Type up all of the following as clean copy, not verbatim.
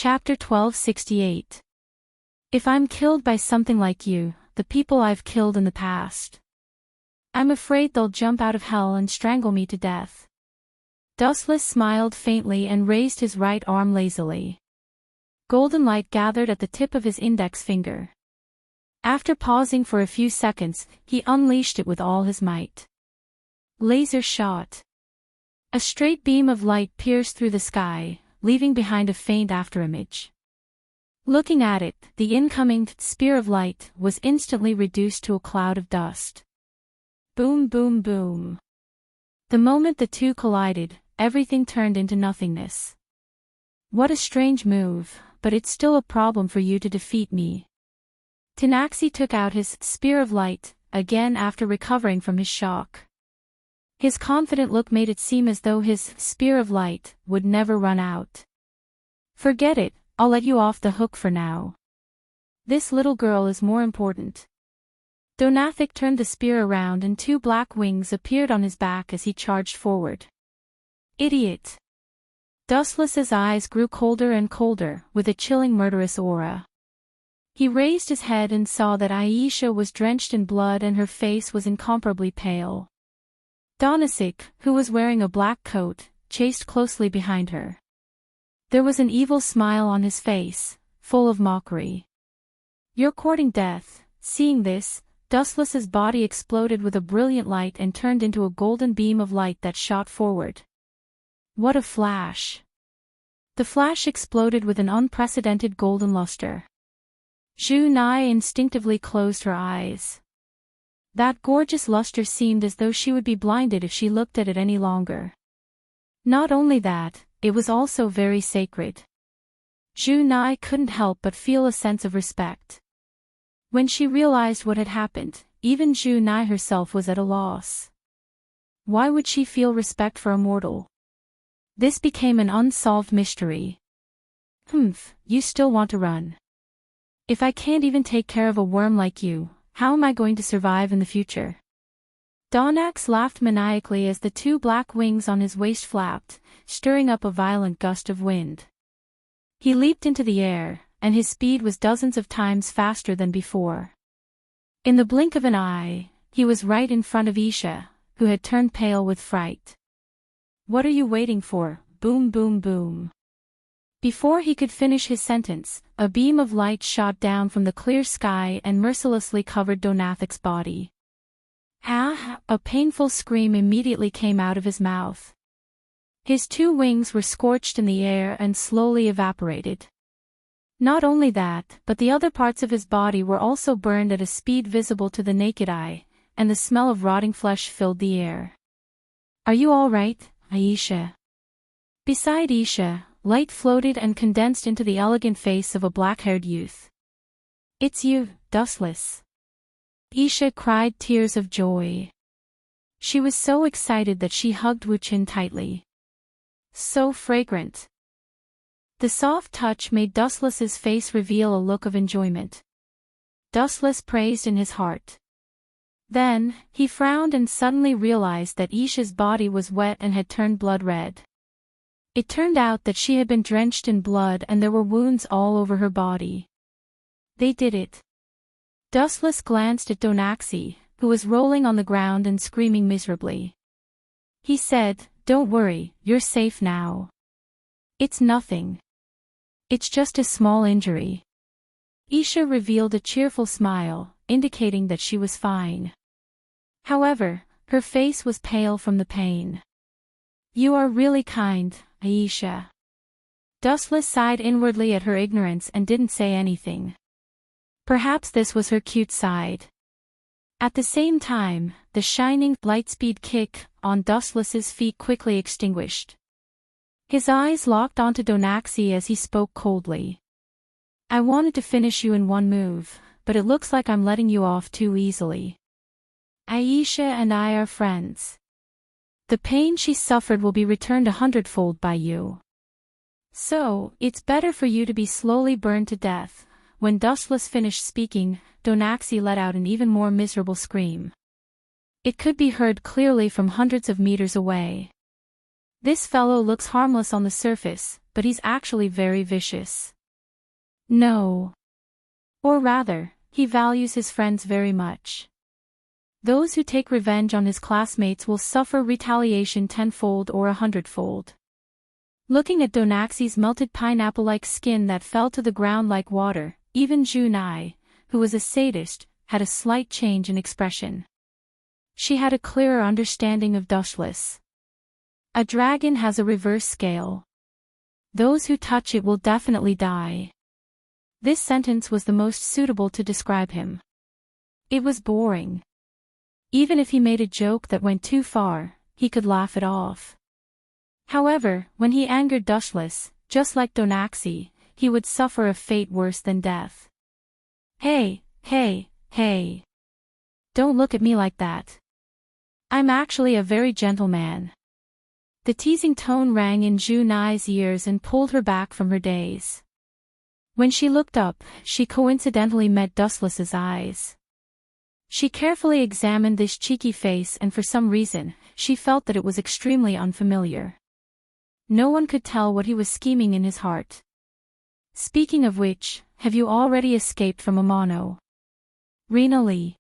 Chapter 1268. If I'm killed by something like you, the people I've killed in the past, I'm afraid they'll jump out of hell and strangle me to death. Dustless smiled faintly and raised his right arm lazily. Golden light gathered at the tip of his index finger. After pausing for a few seconds, he unleashed it with all his might. Laser shot. A straight beam of light pierced through the sky, leaving behind a faint afterimage. Looking at it, the incoming spear of light was instantly reduced to a cloud of dust. Boom, boom, boom. The moment the two collided, everything turned into nothingness. What a strange move, but it's still a problem for you to defeat me. Tanaxi took out his spear of light, again after recovering from his shock. His confident look made it seem as though his spear of light would never run out. Forget it, I'll let you off the hook for now. This little girl is more important. Donathic turned the spear around and two black wings appeared on his back as he charged forward. Idiot! Dustless's eyes grew colder and colder, with a chilling murderous aura. He raised his head and saw that Aisha was drenched in blood and her face was incomparably pale. Donasic, who was wearing a black coat, chased closely behind her. There was an evil smile on his face, full of mockery. You're courting death. Seeing this, Dustless's body exploded with a brilliant light and turned into a golden beam of light that shot forward. What a flash! The flash exploded with an unprecedented golden luster. Zhu Nai instinctively closed her eyes. That gorgeous luster seemed as though she would be blinded if she looked at it any longer. Not only that, it was also very sacred. Zhu Nai couldn't help but feel a sense of respect. When she realized what had happened, even Zhu Nai herself was at a loss. Why would she feel respect for a mortal? This became an unsolved mystery. You still want to run? If I can't even take care of a worm like you, how am I going to survive in the future? Donax laughed maniacally as the two black wings on his waist flapped, stirring up a violent gust of wind. He leaped into the air, and his speed was dozens of times faster than before. In the blink of an eye, he was right in front of Isha, who had turned pale with fright. What are you waiting for? Boom, boom, boom. Before he could finish his sentence, a beam of light shot down from the clear sky and mercilessly covered Donathic's body. Ah! A painful scream immediately came out of his mouth. His two wings were scorched in the air and slowly evaporated. Not only that, but the other parts of his body were also burned at a speed visible to the naked eye, and the smell of rotting flesh filled the air. Are you all right, Aisha? Beside Isha, light floated and condensed into the elegant face of a black-haired youth. It's you, Dustless. Isha cried tears of joy. She was so excited that she hugged Wuchin tightly. So fragrant. The soft touch made Dustless's face reveal a look of enjoyment. Dustless praised in his heart. Then, he frowned and suddenly realized that Isha's body was wet and had turned blood red. It turned out that she had been drenched in blood and there were wounds all over her body. They did it. Dustless glanced at Donaxi, who was rolling on the ground and screaming miserably. He said, "Don't worry, you're safe now. It's nothing. It's just a small injury." Isha revealed a cheerful smile, indicating that she was fine. However, her face was pale from the pain. You are really kind, Aisha. Dustless sighed inwardly at her ignorance and didn't say anything. Perhaps this was her cute side. At the same time, the shining lightspeed kick on Dustless's feet quickly extinguished. His eyes locked onto Donaxi as he spoke coldly. I wanted to finish you in one move, but it looks like I'm letting you off too easily. Aisha and I are friends. The pain she suffered will be returned 100-fold by you. So, it's better for you to be slowly burned to death. When Dustless finished speaking, Donaxi let out an even more miserable scream. It could be heard clearly from hundreds of meters away. This fellow looks harmless on the surface, but he's actually very vicious. No. Or rather, he values his friends very much. Those who take revenge on his classmates will suffer retaliation tenfold or 100-fold. Looking at Donaxi's melted pineapple-like skin that fell to the ground like water, even Junai, who was a sadist, had a slight change in expression. She had a clearer understanding of Dushless. A dragon has a reverse scale. Those who touch it will definitely die. This sentence was the most suitable to describe him. It was boring. Even if he made a joke that went too far, he could laugh it off. However, when he angered Dushless, just like Donaxi, he would suffer a fate worse than death. Hey, hey, hey. Don't look at me like that. I'm actually a very gentle man. The teasing tone rang in Junai's ears and pulled her back from her daze. When she looked up, she coincidentally met Dustless's eyes. She carefully examined this cheeky face and for some reason, she felt that it was extremely unfamiliar. No one could tell what he was scheming in his heart. Speaking of which, have you already escaped from Amano? Rena Lee.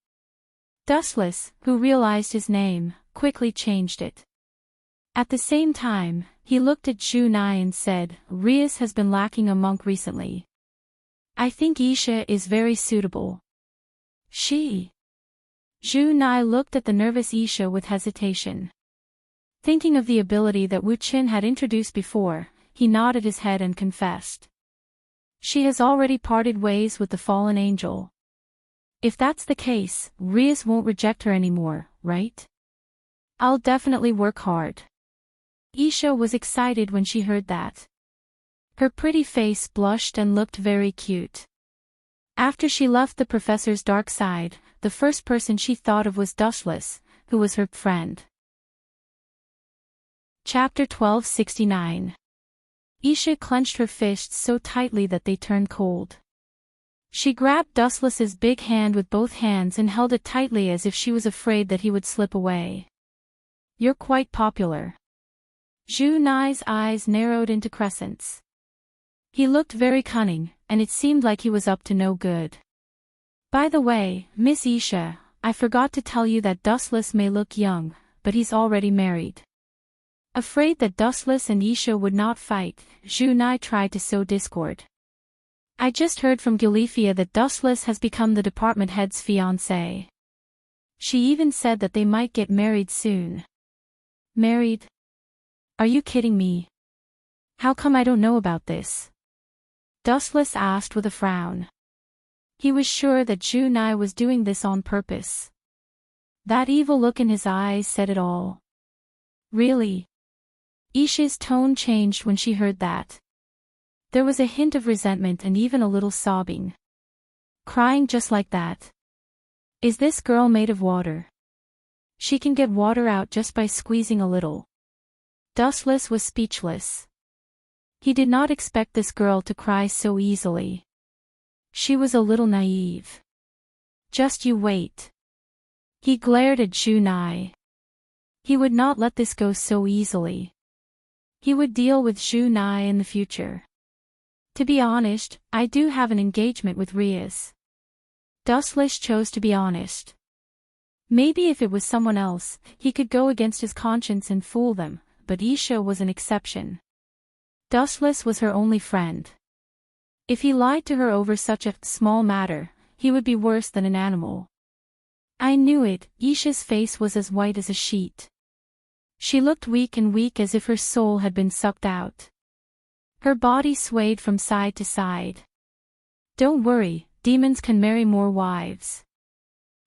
Dustless, who realized his name, quickly changed it. At the same time, he looked at Junai and said, Rias has been lacking a monk recently. I think Isha is very suitable. She. Junai looked at the nervous Isha with hesitation. Thinking of the ability that Wu Qin had introduced before, he nodded his head and confessed. She has already parted ways with the fallen angel. If that's the case, Rias won't reject her anymore, right? I'll definitely work hard. Isha was excited when she heard that. Her pretty face blushed and looked very cute. After she left the professor's dark side, the first person she thought of was Dushless, who was her friend. Chapter 1269. Isha clenched her fists so tightly that they turned cold. She grabbed Dustless's big hand with both hands and held it tightly as if she was afraid that he would slip away. You're quite popular. Junai's eyes narrowed into crescents. He looked very cunning, and it seemed like he was up to no good. By the way, Miss Isha, I forgot to tell you that Dustless may look young, but he's already married. Afraid that Dustless and Isha would not fight, Junai tried to sow discord. I just heard from Gilifia that Dustless has become the department head's fiancé. She even said that they might get married soon. Married? Are you kidding me? How come I don't know about this? Dustless asked with a frown. He was sure that Junai was doing this on purpose. That evil look in his eyes said it all. Really? Isha's tone changed when she heard that. There was a hint of resentment and even a little sobbing. Crying just like that. Is this girl made of water? She can get water out just by squeezing a little. Dustless was speechless. He did not expect this girl to cry so easily. She was a little naive. Just you wait. He glared at Junai. He would not let this go so easily. He would deal with Junai in the future. To be honest, I do have an engagement with Rias. Dustless chose to be honest. Maybe if it was someone else, he could go against his conscience and fool them, but Isha was an exception. Dustless was her only friend. If he lied to her over such a small matter, he would be worse than an animal. I knew it. Isha's face was as white as a sheet. She looked weak and weak as if her soul had been sucked out. Her body swayed from side to side. Don't worry, demons can marry more wives.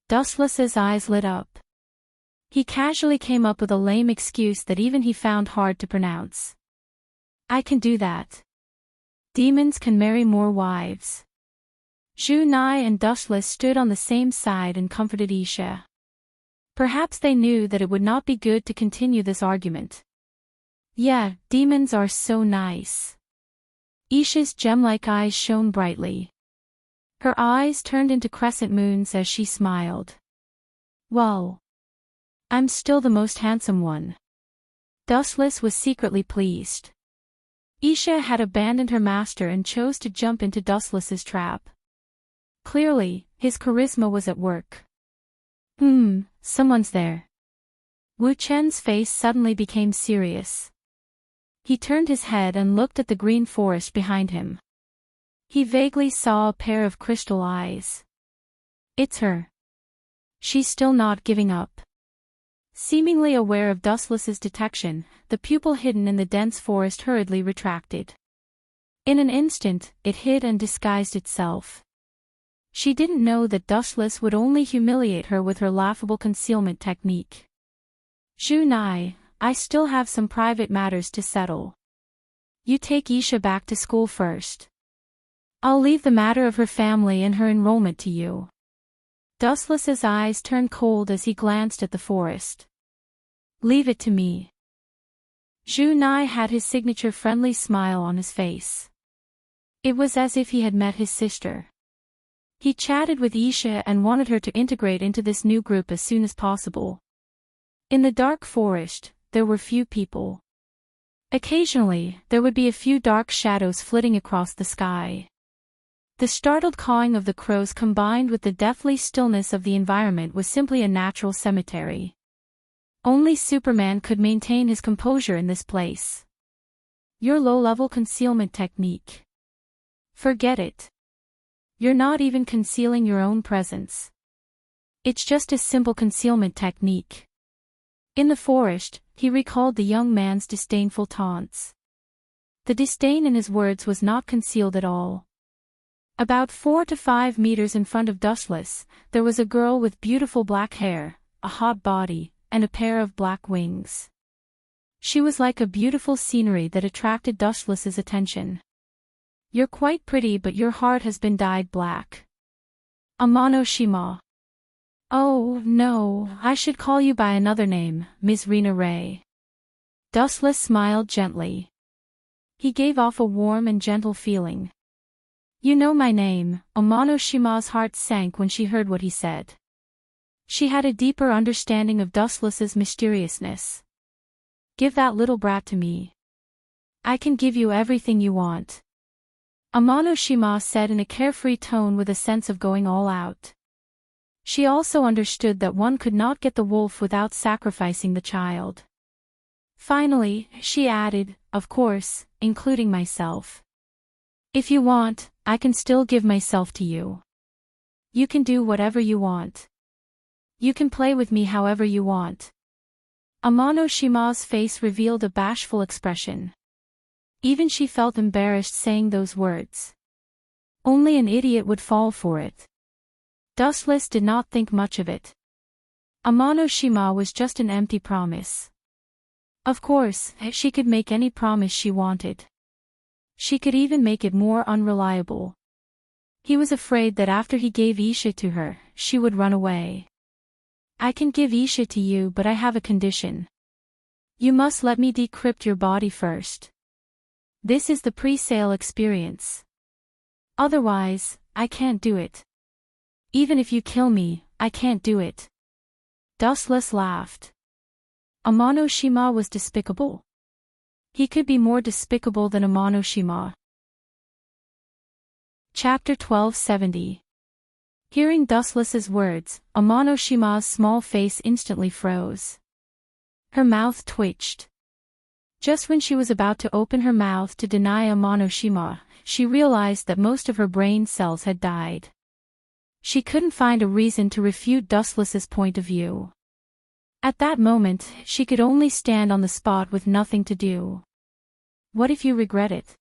Dustless's eyes lit up. He casually came up with a lame excuse that even he found hard to pronounce. I can do that. Demons can marry more wives. Junai and Dustless stood on the same side and comforted Isha. Perhaps they knew that it would not be good to continue this argument. Yeah, demons are so nice. Isha's gem-like eyes shone brightly. Her eyes turned into crescent moons as she smiled. Well, I'm still the most handsome one. Dustless was secretly pleased. Isha had abandoned her master and chose to jump into Dustless's trap. Clearly, his charisma was at work. Someone's there. Wu Chen's face suddenly became serious. He turned his head and looked at the green forest behind him. He vaguely saw a pair of crystal eyes. It's her. She's still not giving up. Seemingly aware of Dustless's detection, the pupil hidden in the dense forest hurriedly retracted. In an instant, it hid and disguised itself. She didn't know that Dustless would only humiliate her with her laughable concealment technique. Zhu Nai, I still have some private matters to settle. You take Isha back to school first. I'll leave the matter of her family and her enrollment to you. Dustless's eyes turned cold as he glanced at the forest. Leave it to me. Zhu Nai had his signature friendly smile on his face. It was as if he had met his sister. He chatted with Isha and wanted her to integrate into this new group as soon as possible. In the dark forest, there were few people. Occasionally, there would be a few dark shadows flitting across the sky. The startled cawing of the crows combined with the deathly stillness of the environment was simply a natural cemetery. Only Superman could maintain his composure in this place. Your low-level concealment technique. Forget it. You're not even concealing your own presence. It's just a simple concealment technique. In the forest, he recalled the young man's disdainful taunts. The disdain in his words was not concealed at all. About 4 to 5 meters in front of Dustless, there was a girl with beautiful black hair, a hot body, and a pair of black wings. She was like a beautiful scenery that attracted Dustless's attention. You're quite pretty, but your heart has been dyed black. Amano Shima. Oh, no, I should call you by another name, Ms. Rena Ray. Dustless smiled gently. He gave off a warm and gentle feeling. You know my name. Amano Shima's heart sank when she heard what he said. She had a deeper understanding of Dustless's mysteriousness. Give that little brat to me. I can give you everything you want. Amano Shima said in a carefree tone with a sense of going all out. She also understood that one could not get the wolf without sacrificing the child. Finally, she added, of course, including myself. If you want, I can still give myself to you. You can do whatever you want. You can play with me however you want. Amano Shima's face revealed a bashful expression. Even she felt embarrassed saying those words. Only an idiot would fall for it. Dustless did not think much of it. Amano Shima was just an empty promise. Of course, she could make any promise she wanted. She could even make it more unreliable. He was afraid that after he gave Isha to her, she would run away. I can give Isha to you, but I have a condition. You must let me decrypt your body first. This is the pre-sale experience. Otherwise, I can't do it. Even if you kill me, I can't do it. Dustless laughed. Amano Shima was despicable. He could be more despicable than Amano Shima. Chapter 1270. Hearing Dustless's words, Amano Shima's small face instantly froze. Her mouth twitched. Just when she was about to open her mouth to deny Amano Shima, she realized that most of her brain cells had died. She couldn't find a reason to refute Dustless's point of view. At that moment, she could only stand on the spot with nothing to do. What if you regret it?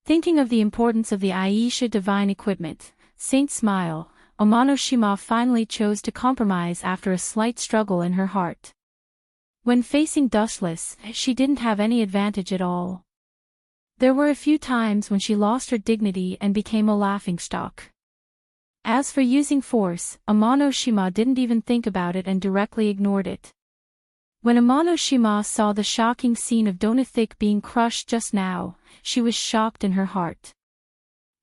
Thinking of the importance of the Aisha divine equipment, Saint Smile, Amano Shima finally chose to compromise after a slight struggle in her heart. When facing Dustless, she didn't have any advantage at all. There were a few times when she lost her dignity and became a laughingstock. As for using force, Amano Shima didn't even think about it and directly ignored it. When Amano Shima saw the shocking scene of Donathik being crushed just now, she was shocked in her heart.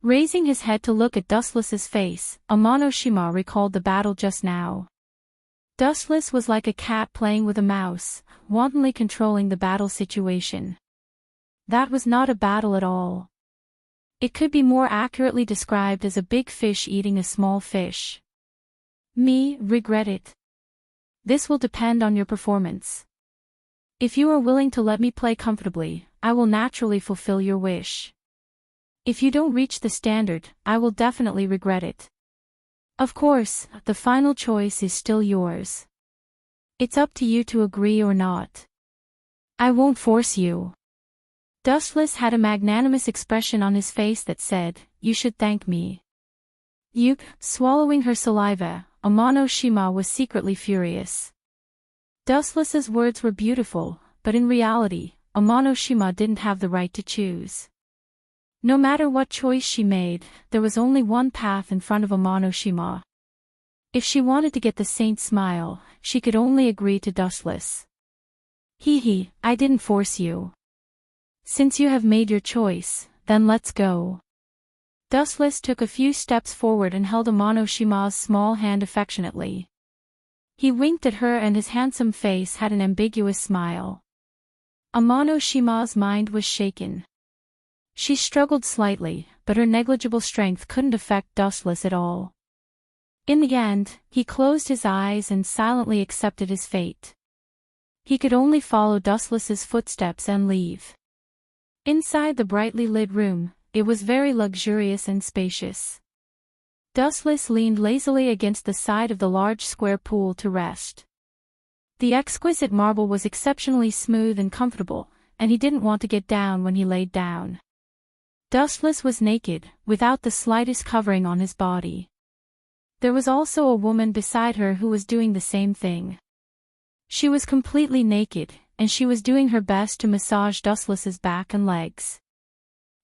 Raising his head to look at Dustless's face, Amano Shima recalled the battle just now. Dustless was like a cat playing with a mouse, wantonly controlling the battle situation. That was not a battle at all. It could be more accurately described as a big fish eating a small fish. Me, regret it. This will depend on your performance. If you are willing to let me play comfortably, I will naturally fulfill your wish. If you don't reach the standard, I will definitely regret it. Of course, the final choice is still yours. It's up to you to agree or not. I won't force you. Dustless had a magnanimous expression on his face that said, "You should thank me." Swallowing her saliva, Amano Shima was secretly furious. Dustless's words were beautiful, but in reality, Amano Shima didn't have the right to choose. No matter what choice she made, there was only one path in front of Amano Shima. If she wanted to get the saint's smile, she could only agree to Dustless. I didn't force you. Since you have made your choice, then let's go. Dustless took a few steps forward and held Amano Shima's small hand affectionately. He winked at her and his handsome face had an ambiguous smile. Amano Shima's mind was shaken. She struggled slightly, but her negligible strength couldn't affect Dustless at all. In the end, he closed his eyes and silently accepted his fate. He could only follow Dustless's footsteps and leave. Inside the brightly lit room, it was very luxurious and spacious. Dustless leaned lazily against the side of the large square pool to rest. The exquisite marble was exceptionally smooth and comfortable, and he didn't want to get down when he laid down. Dustless was naked, without the slightest covering on his body. There was also a woman beside her who was doing the same thing. She was completely naked, and she was doing her best to massage Dustless's back and legs.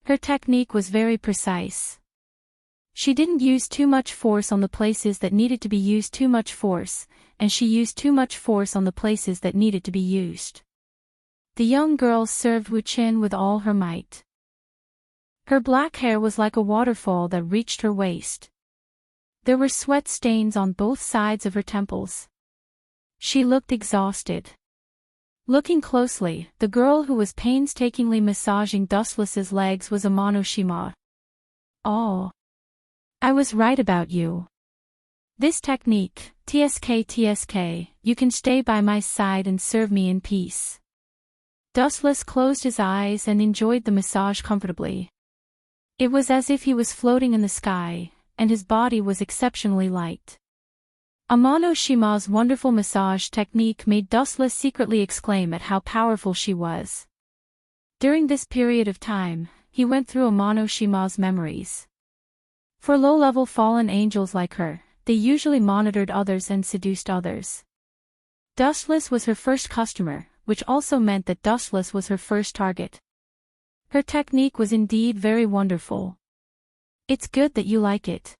Her technique was very precise. She didn't use too much force on the places that needed to be used too much force, and she used too much force on the places that needed to be used. The young girl served Wu Qin with all her might. Her black hair was like a waterfall that reached her waist. There were sweat stains on both sides of her temples. She looked exhausted. Looking closely, the girl who was painstakingly massaging Dustless's legs was Amano Shima. Oh. I was right about you. This technique, TSK, you can stay by my side and serve me in peace. Dustless closed his eyes and enjoyed the massage comfortably. It was as if he was floating in the sky, and his body was exceptionally light. Amano Shima's wonderful massage technique made Dustless secretly exclaim at how powerful she was. During this period of time, he went through Amano Shima's memories. For low-level fallen angels like her, they usually monitored others and seduced others. Dustless was her first customer, which also meant that Dustless was her first target. Her technique was indeed very wonderful. It's good that you like it.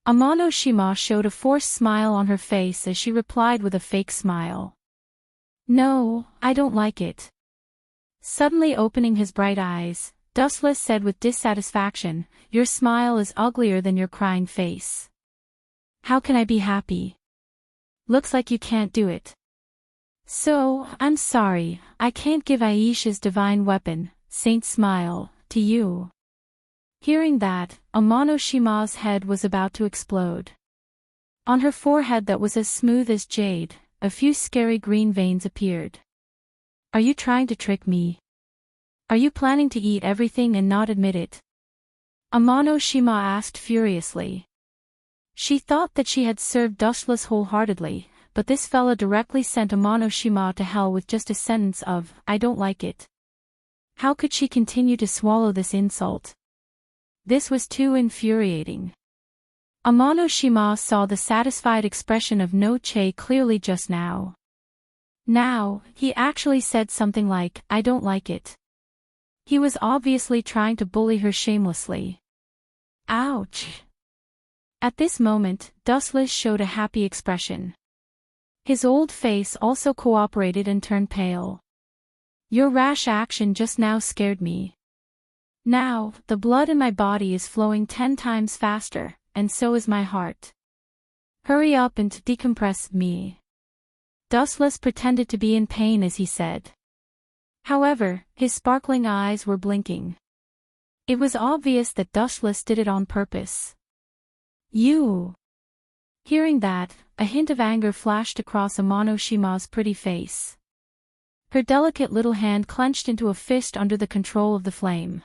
Amano Shima showed a forced smile on her face as she replied with a fake smile. No, I don't like it. Suddenly opening his bright eyes, Dustless said with dissatisfaction, "Your smile is uglier than your crying face. How can I be happy? Looks like you can't do it. So, I'm sorry, I can't give Aisha's divine weapon, Saint Smile, to you." Hearing that, Amano Shima's head was about to explode. On her forehead that was as smooth as jade, a few scary green veins appeared. Are you trying to trick me? Are you planning to eat everything and not admit it? Amano Shima asked furiously. She thought that she had served Dustless wholeheartedly, but this fella directly sent Amano Shima to hell with just a sentence of, "I don't like it." How could she continue to swallow this insult? This was too infuriating. Amano Shima saw the satisfied expression of No Che clearly just now. Now, he actually said something like, "I don't like it." He was obviously trying to bully her shamelessly. Ouch! At this moment, Dustless showed a happy expression. His old face also cooperated and turned pale. Your rash action just now scared me. Now, the blood in my body is flowing 10 times faster, and so is my heart. Hurry up and decompress me. Dustless pretended to be in pain as he said. However, his sparkling eyes were blinking. It was obvious that Dustless did it on purpose. You. Hearing that, a hint of anger flashed across Amano-shima's pretty face. Her delicate little hand clenched into a fist under the control of the flame.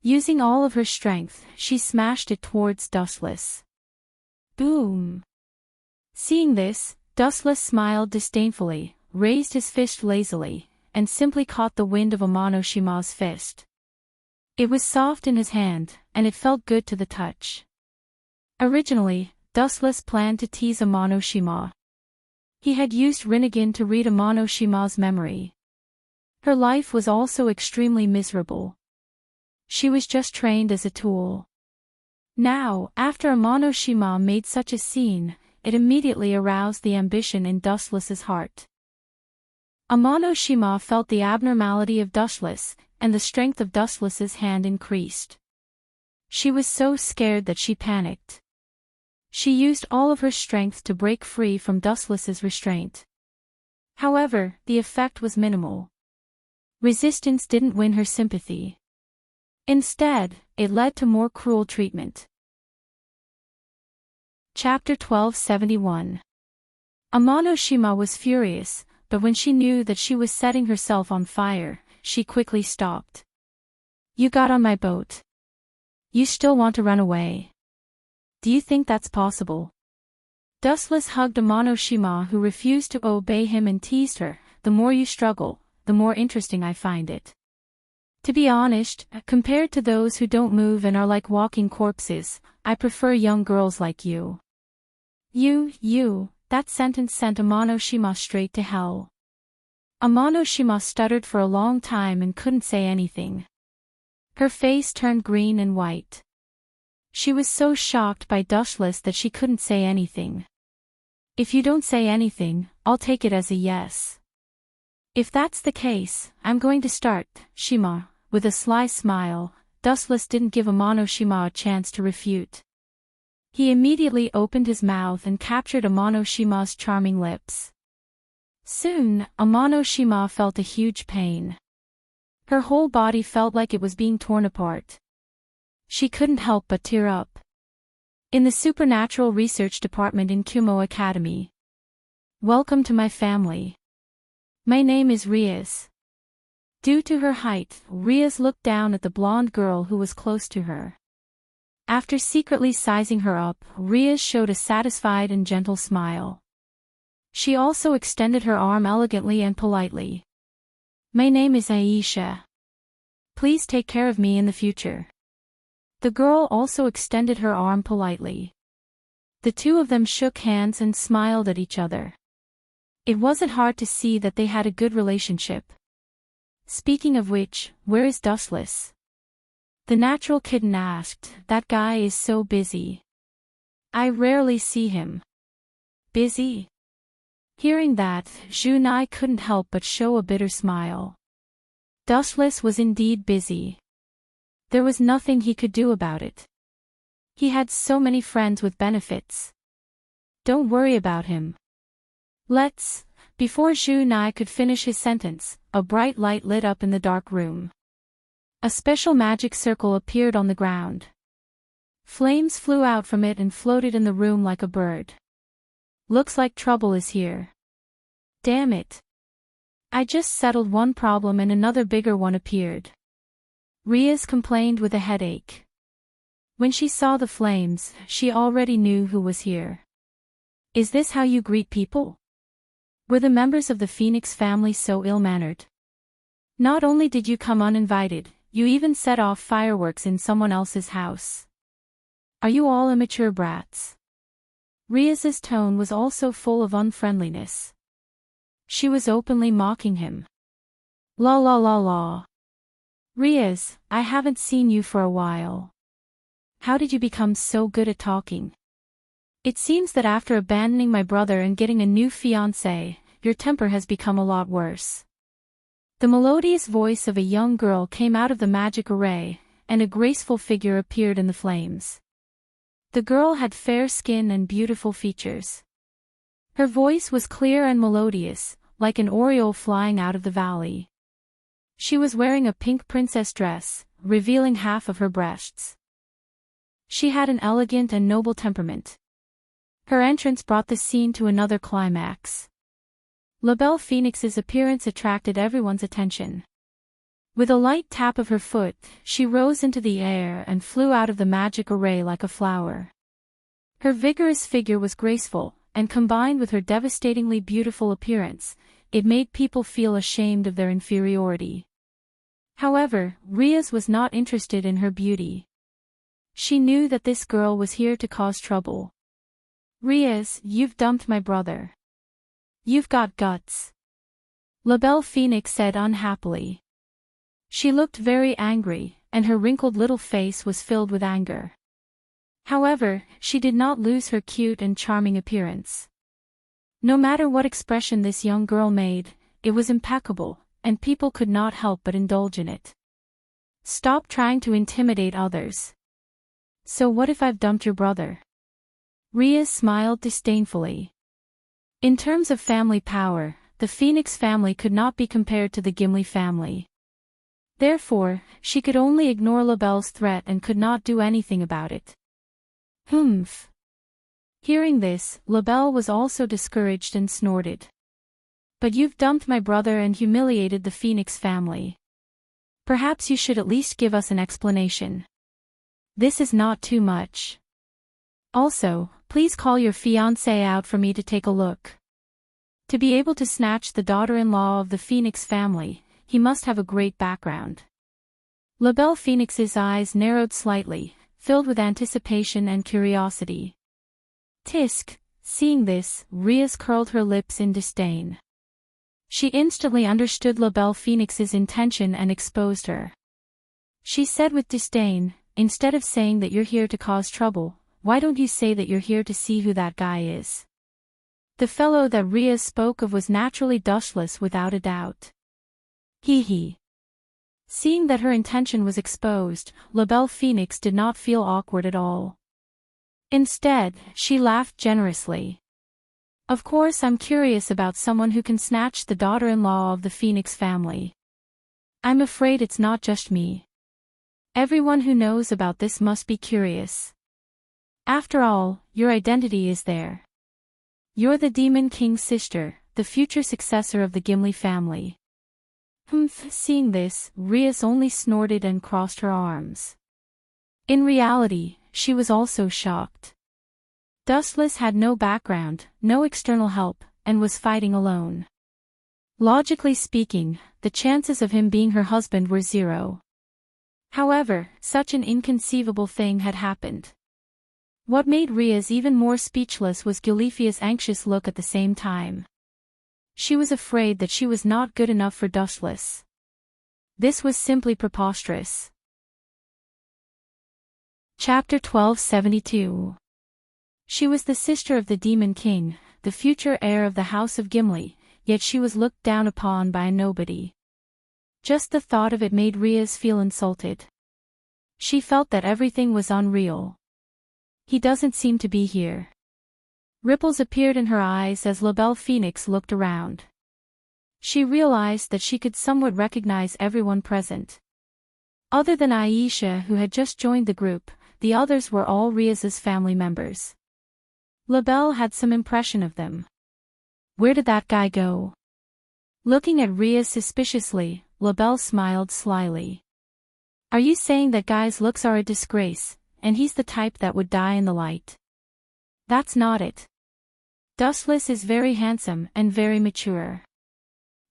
Using all of her strength, she smashed it towards Dustless. Boom! Seeing this, Dustless smiled disdainfully, raised his fist lazily, and simply caught the wind of Amano-shima's fist. It was soft in his hand, and it felt good to the touch. Originally, Dustless planned to tease Amano-shima. He had used Rinnegan to read Amano-shima's memory. Her life was also extremely miserable. She was just trained as a tool. Now, after Amano-shima made such a scene, it immediately aroused the ambition in Dustless's heart. Amano-shima felt the abnormality of Dustless, and the strength of Dustless's hand increased. She was so scared that she panicked. She used all of her strength to break free from Dustless's restraint. However, the effect was minimal. Resistance didn't win her sympathy. Instead, it led to more cruel treatment. Chapter 1271. Amano-shima was furious, but when she knew that she was setting herself on fire, she quickly stopped. You got on my boat. You still want to run away? Do you think that's possible? Dustless hugged Amano-shima, who refused to obey him, and teased her. The more you struggle, the more interesting I find it. To be honest, compared to those who don't move and are like walking corpses, I prefer young girls like you. That sentence sent Amano-shima straight to hell. Amano-shima stuttered for a long time and couldn't say anything. Her face turned green and white. She was so shocked by Dustless that she couldn't say anything. If you don't say anything, I'll take it as a yes. If that's the case, I'm going to start, Shima. With a sly smile, Dustless didn't give Amano-shima a chance to refute. He immediately opened his mouth and captured Amano-shima's charming lips. Soon, Amano-shima felt a huge pain. Her whole body felt like it was being torn apart. She couldn't help but tear up. In the Supernatural Research Department in Kumo Academy. Welcome to my family. My name is Riaz. Due to her height, Riaz looked down at the blonde girl who was close to her. After secretly sizing her up, Riaz showed a satisfied and gentle smile. She also extended her arm elegantly and politely. My name is Aisha. Please take care of me in the future. The girl also extended her arm politely. The two of them shook hands and smiled at each other. It wasn't hard to see that they had a good relationship. Speaking of which, where is Dustless? The natural kitten asked. That guy is so busy. I rarely see him. Busy? Hearing that, Junai couldn't help but show a bitter smile. Dustless was indeed busy. There was nothing he could do about it. He had so many friends with benefits. Don't worry about him. Before Junai could finish his sentence, a bright light lit up in the dark room. A special magic circle appeared on the ground. Flames flew out from it and floated in the room like a bird. Looks like trouble is here. Damn it. I just settled one problem and another bigger one appeared. Riaz complained with a headache. When she saw the flames, she already knew who was here. Is this how you greet people? Were the members of the Phoenix family so ill-mannered? Not only did you come uninvited, you even set off fireworks in someone else's house. Are you all immature brats? Riaz's tone was also full of unfriendliness. She was openly mocking him. La la la la. Riaz, I haven't seen you for a while. How did you become so good at talking? It seems that after abandoning my brother and getting a new fiancé, your temper has become a lot worse. The melodious voice of a young girl came out of the magic array, and a graceful figure appeared in the flames. The girl had fair skin and beautiful features. Her voice was clear and melodious, like an oriole flying out of the valley. She was wearing a pink princess dress, revealing half of her breasts. She had an elegant and noble temperament. Her entrance brought the scene to another climax. La Belle Phoenix's appearance attracted everyone's attention. With a light tap of her foot, she rose into the air and flew out of the magic array like a flower. Her vigorous figure was graceful, and combined with her devastatingly beautiful appearance, it made people feel ashamed of their inferiority. However, Riaz was not interested in her beauty. She knew that this girl was here to cause trouble. Riaz, you've dumped my brother. You've got guts. La Belle Phoenix said unhappily. She looked very angry, and her wrinkled little face was filled with anger. However, she did not lose her cute and charming appearance. No matter what expression this young girl made, it was impeccable, and people could not help but indulge in it. Stop trying to intimidate others. So what if I've dumped your brother? Riaz smiled disdainfully. In terms of family power, the Phoenix family could not be compared to the Gimli family. Therefore, she could only ignore La Belle's threat and could not do anything about it. Humph. Hearing this, La Belle was also discouraged and snorted. But you've dumped my brother and humiliated the Phoenix family. Perhaps you should at least give us an explanation. This is not too much. Also, please call your fiancé out for me to take a look. To be able to snatch the daughter-in-law of the Phoenix family, he must have a great background. La Belle Phoenix's eyes narrowed slightly, filled with anticipation and curiosity. Tisk, seeing this, Riaz curled her lips in disdain. She instantly understood La Belle Phoenix's intention and exposed her. She said with disdain, instead of saying that you're here to cause trouble, why don't you say that you're here to see who that guy is? The fellow that Riaz spoke of was naturally dushless without a doubt. Hee. Seeing that her intention was exposed, La Belle Phoenix did not feel awkward at all. Instead, she laughed generously. Of course, I'm curious about someone who can snatch the daughter-in-law of the Phoenix family. I'm afraid it's not just me. Everyone who knows about this must be curious. After all, your identity is there. You're the Demon King's sister, the future successor of the Gimli family. Seeing this, Riaz only snorted and crossed her arms. In reality, she was also shocked. Dustless had no background, no external help, and was fighting alone. Logically speaking, the chances of him being her husband were zero. However, such an inconceivable thing had happened. What made Riaz even more speechless was Galifia's anxious look at the same time. She was afraid that she was not good enough for Dustless. This was simply preposterous. Chapter 1272. She was the sister of the Demon King, the future heir of the House of Gimli, yet she was looked down upon by a nobody. Just the thought of it made Riaz feel insulted. She felt that everything was unreal. He doesn't seem to be here. Ripples appeared in her eyes as La Belle Phoenix looked around. She realized that she could somewhat recognize everyone present. Other than Aisha, who had just joined the group, the others were all Riaz's family members. La Belle had some impression of them. Where did that guy go? Looking at Riaz suspiciously, La Belle smiled slyly. Are you saying that guy's looks are a disgrace, and he's the type that would die in the light? That's not it. Dustless is very handsome and very mature.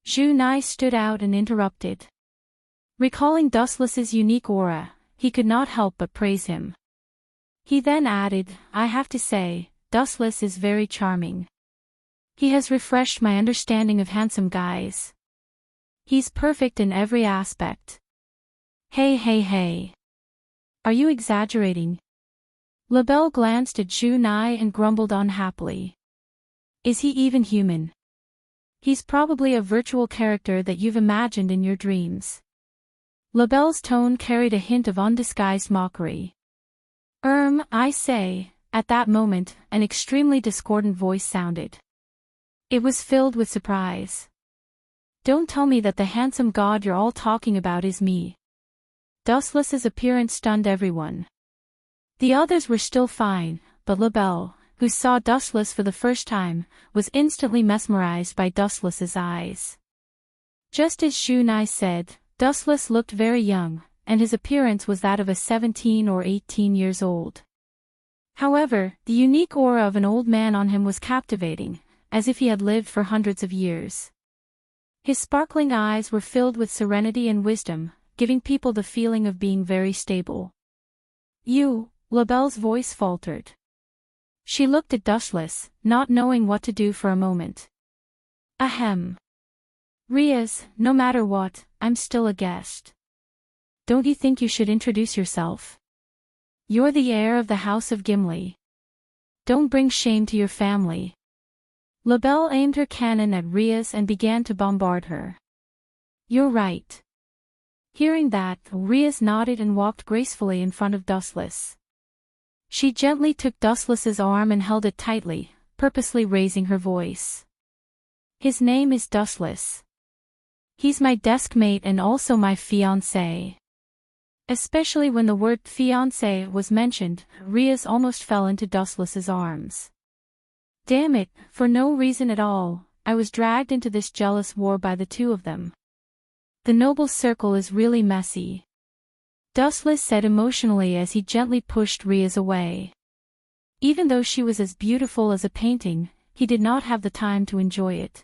Zhu Nai stood out and interrupted. Recalling Dustless's unique aura, he could not help but praise him. He then added, I have to say, Dustless is very charming. He has refreshed my understanding of handsome guys. He's perfect in every aspect. Hey. Are you exaggerating? La Belle glanced at Zhu Nai and grumbled unhappily. Is he even human? He's probably a virtual character that you've imagined in your dreams. La Belle's tone carried a hint of undisguised mockery. I say, at that moment, an extremely discordant voice sounded. It was filled with surprise. Don't tell me that the handsome god you're all talking about is me. Dustless's appearance stunned everyone. The others were still fine, but Labelle, who saw Dustless for the first time, was instantly mesmerized by Dustless's eyes. Just as Shunai said, Dustless looked very young, and his appearance was that of a 17 or 18 years old. However, the unique aura of an old man on him was captivating, as if he had lived for hundreds of years. His sparkling eyes were filled with serenity and wisdom, giving people the feeling of being very stable. You, Labelle's voice faltered. She looked at Dustless, not knowing what to do for a moment. Ahem. Riaz, no matter what, I'm still a guest. Don't you think you should introduce yourself? You're the heir of the House of Gimli. Don't bring shame to your family. Labelle aimed her cannon at Riaz and began to bombard her. You're right. Hearing that, Riaz nodded and walked gracefully in front of Dustless. She gently took Dustless's arm and held it tightly, purposely raising her voice. His name is Dustless. He's my desk mate and also my fiancé. Especially when the word fiancé was mentioned, Riaz almost fell into Dustless's arms. Damn it, for no reason at all, I was dragged into this jealous war by the two of them. The noble circle is really messy. Dustless said emotionally as he gently pushed Riaz away. Even though she was as beautiful as a painting, he did not have the time to enjoy it.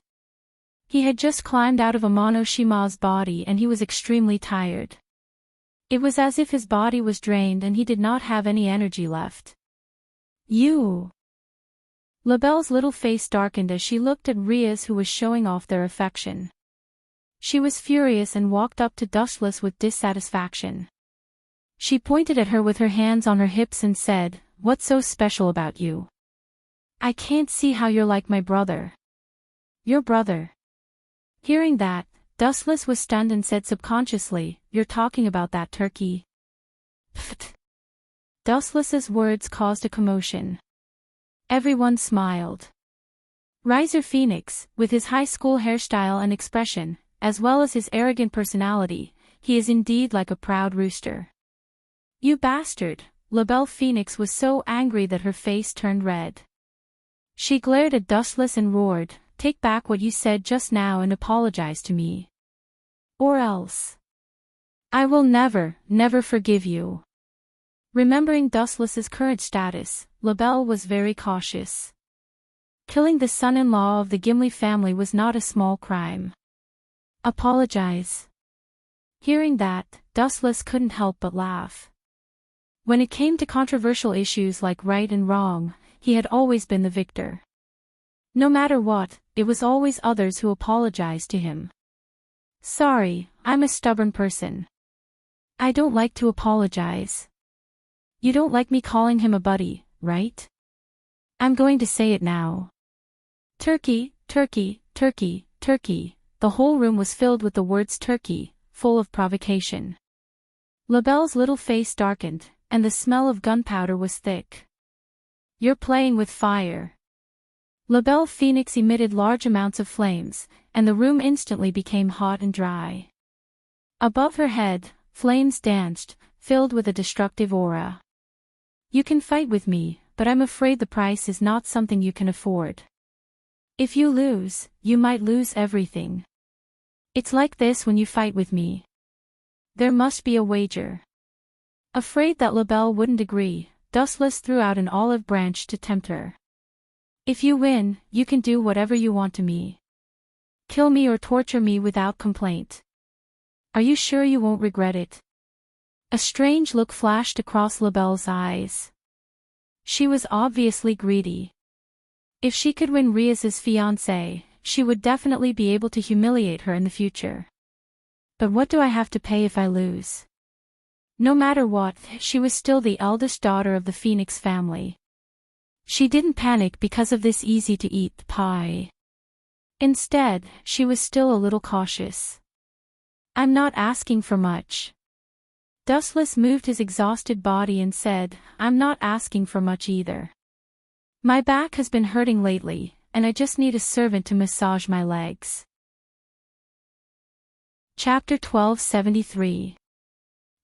He had just climbed out of Amonoshima's body and he was extremely tired. It was as if his body was drained and he did not have any energy left. You! Labelle's little face darkened as she looked at Riaz, who was showing off their affection. She was furious and walked up to Dustless with dissatisfaction. She pointed at her with her hands on her hips and said, "What's so special about you? I can't see how you're like my brother." Your brother. Hearing that, Dustless was stunned and said subconsciously, "You're talking about that turkey." Pfft. Dustless's words caused a commotion. Everyone smiled. Riser Phoenix, with his high school hairstyle and expression, as well as his arrogant personality, he is indeed like a proud rooster. You bastard! Labelle Phoenix was so angry that her face turned red. She glared at Dustless and roared, "Take back what you said just now and apologize to me. Or else. I will never, never forgive you." Remembering Dustless's current status, Labelle was very cautious. Killing the son-in-law of the Gimli family was not a small crime. Apologize. Hearing that, Dustless couldn't help but laugh. When it came to controversial issues like right and wrong, he had always been the victor. No matter what, it was always others who apologized to him. Sorry, I'm a stubborn person. I don't like to apologize. You don't like me calling him a buddy, right? I'm going to say it now. Turkey, turkey, turkey, turkey. The whole room was filled with the words turkey, full of provocation. Labelle's little face darkened, and the smell of gunpowder was thick. You're playing with fire. Labelle Phoenix emitted large amounts of flames, and the room instantly became hot and dry. Above her head, flames danced, filled with a destructive aura. You can fight with me, but I'm afraid the price is not something you can afford. If you lose, you might lose everything. It's like this when you fight with me. There must be a wager. Afraid that Labelle wouldn't agree, Dustless threw out an olive branch to tempt her. If you win, you can do whatever you want to me. Kill me or torture me without complaint. Are you sure you won't regret it? A strange look flashed across Labelle's eyes. She was obviously greedy. If she could win Riaz's fiancé, she would definitely be able to humiliate her in the future. But what do I have to pay if I lose? No matter what, she was still the eldest daughter of the Phoenix family. She didn't panic because of this easy-to-eat pie. Instead, she was still a little cautious. I'm not asking for much. Dustless moved his exhausted body and said, I'm not asking for much either. My back has been hurting lately, and I just need a servant to massage my legs. Chapter 1273.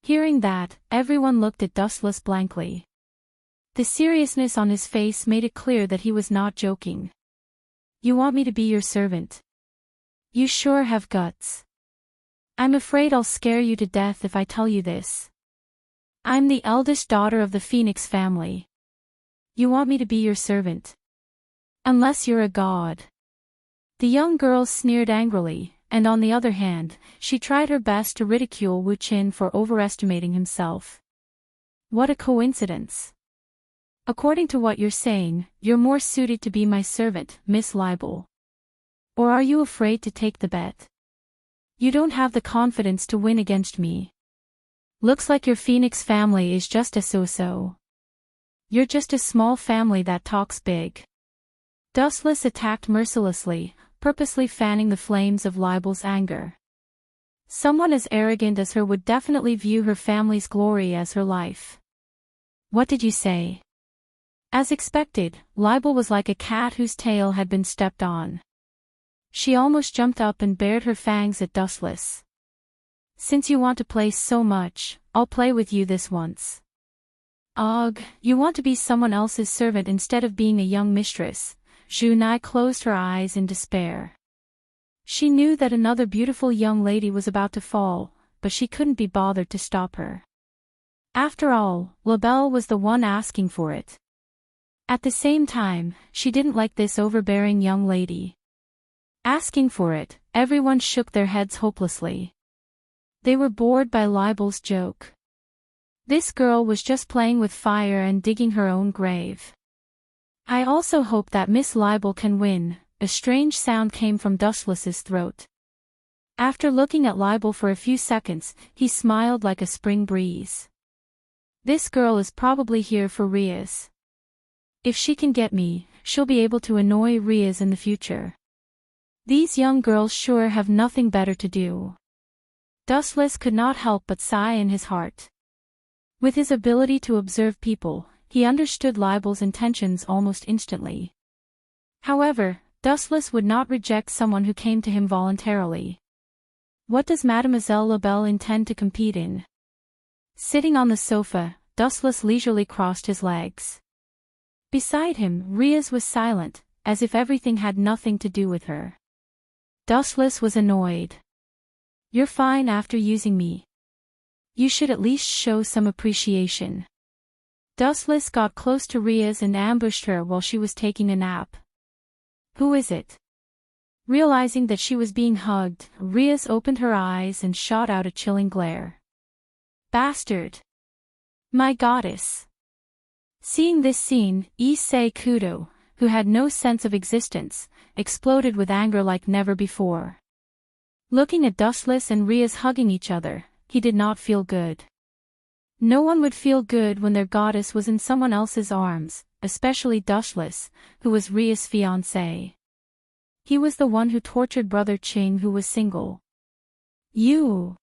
Hearing that, everyone looked at Dustless blankly. The seriousness on his face made it clear that he was not joking. You want me to be your servant? You sure have guts. I'm afraid I'll scare you to death if I tell you this. I'm the eldest daughter of the Phoenix family. You want me to be your servant? Unless you're a god. The young girl sneered angrily, and on the other hand, she tried her best to ridicule Wu Qin for overestimating himself. What a coincidence. According to what you're saying, you're more suited to be my servant, Miss Libel. Or are you afraid to take the bet? You don't have the confidence to win against me. Looks like your Phoenix family is just a so-so. You're just a small family that talks big. Dustless attacked mercilessly, purposely fanning the flames of Libel's anger. Someone as arrogant as her would definitely view her family's glory as her life. What did you say? As expected, Libel was like a cat whose tail had been stepped on. She almost jumped up and bared her fangs at Dustless. Since you want to play so much, I'll play with you this once. Ugh, you want to be someone else's servant instead of being a young mistress. Zhu Nai closed her eyes in despair. She knew that another beautiful young lady was about to fall, but she couldn't be bothered to stop her. After all, Libel was the one asking for it. At the same time, she didn't like this overbearing young lady. Asking for it, everyone shook their heads hopelessly. They were bored by Libel's joke. This girl was just playing with fire and digging her own grave. I also hope that Miss Libel can win. A strange sound came from Dustless's throat. After looking at Libel for a few seconds, he smiled like a spring breeze. This girl is probably here for Riaz. If she can get me, she'll be able to annoy Riaz in the future. These young girls sure have nothing better to do. Dustless could not help but sigh in his heart. With his ability to observe people, he understood Libel's intentions almost instantly. However, Dustless would not reject someone who came to him voluntarily. What does Mademoiselle Libel intend to compete in? Sitting on the sofa, Dustless leisurely crossed his legs. Beside him, Riaz was silent, as if everything had nothing to do with her. Dustless was annoyed. You're fine after using me. You should at least show some appreciation. Dustless got close to Riaz and ambushed her while she was taking a nap. Who is it? Realizing that she was being hugged, Riaz opened her eyes and shot out a chilling glare. Bastard! My goddess! Seeing this scene, Issei Kudo, who had no sense of existence, exploded with anger like never before. Looking at Dustless and Riaz hugging each other, he did not feel good. No one would feel good when their goddess was in someone else's arms, especially Dustless, who was Riaz's fiancé. He was the one who tortured Brother Qing, who was single. You!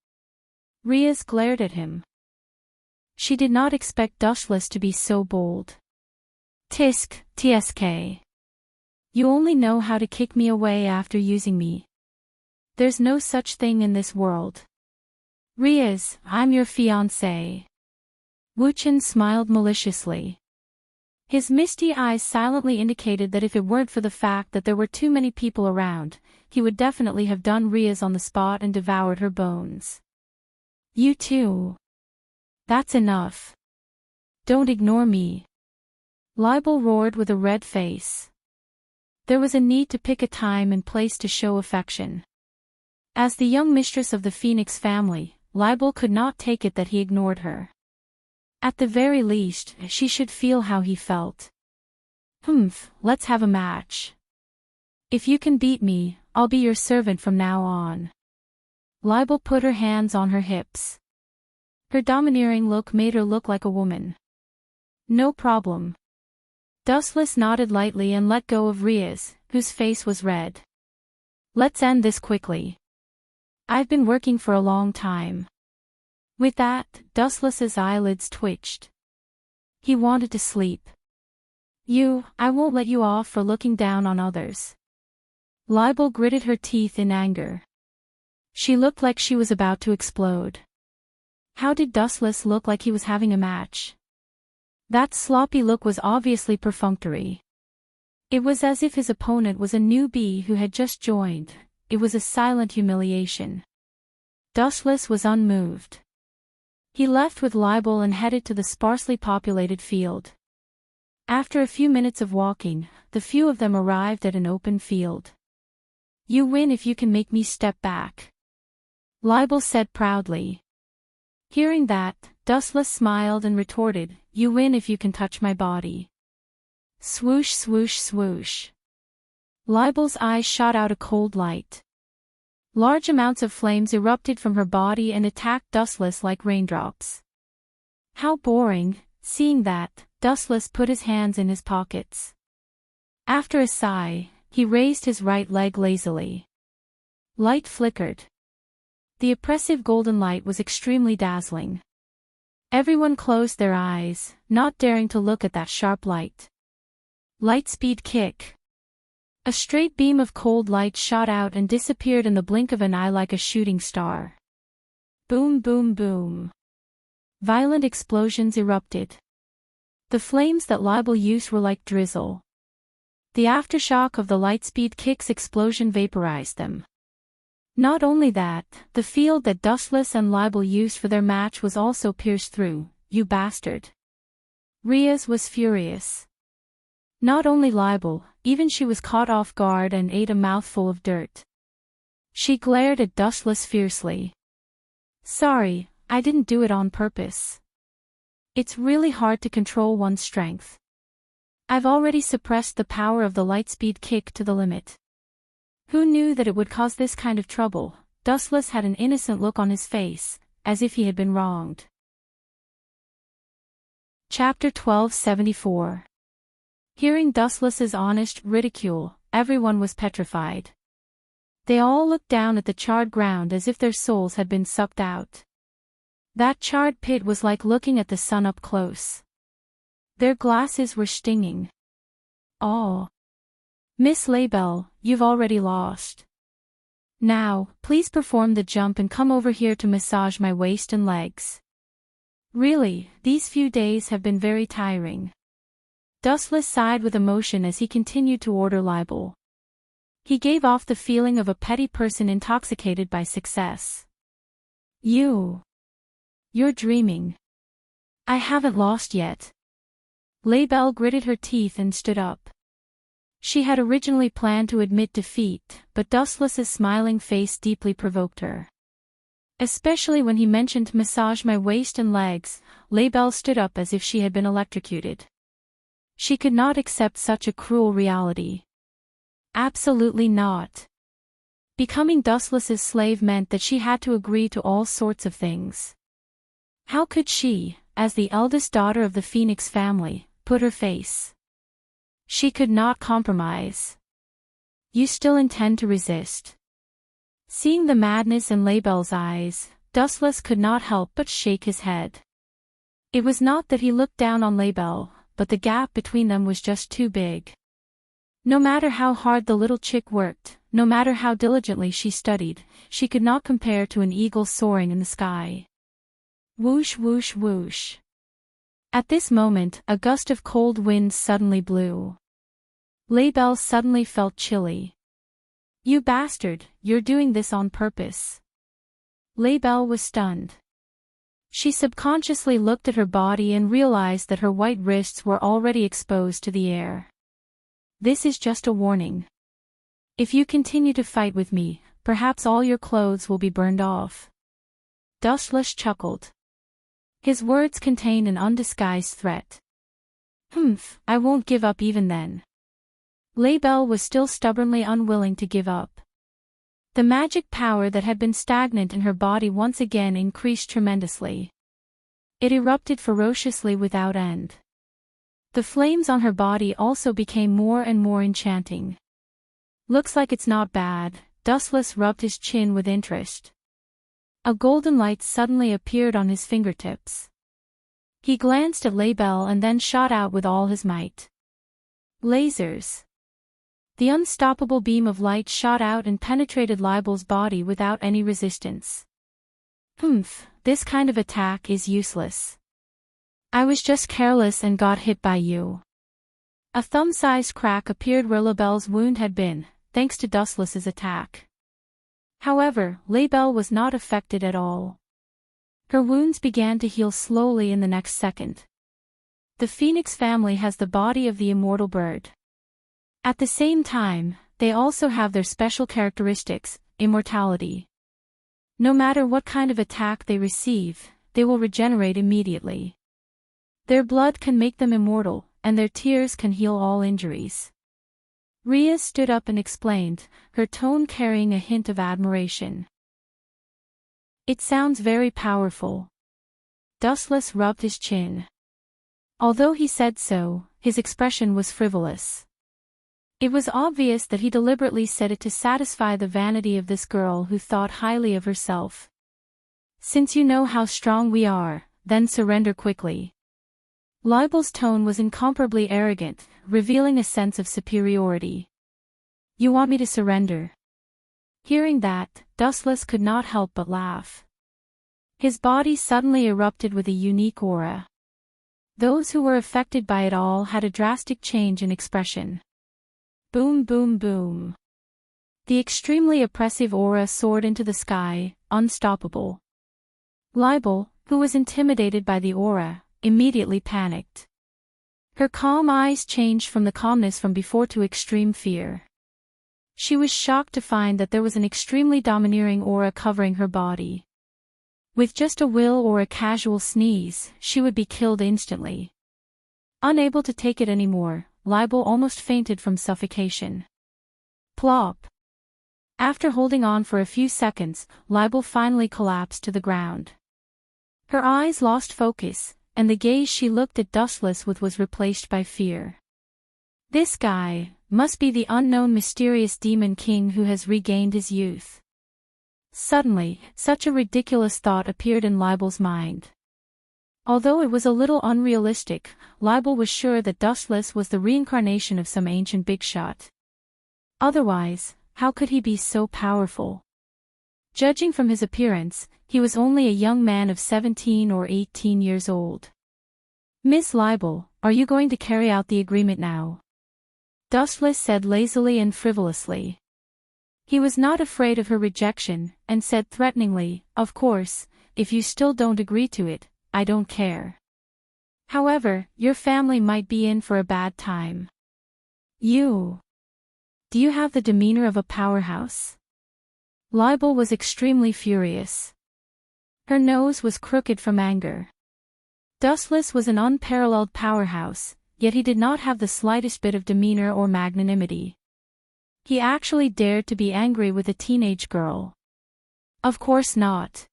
Riaz glared at him. She did not expect Dustless to be so bold. Tisk, tsk. You only know how to kick me away after using me. There's no such thing in this world. Riaz, I'm your fiancé. Wu Qin smiled maliciously. His misty eyes silently indicated that if it weren't for the fact that there were too many people around, he would definitely have done Riaz on the spot and devoured her bones. You too. That's enough. Don't ignore me. Libel roared with a red face. There was a need to pick a time and place to show affection. As the young mistress of the Phoenix family, Libel could not take it that he ignored her. At the very least, she should feel how he felt. Let's have a match. If you can beat me, I'll be your servant from now on. Libel put her hands on her hips. Her domineering look made her look like a woman. No problem. Dustless nodded lightly and let go of Riaz, whose face was red. Let's end this quickly. I've been working for a long time. With that, Dustless's eyelids twitched. He wanted to sleep. I won't let you off for looking down on others. Libel gritted her teeth in anger. She looked like she was about to explode. How did Dustless look like he was having a match? That sloppy look was obviously perfunctory. It was as if his opponent was a newbie who had just joined. It was a silent humiliation. Dustless was unmoved. He left with Libel and headed to the sparsely populated field. After a few minutes of walking, the few of them arrived at an open field. You win if you can make me step back, Libel said proudly. Hearing that, Dustless smiled and retorted, you win if you can touch my body. Swoosh swoosh swoosh. Libel's eyes shot out a cold light. Large amounts of flames erupted from her body and attacked Dustless like raindrops. How boring. Seeing that, Dustless put his hands in his pockets. After a sigh, he raised his right leg lazily. Light flickered. The oppressive golden light was extremely dazzling. Everyone closed their eyes, not daring to look at that sharp light. Lightspeed kick. A straight beam of cold light shot out and disappeared in the blink of an eye like a shooting star. Boom boom boom. Violent explosions erupted. The flames that Libel used were like drizzle. The aftershock of the lightspeed kick's explosion vaporized them. Not only that, the field that Dustless and Libel used for their match was also pierced through. You bastard. Riaz was furious. Not only Libel, even she was caught off guard and ate a mouthful of dirt. She glared at Dustless fiercely. Sorry, I didn't do it on purpose. It's really hard to control one's strength. I've already suppressed the power of the lightspeed kick to the limit. Who knew that it would cause this kind of trouble? Dustless had an innocent look on his face, as if he had been wronged. Chapter 1274. Hearing Dustless's honest ridicule, everyone was petrified. They all looked down at the charred ground as if their souls had been sucked out. That charred pit was like looking at the sun up close. Their glasses were stinging. Oh. Miss Libel, you've already lost. Now, please perform the jump and come over here to massage my waist and legs. Really, these few days have been very tiring. Dustless sighed with emotion as he continued to order Libel. He gave off the feeling of a petty person intoxicated by success. You're dreaming. I haven't lost yet. Libel gritted her teeth and stood up. She had originally planned to admit defeat, but Dustless's smiling face deeply provoked her. Especially when he mentioned massage my waist and legs, Libel stood up as if she had been electrocuted. She could not accept such a cruel reality. Absolutely not. Becoming Dustless's slave meant that she had to agree to all sorts of things. How could she, as the eldest daughter of the Phoenix family, put her face? She could not compromise. You still intend to resist? Seeing the madness in Libel's eyes, Dustless could not help but shake his head. It was not that he looked down on Libel, but the gap between them was just too big. No matter how hard the little chick worked, no matter how diligently she studied, she could not compare to an eagle soaring in the sky. Whoosh whoosh whoosh. At this moment, a gust of cold wind suddenly blew. Libel suddenly felt chilly. You bastard, you're doing this on purpose. Libel was stunned. She subconsciously looked at her body and realized that her white wrists were already exposed to the air. This is just a warning. If you continue to fight with me, perhaps all your clothes will be burned off. Dustless chuckled. His words contained an undisguised threat. I won't give up even then. Libel was still stubbornly unwilling to give up. The magic power that had been stagnant in her body once again increased tremendously. It erupted ferociously without end. The flames on her body also became more and more enchanting. Looks like it's not bad, Dustless rubbed his chin with interest. A golden light suddenly appeared on his fingertips. He glanced at Libel and then shot out with all his might. Lasers. The unstoppable beam of light shot out and penetrated Libel's body without any resistance. This kind of attack is useless. I was just careless and got hit by you. A thumb-sized crack appeared where Libel's wound had been, thanks to Dustless's attack. However, Libel was not affected at all. Her wounds began to heal slowly in the next second. The phoenix family has the body of the immortal bird. At the same time, they also have their special characteristics, immortality. No matter what kind of attack they receive, they will regenerate immediately. Their blood can make them immortal, and their tears can heal all injuries. Rhea stood up and explained, her tone carrying a hint of admiration. It sounds very powerful. Dustless rubbed his chin. Although he said so, his expression was frivolous. It was obvious that he deliberately said it to satisfy the vanity of this girl who thought highly of herself. Since you know how strong we are, then surrender quickly. Libel's tone was incomparably arrogant, revealing a sense of superiority. You want me to surrender? Hearing that, Dustless could not help but laugh. His body suddenly erupted with a unique aura. Those who were affected by it all had a drastic change in expression. Boom, boom, boom. The extremely oppressive aura soared into the sky, unstoppable. Libel, who was intimidated by the aura, immediately panicked. Her calm eyes changed from the calmness from before to extreme fear. She was shocked to find that there was an extremely domineering aura covering her body. With just a will or a casual sneeze, she would be killed instantly. Unable to take it anymore, Libel almost fainted from suffocation. Plop. After holding on for a few seconds, Libel finally collapsed to the ground. Her eyes lost focus, and the gaze she looked at Dustless with was replaced by fear. This guy must be the unknown mysterious demon king who has regained his youth. Suddenly, such a ridiculous thought appeared in Libel's mind. Although it was a little unrealistic, Libel was sure that Dustless was the reincarnation of some ancient big shot. Otherwise, how could he be so powerful? Judging from his appearance, he was only a young man of 17 or 18 years old. Miss Libel, are you going to carry out the agreement now? Dustless said lazily and frivolously. He was not afraid of her rejection, and said threateningly, of course, if you still don't agree to it, I don't care. However, your family might be in for a bad time. Do you have the demeanor of a powerhouse? Libel was extremely furious. Her nose was crooked from anger. Dustless was an unparalleled powerhouse, yet he did not have the slightest bit of demeanor or magnanimity. He actually dared to be angry with a teenage girl. Of course not.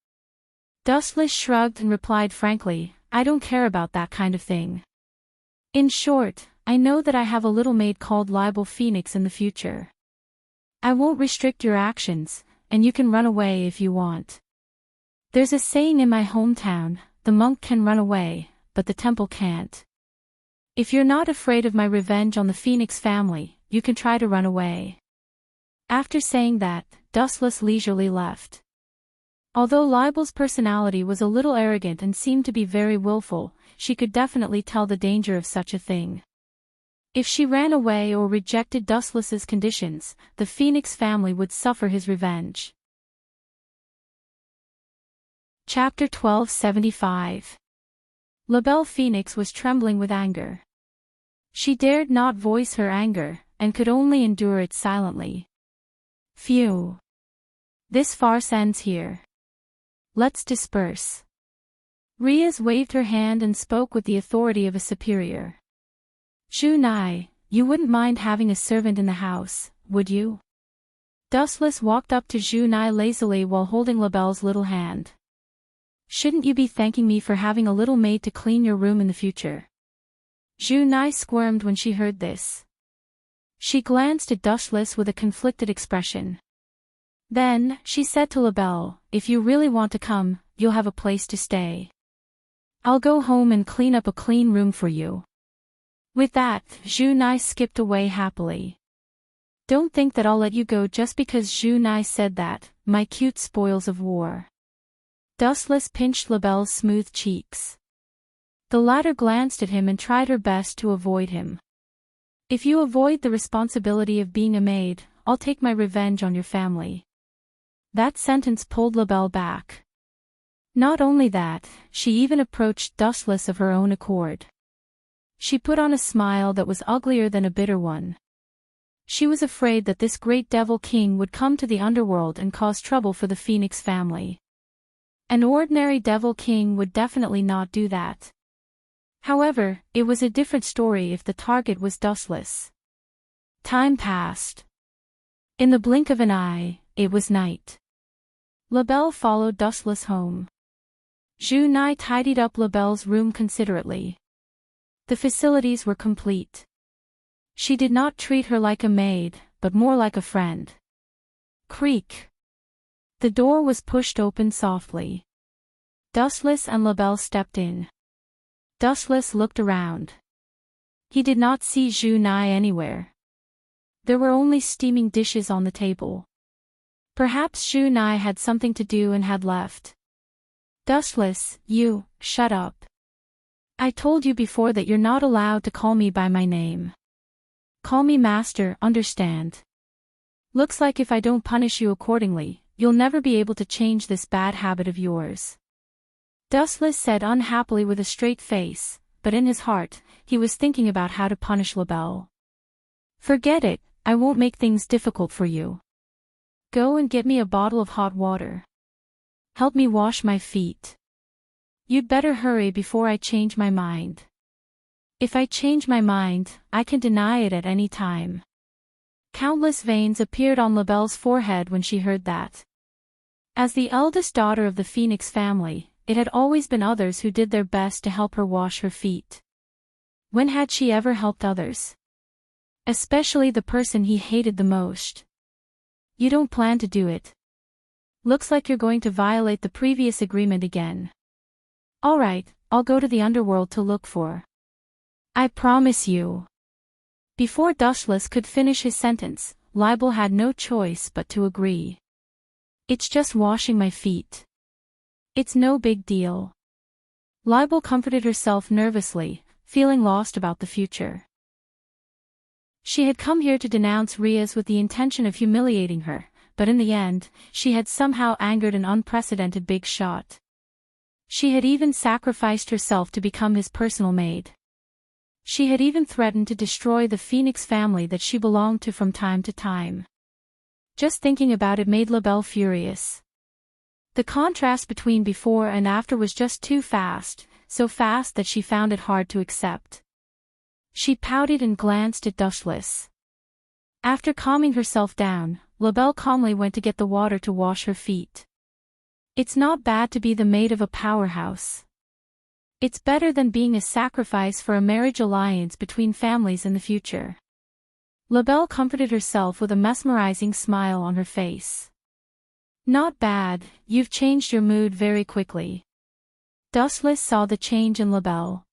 Dustless shrugged and replied frankly, I don't care about that kind of thing. In short, I know that I have a little maid called Libel Phoenix in the future. I won't restrict your actions, and you can run away if you want. There's a saying in my hometown, the monk can run away, but the temple can't. If you're not afraid of my revenge on the Phoenix family, you can try to run away. After saying that, Dustless leisurely left. Although Libel's personality was a little arrogant and seemed to be very willful, she could definitely tell the danger of such a thing. If she ran away or rejected Dustless's conditions, the Phoenix family would suffer his revenge. Chapter 1275. Libel Phoenix was trembling with anger. She dared not voice her anger, and could only endure it silently. Phew. This farce ends here. Let's disperse. Rhea waved her hand and spoke with the authority of a superior. Junai, you wouldn't mind having a servant in the house, would you? Dustless walked up to Junai lazily while holding Libel's little hand. Shouldn't you be thanking me for having a little maid to clean your room in the future? Junai squirmed when she heard this. She glanced at Dustless with a conflicted expression. Then, she said to Libel, if you really want to come, you'll have a place to stay. I'll go home and clean up a clean room for you. With that, Zhu Nai skipped away happily. Don't think that I'll let you go just because Zhu Nai said that, my cute spoils of war. Dustless pinched Labelle's smooth cheeks. The latter glanced at him and tried her best to avoid him. If you avoid the responsibility of being a maid, I'll take my revenge on your family. That sentence pulled Labelle back. Not only that, she even approached Dustless of her own accord. She put on a smile that was uglier than a bitter one. She was afraid that this great devil king would come to the underworld and cause trouble for the Phoenix family. An ordinary devil king would definitely not do that. However, it was a different story if the target was Dustless. Time passed. In the blink of an eye, it was night. Labelle followed Dustless home. Zhu Nai tidied up Labelle's room considerately. The facilities were complete. She did not treat her like a maid, but more like a friend. Creak. The door was pushed open softly. Dustless and Labelle stepped in. Dustless looked around. He did not see Zhu Nai anywhere. There were only steaming dishes on the table. Perhaps Zhu Nai had something to do and had left. Dustless, you, shut up. I told you before that you're not allowed to call me by my name. Call me master, understand? Looks like if I don't punish you accordingly, you'll never be able to change this bad habit of yours. Dustless said unhappily with a straight face, but in his heart, he was thinking about how to punish Labelle. Forget it, I won't make things difficult for you. Go and get me a bottle of hot water. Help me wash my feet. You'd better hurry before I change my mind. If I change my mind, I can deny it at any time. Countless veins appeared on Labelle's forehead when she heard that. As the eldest daughter of the Phoenix family, it had always been others who did their best to help her wash her feet. When had she ever helped others? Especially the person he hated the most. You don't plan to do it. Looks like you're going to violate the previous agreement again. Alright, I'll go to the underworld to look for. I promise you. Before Dustless could finish his sentence, Labelle had no choice but to agree. It's just washing my feet. It's no big deal. Labelle comforted herself nervously, feeling lost about the future. She had come here to denounce Riaz with the intention of humiliating her, but in the end, she had somehow angered an unprecedented big shot. She had even sacrificed herself to become his personal maid. She had even threatened to destroy the Phoenix family that she belonged to from time to time. Just thinking about it made Labelle furious. The contrast between before and after was just too fast, so fast that she found it hard to accept. She pouted and glanced at Dustless. After calming herself down, Labelle calmly went to get the water to wash her feet. It's not bad to be the maid of a powerhouse. It's better than being a sacrifice for a marriage alliance between families in the future. Labelle comforted herself with a mesmerizing smile on her face. Not bad, you've changed your mood very quickly. Dustless saw the change in Labelle.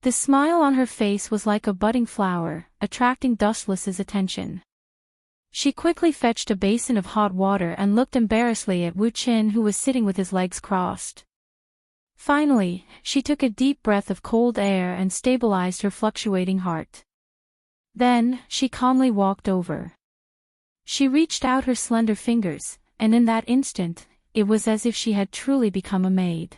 The smile on her face was like a budding flower, attracting Dustless's attention. She quickly fetched a basin of hot water and looked embarrassedly at Wu Qin, who was sitting with his legs crossed. Finally, she took a deep breath of cold air and stabilized her fluctuating heart. Then, she calmly walked over. She reached out her slender fingers, and in that instant, it was as if she had truly become a maid.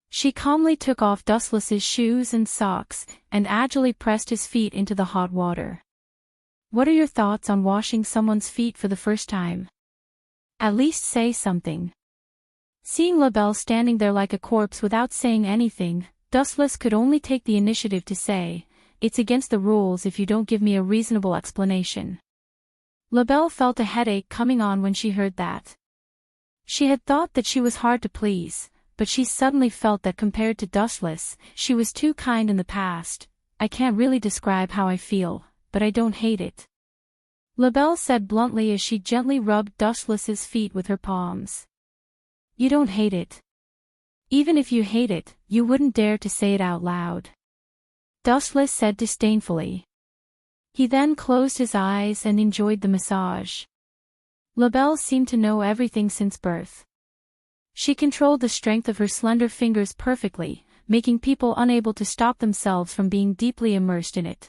She calmly took off Dustless's shoes and socks, and agilely pressed his feet into the hot water. What are your thoughts on washing someone's feet for the first time? At least say something. Seeing Labelle standing there like a corpse without saying anything, Dustless could only take the initiative to say, "It's against the rules if you don't give me a reasonable explanation." Labelle felt a headache coming on when she heard that. She had thought that she was hard to please, but she suddenly felt that compared to Dustless, she was too kind in the past. I can't really describe how I feel, but I don't hate it. Labelle said bluntly as she gently rubbed Dustless's feet with her palms. You don't hate it. Even if you hate it, you wouldn't dare to say it out loud. Dustless said disdainfully. He then closed his eyes and enjoyed the massage. Labelle seemed to know everything since birth. She controlled the strength of her slender fingers perfectly, making people unable to stop themselves from being deeply immersed in it.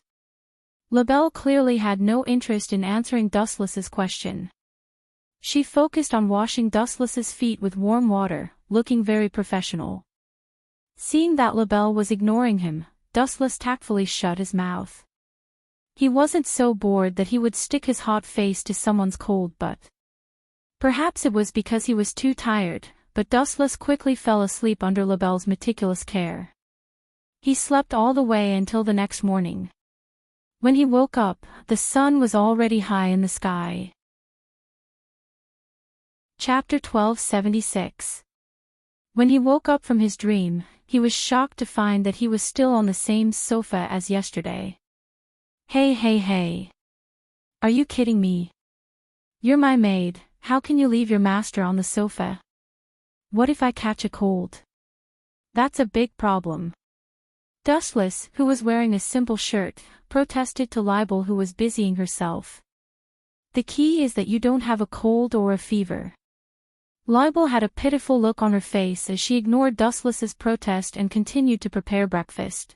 Labelle clearly had no interest in answering Dustless's question. She focused on washing Dustless's feet with warm water, looking very professional. Seeing that Labelle was ignoring him, Dustless tactfully shut his mouth. He wasn't so bored that he would stick his hot face to someone's cold butt. Perhaps it was because he was too tired, but Dustless quickly fell asleep under Labelle's meticulous care. He slept all the way until the next morning. When he woke up, the sun was already high in the sky. Chapter 1276. When he woke up from his dream, he was shocked to find that he was still on the same sofa as yesterday. Hey. Are you kidding me? You're my maid, how can you leave your master on the sofa? What if I catch a cold? That's a big problem. Dustless, who was wearing a simple shirt, protested to Libel, who was busying herself. The key is that you don't have a cold or a fever. Libel had a pitiful look on her face as she ignored Dustless's protest and continued to prepare breakfast.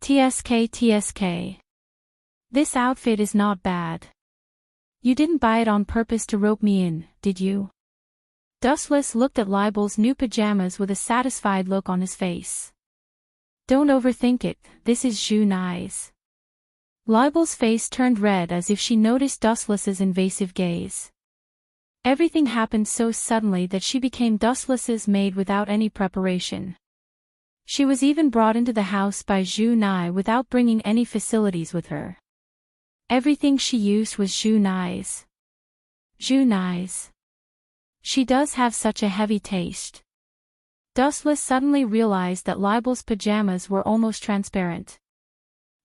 TSK. This outfit is not bad. You didn't buy it on purpose to rope me in, did you? Dustless looked at Libel's new pajamas with a satisfied look on his face. Don't overthink it, this is nice. Libel's face turned red as if she noticed Dustless's invasive gaze. Everything happened so suddenly that she became Dustless's maid without any preparation. She was even brought into the house by Zhu Nai without bringing any facilities with her. Everything she used was Zhu Nai's. Zhu Nai's. She does have such a heavy taste. Dustless suddenly realized that Libel's pajamas were almost transparent.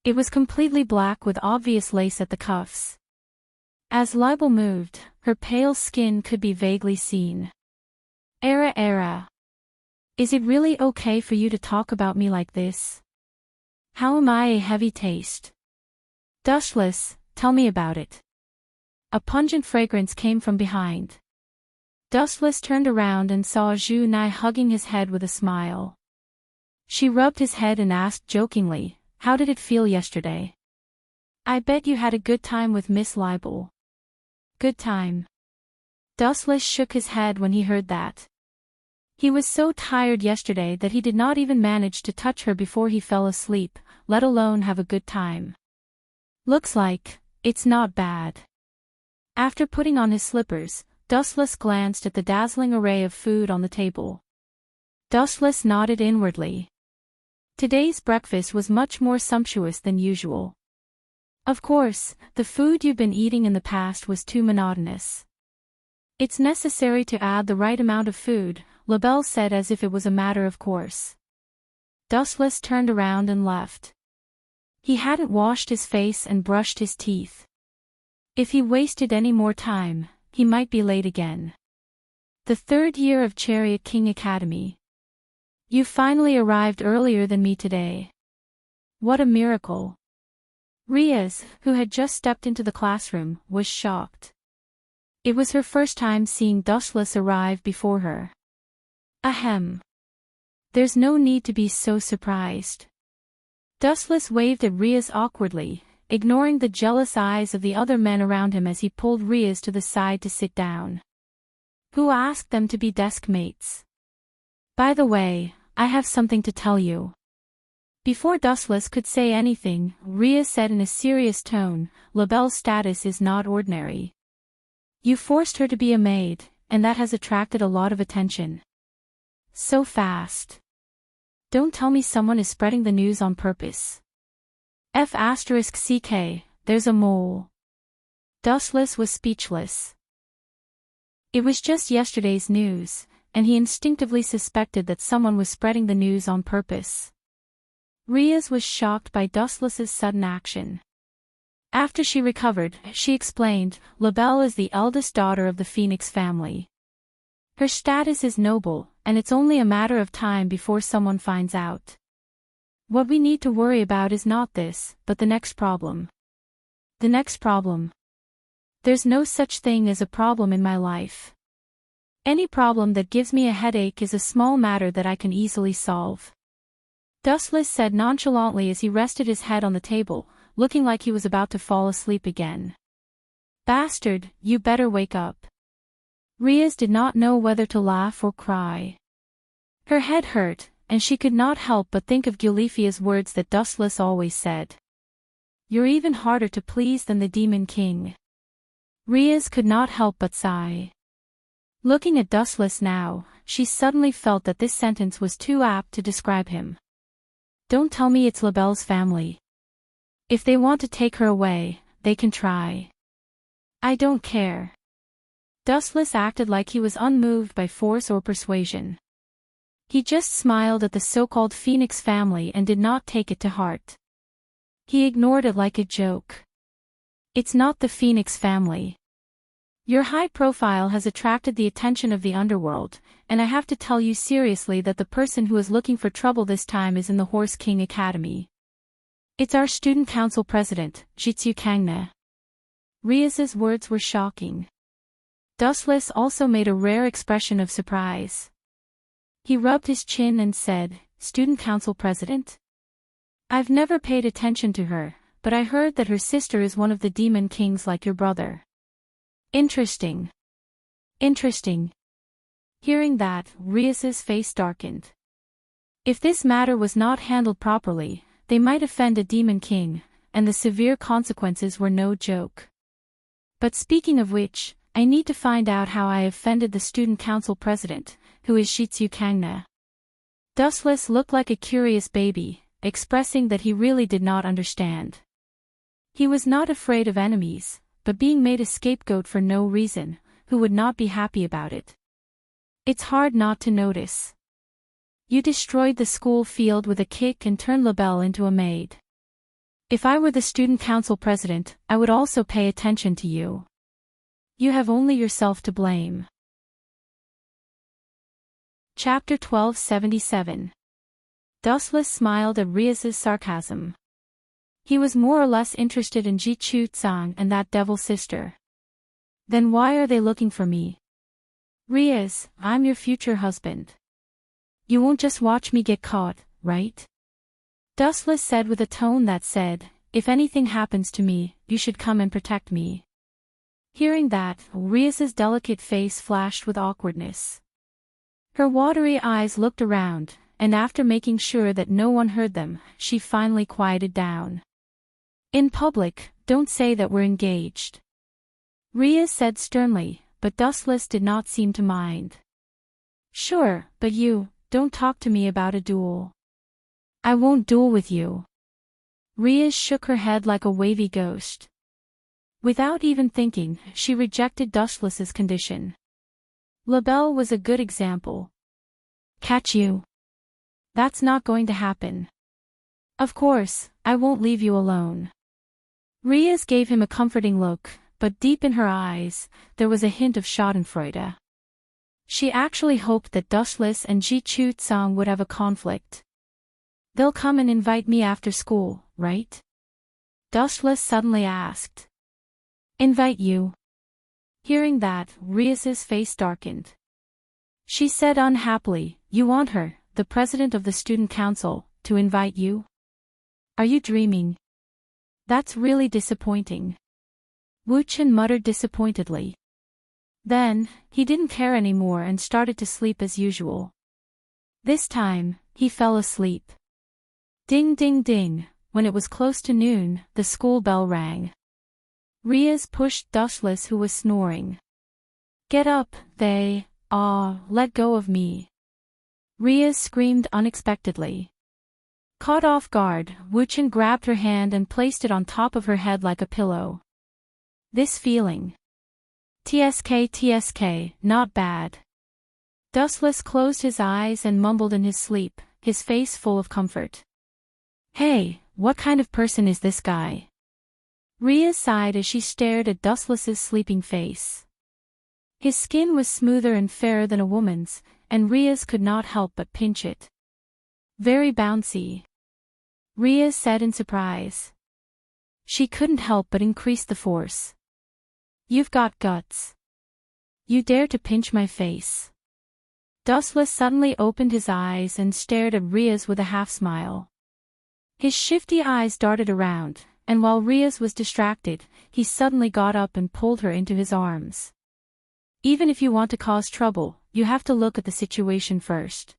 It was completely black with obvious lace at the cuffs. As Libel moved, her pale skin could be vaguely seen. Era. Is it really okay for you to talk about me like this? How am I a heavy taste? Dustless, tell me about it. A pungent fragrance came from behind. Dustless turned around and saw Zhu Nai hugging his head with a smile. She rubbed his head and asked jokingly, how did it feel yesterday? I bet you had a good time with Miss Libel. Good time. Dustless shook his head when he heard that. He was so tired yesterday that he did not even manage to touch her before he fell asleep, let alone have a good time. Looks like it's not bad. After putting on his slippers, Dustless glanced at the dazzling array of food on the table. Dustless nodded inwardly. Today's breakfast was much more sumptuous than usual. Of course, the food you've been eating in the past was too monotonous. It's necessary to add the right amount of food, Labelle said as if it was a matter of course. Dustless turned around and left. He hadn't washed his face and brushed his teeth. If he wasted any more time, he might be late again. The third year of Chariot King Academy. You finally arrived earlier than me today. What a miracle. Riaz, who had just stepped into the classroom, was shocked. It was her first time seeing Dustless arrive before her. Ahem. There's no need to be so surprised. Dustless waved at Riaz awkwardly, ignoring the jealous eyes of the other men around him as he pulled Riaz to the side to sit down. Who asked them to be desk mates? By the way, I have something to tell you. Before Dustless could say anything, Riaz said in a serious tone, Labelle's status is not ordinary. You forced her to be a maid, and that has attracted a lot of attention. So fast. Don't tell me someone is spreading the news on purpose. F***ck, there's a mole. Dustless was speechless. It was just yesterday's news, and he instinctively suspected that someone was spreading the news on purpose. Riaz was shocked by Dustless's sudden action. After she recovered, she explained, Labelle is the eldest daughter of the Phoenix family. Her status is noble, and it's only a matter of time before someone finds out. What we need to worry about is not this, but the next problem. The next problem. There's no such thing as a problem in my life. Any problem that gives me a headache is a small matter that I can easily solve. Dustless said nonchalantly as he rested his head on the table, looking like he was about to fall asleep again. Bastard, you better wake up. Riaz did not know whether to laugh or cry. Her head hurt, and she could not help but think of Gulifia's words that Dustless always said. You're even harder to please than the Demon King. Riaz could not help but sigh. Looking at Dustless now, she suddenly felt that this sentence was too apt to describe him. Don't tell me it's Labelle's family. If they want to take her away, they can try. I don't care. Dustless acted like he was unmoved by force or persuasion. He just smiled at the so-called Phoenix family and did not take it to heart. He ignored it like a joke. It's not the Phoenix family. Your high profile has attracted the attention of the underworld, and I have to tell you seriously that the person who is looking for trouble this time is in the Horse King Academy. It's our student council president, Jitsu Kangna. Riaz's words were shocking. Dustless also made a rare expression of surprise. He rubbed his chin and said, Student council president? I've never paid attention to her, but I heard that her sister is one of the demon kings like your brother. Interesting. Interesting. Hearing that, Riaz's face darkened. If this matter was not handled properly, they might offend a demon king, and the severe consequences were no joke. But speaking of which, I need to find out how I offended the student council president, who is Shitsu Kangna. Dustless looked like a curious baby, expressing that he really did not understand. He was not afraid of enemies, but being made a scapegoat for no reason, who would not be happy about it? It's hard not to notice. You destroyed the school field with a kick and turned Labelle into a maid. If I were the student council president, I would also pay attention to you. You have only yourself to blame. Chapter 1277. Dustless smiled at Riaz's sarcasm. He was more or less interested in Ji Chu Tsang and that devil sister. Then why are they looking for me? Riaz, I'm your future husband. You won't just watch me get caught, right? Dustless said with a tone that said, if anything happens to me, you should come and protect me. Hearing that, Riaz's delicate face flashed with awkwardness. Her watery eyes looked around, and after making sure that no one heard them, she finally quieted down. In public, don't say that we're engaged. Riaz said sternly, but Dustless did not seem to mind. Sure, but don't talk to me about a duel. I won't duel with you. Riaz shook her head like a wavy ghost. Without even thinking, she rejected Dustless's condition. Labelle was a good example. Catch you. That's not going to happen. Of course, I won't leave you alone. Riaz gave him a comforting look, but deep in her eyes, there was a hint of schadenfreude. She actually hoped that Dustless and Ji Chu Tsang would have a conflict. They'll come and invite me after school, right? Dustless suddenly asked. Invite you? Hearing that, Riaz's face darkened. She said unhappily, you want her, the president of the student council, to invite you? Are you dreaming? That's really disappointing. Wu Chen muttered disappointedly. Then, he didn't care anymore and started to sleep as usual. This time, he fell asleep. Ding ding ding, when it was close to noon, the school bell rang. Riaz pushed Dustless who was snoring. Get up, let go of me. Riaz screamed unexpectedly. Caught off guard, Wu Chen grabbed her hand and placed it on top of her head like a pillow. This feeling. TSK, not bad. Dustless closed his eyes and mumbled in his sleep, his face full of comfort. Hey, what kind of person is this guy? Riaz sighed as she stared at Dustless's sleeping face. His skin was smoother and fairer than a woman's, and Riaz could not help but pinch it. Very bouncy. Ria said in surprise. She couldn't help but increase the force. You've got guts. You dare to pinch my face. Dustless suddenly opened his eyes and stared at Ria's with a half-smile. His shifty eyes darted around, and while Ria's was distracted, he suddenly got up and pulled her into his arms. Even if you want to cause trouble, you have to look at the situation first.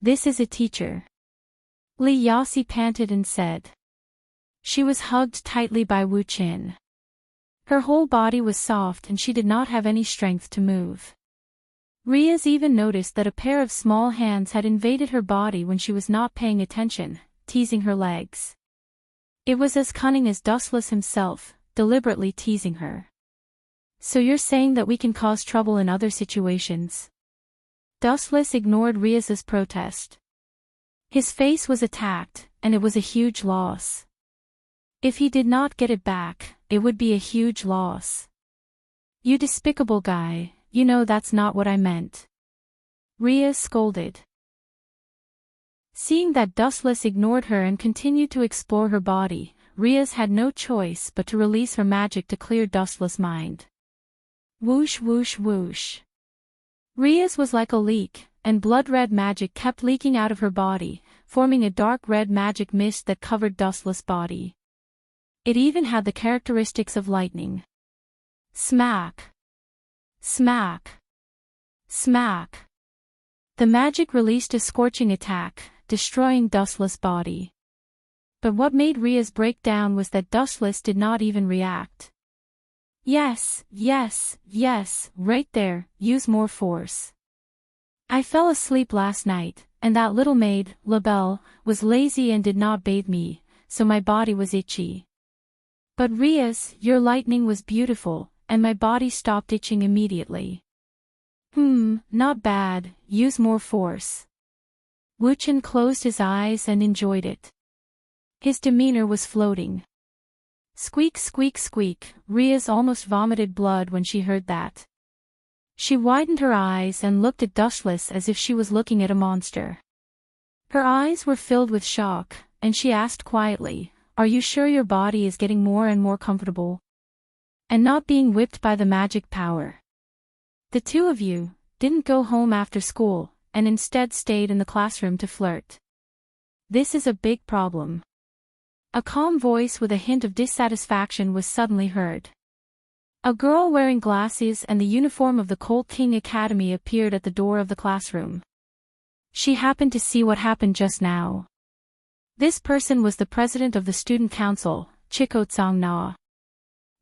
This is a teacher. Li Yasi panted and said. She was hugged tightly by Wu Qin. Her whole body was soft and she did not have any strength to move. Riaz even noticed that a pair of small hands had invaded her body when she was not paying attention, teasing her legs. It was as cunning as Dustless himself, deliberately teasing her. So you're saying that we can cause trouble in other situations? Dustless ignored Riaz's protest. His face was attacked, and it was a huge loss. If he did not get it back, it would be a huge loss. You despicable guy, you know that's not what I meant. Riaz scolded. Seeing that Dustless ignored her and continued to explore her body, Riaz had no choice but to release her magic to clear Dustless' mind. Whoosh whoosh whoosh. Riaz was like a leak, and blood-red magic kept leaking out of her body, forming a dark red magic mist that covered Dustless' body. It even had the characteristics of lightning. Smack! Smack! Smack! The magic released a scorching attack, destroying Dustless' body. But what made Riaz break down was that Dustless did not even react. Yes, yes, yes, right there, use more force. I fell asleep last night, and that little maid, LaBelle, was lazy and did not bathe me, so my body was itchy. But Riaz, your lightning was beautiful, and my body stopped itching immediately. Not bad, use more force. Wu Chen closed his eyes and enjoyed it. His demeanor was floating. Squeak squeak squeak, Riaz almost vomited blood when she heard that. She widened her eyes and looked at Dustless as if she was looking at a monster. Her eyes were filled with shock, and she asked quietly, "Are you sure your body is getting more and more comfortable? And not being whipped by the magic power? The two of you didn't go home after school, and instead stayed in the classroom to flirt. This is a big problem." A calm voice with a hint of dissatisfaction was suddenly heard. A girl wearing glasses and the uniform of the Colt King Academy appeared at the door of the classroom. She happened to see what happened just now. This person was the president of the student council, Chico Tsang Na.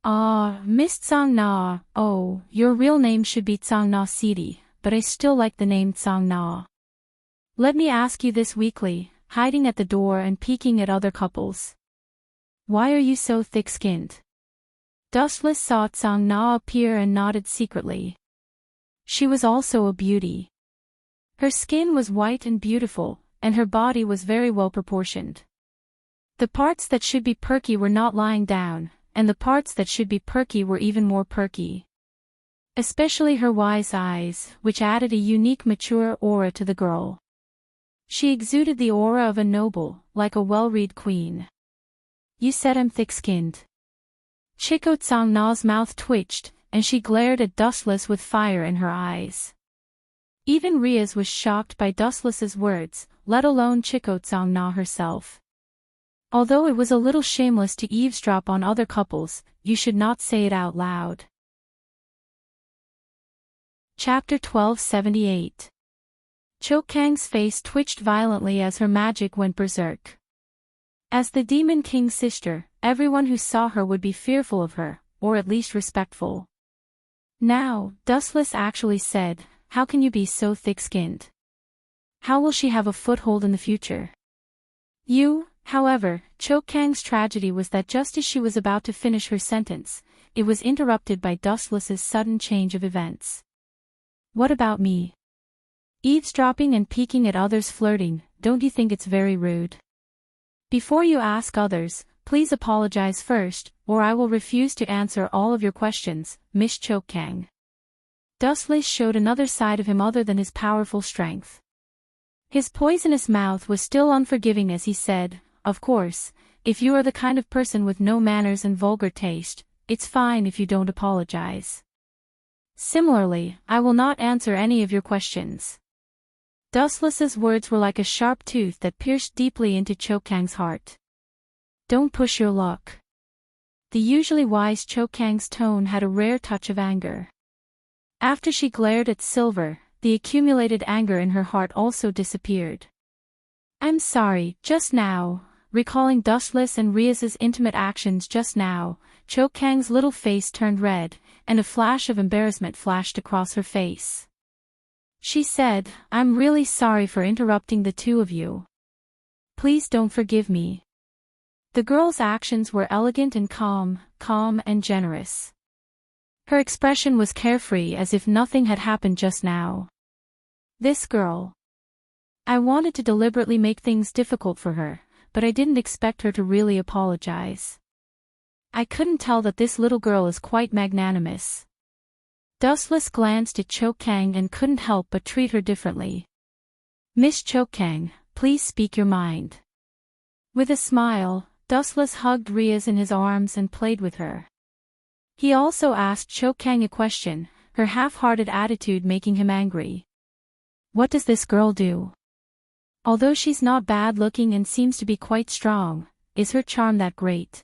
"Ah, Miss Tsang Na, oh, your real name should be Tsang Na Sidi, but I still like the name Tsang Na. Let me ask you this weakly, hiding at the door and peeking at other couples. Why are you so thick-skinned?" Dustless saw Tsang Na appear and nodded secretly. She was also a beauty. Her skin was white and beautiful, and her body was very well proportioned. The parts that should be perky were not lying down, and the parts that should be perky were even more perky. Especially her wise eyes, which added a unique mature aura to the girl. She exuded the aura of a noble, like a well-read queen. "You said I'm thick-skinned." Chico Tsang Na's mouth twitched, and she glared at Dustless with fire in her eyes. Even Riaz was shocked by Dustless's words, let alone Chico Tsang Na herself. Although it was a little shameless to eavesdrop on other couples, you should not say it out loud. Chapter 1278. Chokang's face twitched violently as her magic went berserk. As the Demon King's sister, everyone who saw her would be fearful of her, or at least respectful. Now, Dustless actually said, "How can you be so thick-skinned? How will she have a foothold in the future?" However, Chokang's tragedy was that just as she was about to finish her sentence, it was interrupted by Dustless's sudden change of events. "What about me? Eavesdropping and peeking at others flirting, don't you think it's very rude? Before you ask others, please apologize first, or I will refuse to answer all of your questions, Miss Chokang." Dustless showed another side of him other than his powerful strength. His poisonous mouth was still unforgiving as he said, of course, if you are the kind of person with no manners and vulgar taste, it's fine if you don't apologize. Similarly, I will not answer any of your questions. Dustless's words were like a sharp tooth that pierced deeply into Chokang's heart. Don't push your luck. The usually wise Chokang's tone had a rare touch of anger. After she glared at Silver, the accumulated anger in her heart also disappeared. I'm sorry, just now. Recalling Dustless and Riaz's intimate actions just now, Chokang's little face turned red, and a flash of embarrassment flashed across her face. She said, I'm really sorry for interrupting the two of you. Please don't forgive me. The girl's actions were elegant and calm and generous. Her expression was carefree as if nothing had happened just now. This girl. I wanted to deliberately make things difficult for her, but I didn't expect her to really apologize. I couldn't tell that this little girl is quite magnanimous. Dustless glanced at Chokang and couldn't help but treat her differently. Miss Chokang, please speak your mind. With a smile, Dustless hugged Riaz in his arms and played with her. He also asked Chokang a question, her half-hearted attitude making him angry. What does this girl do? Although she's not bad-looking and seems to be quite strong, is her charm that great?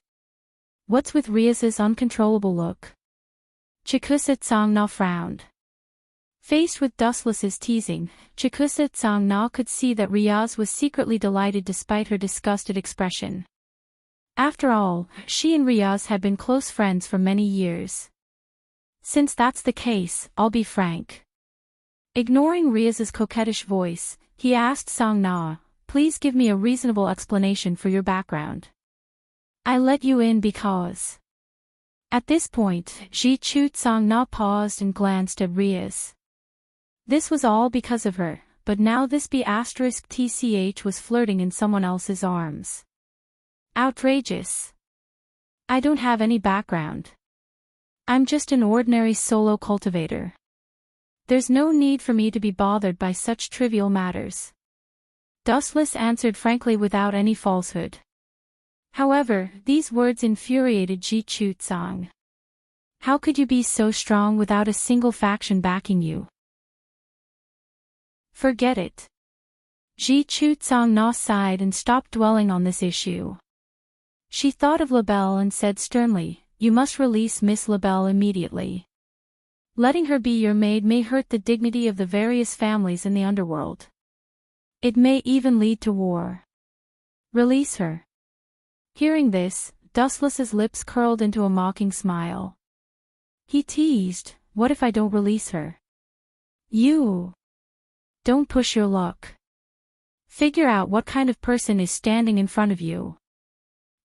What's with Riaz's uncontrollable look? Chikusa Tsang-na frowned. Faced with Dustless's teasing, Chikusa Tsang-na could see that Riaz was secretly delighted despite her disgusted expression. After all, she and Riaz had been close friends for many years. Since that's the case, I'll be frank. Ignoring Riaz's coquettish voice, he asked Tsang-na, please give me a reasonable explanation for your background. I let you in because... At this point, Ji-Chu Tsang-na paused and glanced at Riaz. This was all because of her, but now this B*TCH was flirting in someone else's arms. Outrageous. I don't have any background. I'm just an ordinary solo cultivator. There's no need for me to be bothered by such trivial matters. Dustless answered frankly without any falsehood. However, these words infuriated Ji-Chu Tsang. How could you be so strong without a single faction backing you? Forget it. Ji-Chu Tsang-na sighed and stopped dwelling on this issue. She thought of LaBelle and said sternly, you must release Miss LaBelle immediately. Letting her be your maid may hurt the dignity of the various families in the underworld. It may even lead to war. Release her. Hearing this, Dustless's lips curled into a mocking smile. He teased, what if I don't release her? You. Don't push your luck. Figure out what kind of person is standing in front of you.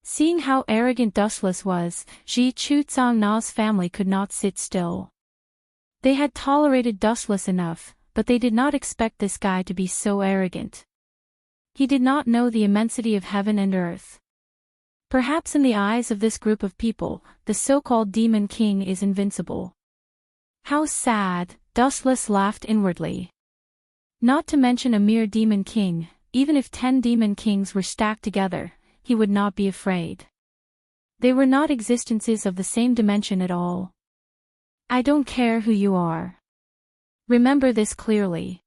Seeing how arrogant Dustless was, Ji-Chu Tsang-na's family could not sit still. They had tolerated Dustless enough, but they did not expect this guy to be so arrogant. He did not know the immensity of heaven and earth. Perhaps in the eyes of this group of people, the so-called Demon King is invincible. How sad, Dustless laughed inwardly. Not to mention a mere Demon King, even if 10 Demon Kings were stacked together, he would not be afraid. They were not existences of the same dimension at all. I don't care who you are. Remember this clearly.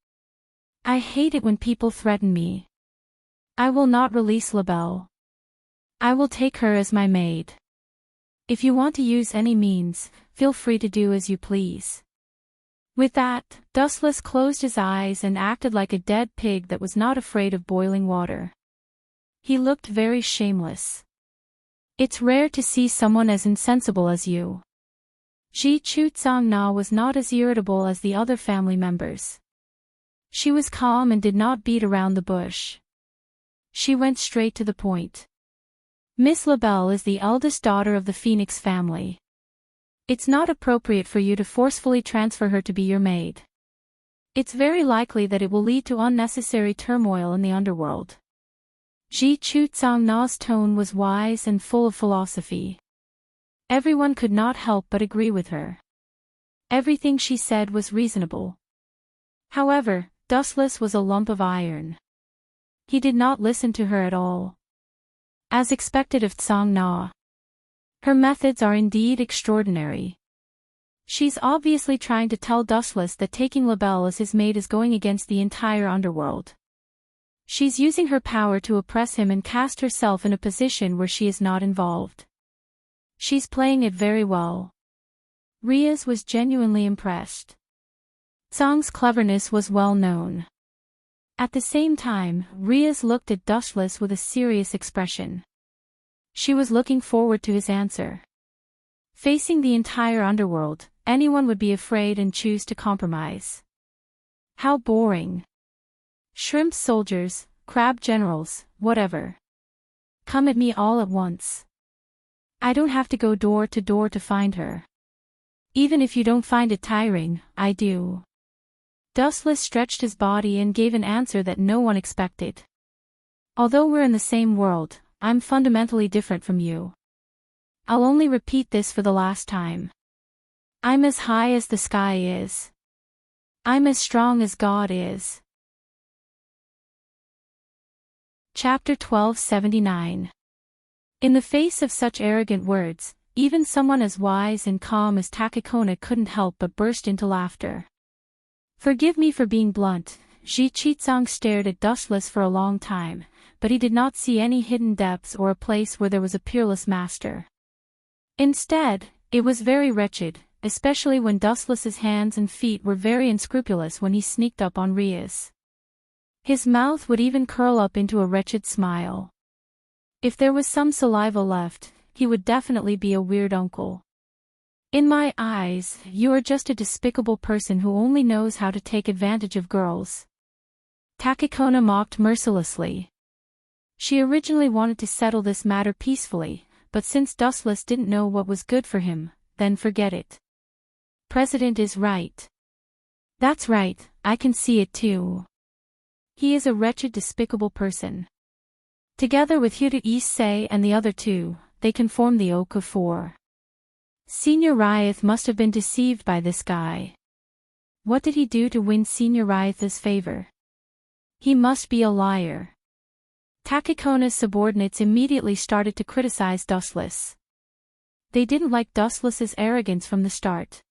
I hate it when people threaten me. I will not release LaBelle. I will take her as my maid. If you want to use any means, feel free to do as you please. With that, Dustless closed his eyes and acted like a dead pig that was not afraid of boiling water. He looked very shameless. It's rare to see someone as insensible as you. Ji-Chu Tsang-na was not as irritable as the other family members. She was calm and did not beat around the bush. She went straight to the point. Miss LaBelle is the eldest daughter of the Phoenix family. It's not appropriate for you to forcefully transfer her to be your maid. It's very likely that it will lead to unnecessary turmoil in the underworld. Ji-Chu Tsang-na's tone was wise and full of philosophy. Everyone could not help but agree with her. Everything she said was reasonable. However, Dustless was a lump of iron. He did not listen to her at all. As expected of Tsang Na. Her methods are indeed extraordinary. She's obviously trying to tell Dustless that taking Labelle as his mate is going against the entire underworld. She's using her power to oppress him and cast herself in a position where she is not involved. She's playing it very well. Riaz was genuinely impressed. Tsang's cleverness was well known. At the same time, Riaz looked at Dustless with a serious expression. She was looking forward to his answer. Facing the entire underworld, anyone would be afraid and choose to compromise. How boring. Shrimp soldiers, crab generals, whatever. Come at me all at once. I don't have to go door to door to find her. Even if you don't find it tiring, I do. Dustless stretched his body and gave an answer that no one expected. Although we're in the same world, I'm fundamentally different from you. I'll only repeat this for the last time. I'm as high as the sky is. I'm as strong as God is. Chapter 1279. In the face of such arrogant words, even someone as wise and calm as Takakona couldn't help but burst into laughter. Forgive me for being blunt, Ji Chitsang stared at Dustless for a long time, but he did not see any hidden depths or a place where there was a peerless master. Instead, it was very wretched, especially when Dustless's hands and feet were very unscrupulous when he sneaked up on Riaz. His mouth would even curl up into a wretched smile. If there was some saliva left, he would definitely be a weird uncle. In my eyes, you are just a despicable person who only knows how to take advantage of girls. Takakona mocked mercilessly. She originally wanted to settle this matter peacefully, but since Dustless didn't know what was good for him, then forget it. President is right. That's right, I can see it too. He is a wretched, despicable person. Together with Hyuta Issei and the other two, they can form the Oak of Four. Senior Ryeth must have been deceived by this guy. What did he do to win Senior Ryeth's favor? He must be a liar. Takakona's subordinates immediately started to criticize Dustless. They didn't like Dustless's arrogance from the start.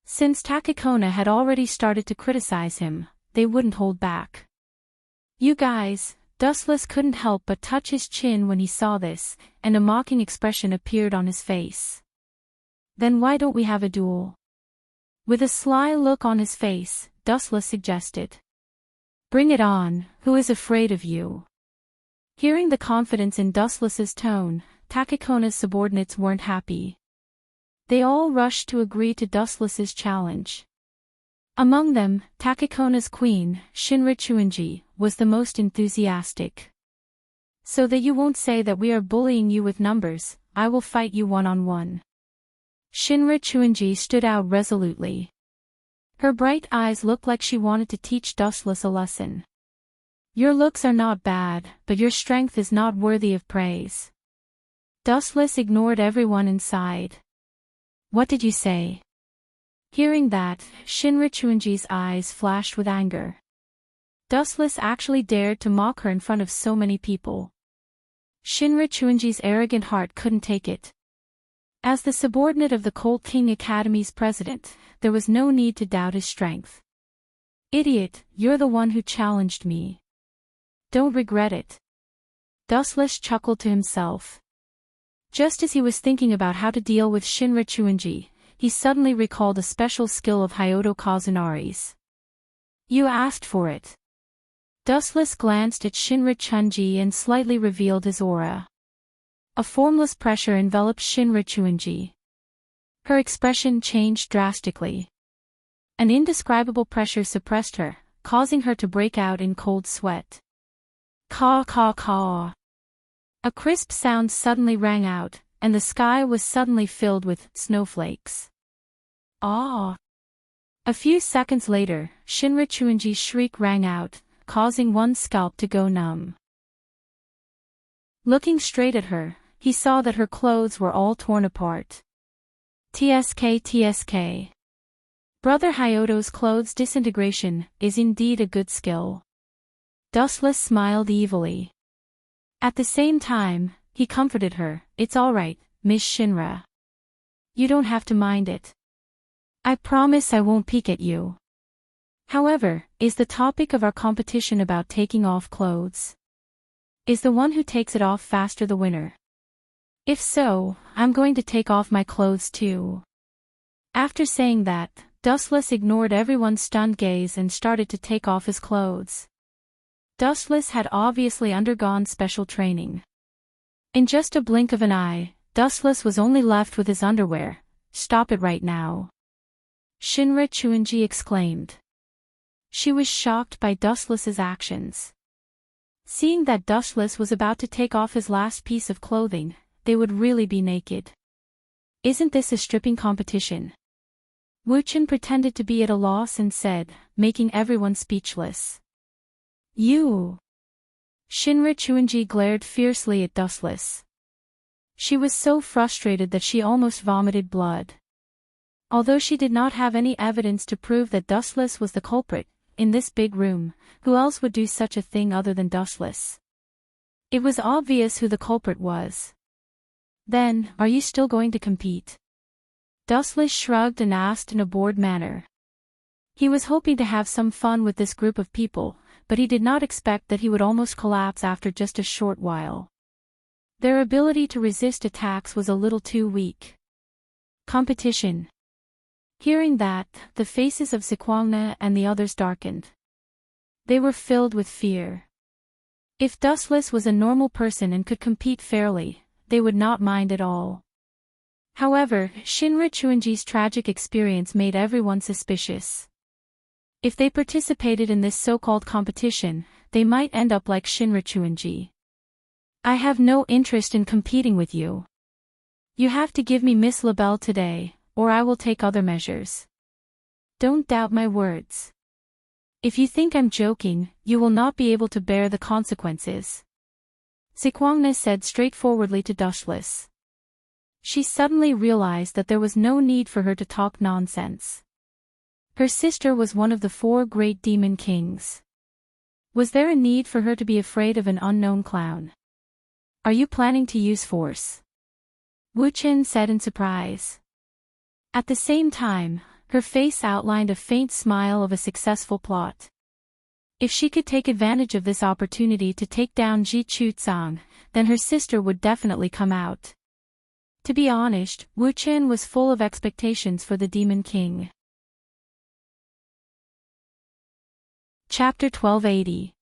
Since Takakona had already started to criticize him, they wouldn't hold back. You guys, Dustless couldn't help but touch his chin when he saw this, and a mocking expression appeared on his face. Then why don't we have a duel? With a sly look on his face, Dustless suggested. Bring it on, who is afraid of you? Hearing the confidence in Dustless's tone, Takakona's subordinates weren't happy. They all rushed to agree to Dustless's challenge. Among them, Takakona's queen, Shinra Chuinji, was the most enthusiastic. So that you won't say that we are bullying you with numbers, I will fight you one-on-one. Shinra Chuinji stood out resolutely. Her bright eyes looked like she wanted to teach Dustless a lesson. Your looks are not bad, but your strength is not worthy of praise. Dustless ignored everyone inside. What did you say? Hearing that, Shinra Chuinji's eyes flashed with anger. Dustless actually dared to mock her in front of so many people. Shinra Chuinji's arrogant heart couldn't take it. As the subordinate of the Cold King Academy's president, there was no need to doubt his strength. Idiot, you're the one who challenged me. Don't regret it. Dustless chuckled to himself. Just as he was thinking about how to deal with Shinra Chuinji, he suddenly recalled a special skill of Hyodo Kazunari's. You asked for it. Dustless glanced at Shinra Chunji and slightly revealed his aura. A formless pressure enveloped Shinra Chuinji. Her expression changed drastically. An indescribable pressure suppressed her, causing her to break out in cold sweat. Caw caw caw. A crisp sound suddenly rang out, and the sky was suddenly filled with snowflakes. Ah! A few seconds later, Shinra Chuinji's shriek rang out, causing one's scalp to go numb. Looking straight at her, he saw that her clothes were all torn apart. TSK. Brother Hyodo's clothes disintegration is indeed a good skill. Dustless smiled evilly. At the same time, he comforted her. It's all right, Miss Shinra. You don't have to mind it. I promise I won't peek at you. However, is the topic of our competition about taking off clothes? Is the one who takes it off faster the winner? If so, I'm going to take off my clothes too. After saying that, Dustless ignored everyone's stunned gaze and started to take off his clothes. Dustless had obviously undergone special training. In just a blink of an eye, Dustless was only left with his underwear. Stop it right now. Shinra Chuanji exclaimed. She was shocked by Dustless's actions. Seeing that Dustless was about to take off his last piece of clothing, they would really be naked. Isn't this a stripping competition? Wuchen pretended to be at a loss and said, making everyone speechless. You! Shinra Chuanji glared fiercely at Dustless. She was so frustrated that she almost vomited blood. Although she did not have any evidence to prove that Dustless was the culprit, in this big room, who else would do such a thing other than Dustless? It was obvious who the culprit was. Then, are you still going to compete? Dustless shrugged and asked in a bored manner. He was hoping to have some fun with this group of people, but he did not expect that he would almost collapse after just a short while. Their ability to resist attacks was a little too weak. Competition. Hearing that, the faces of Sequangna and the others darkened. They were filled with fear. If Dustless was a normal person and could compete fairly, they would not mind at all. However, Shinra Chuanji's tragic experience made everyone suspicious. If they participated in this so-called competition, they might end up like Shinra Chuanji. I have no interest in competing with you. You have to give me Miss LaBelle today, or I will take other measures. Don't doubt my words. If you think I'm joking, you will not be able to bear the consequences. Sequangna said straightforwardly to Dustless. She suddenly realized that there was no need for her to talk nonsense. Her sister was one of the 4 great demon kings. Was there a need for her to be afraid of an unknown clown? Are you planning to use force? Wuchen said in surprise. At the same time, her face outlined a faint smile of a successful plot. If she could take advantage of this opportunity to take down Ji Chutsang, then her sister would definitely come out. To be honest, Wuchen was full of expectations for the Demon King. Chapter 1280.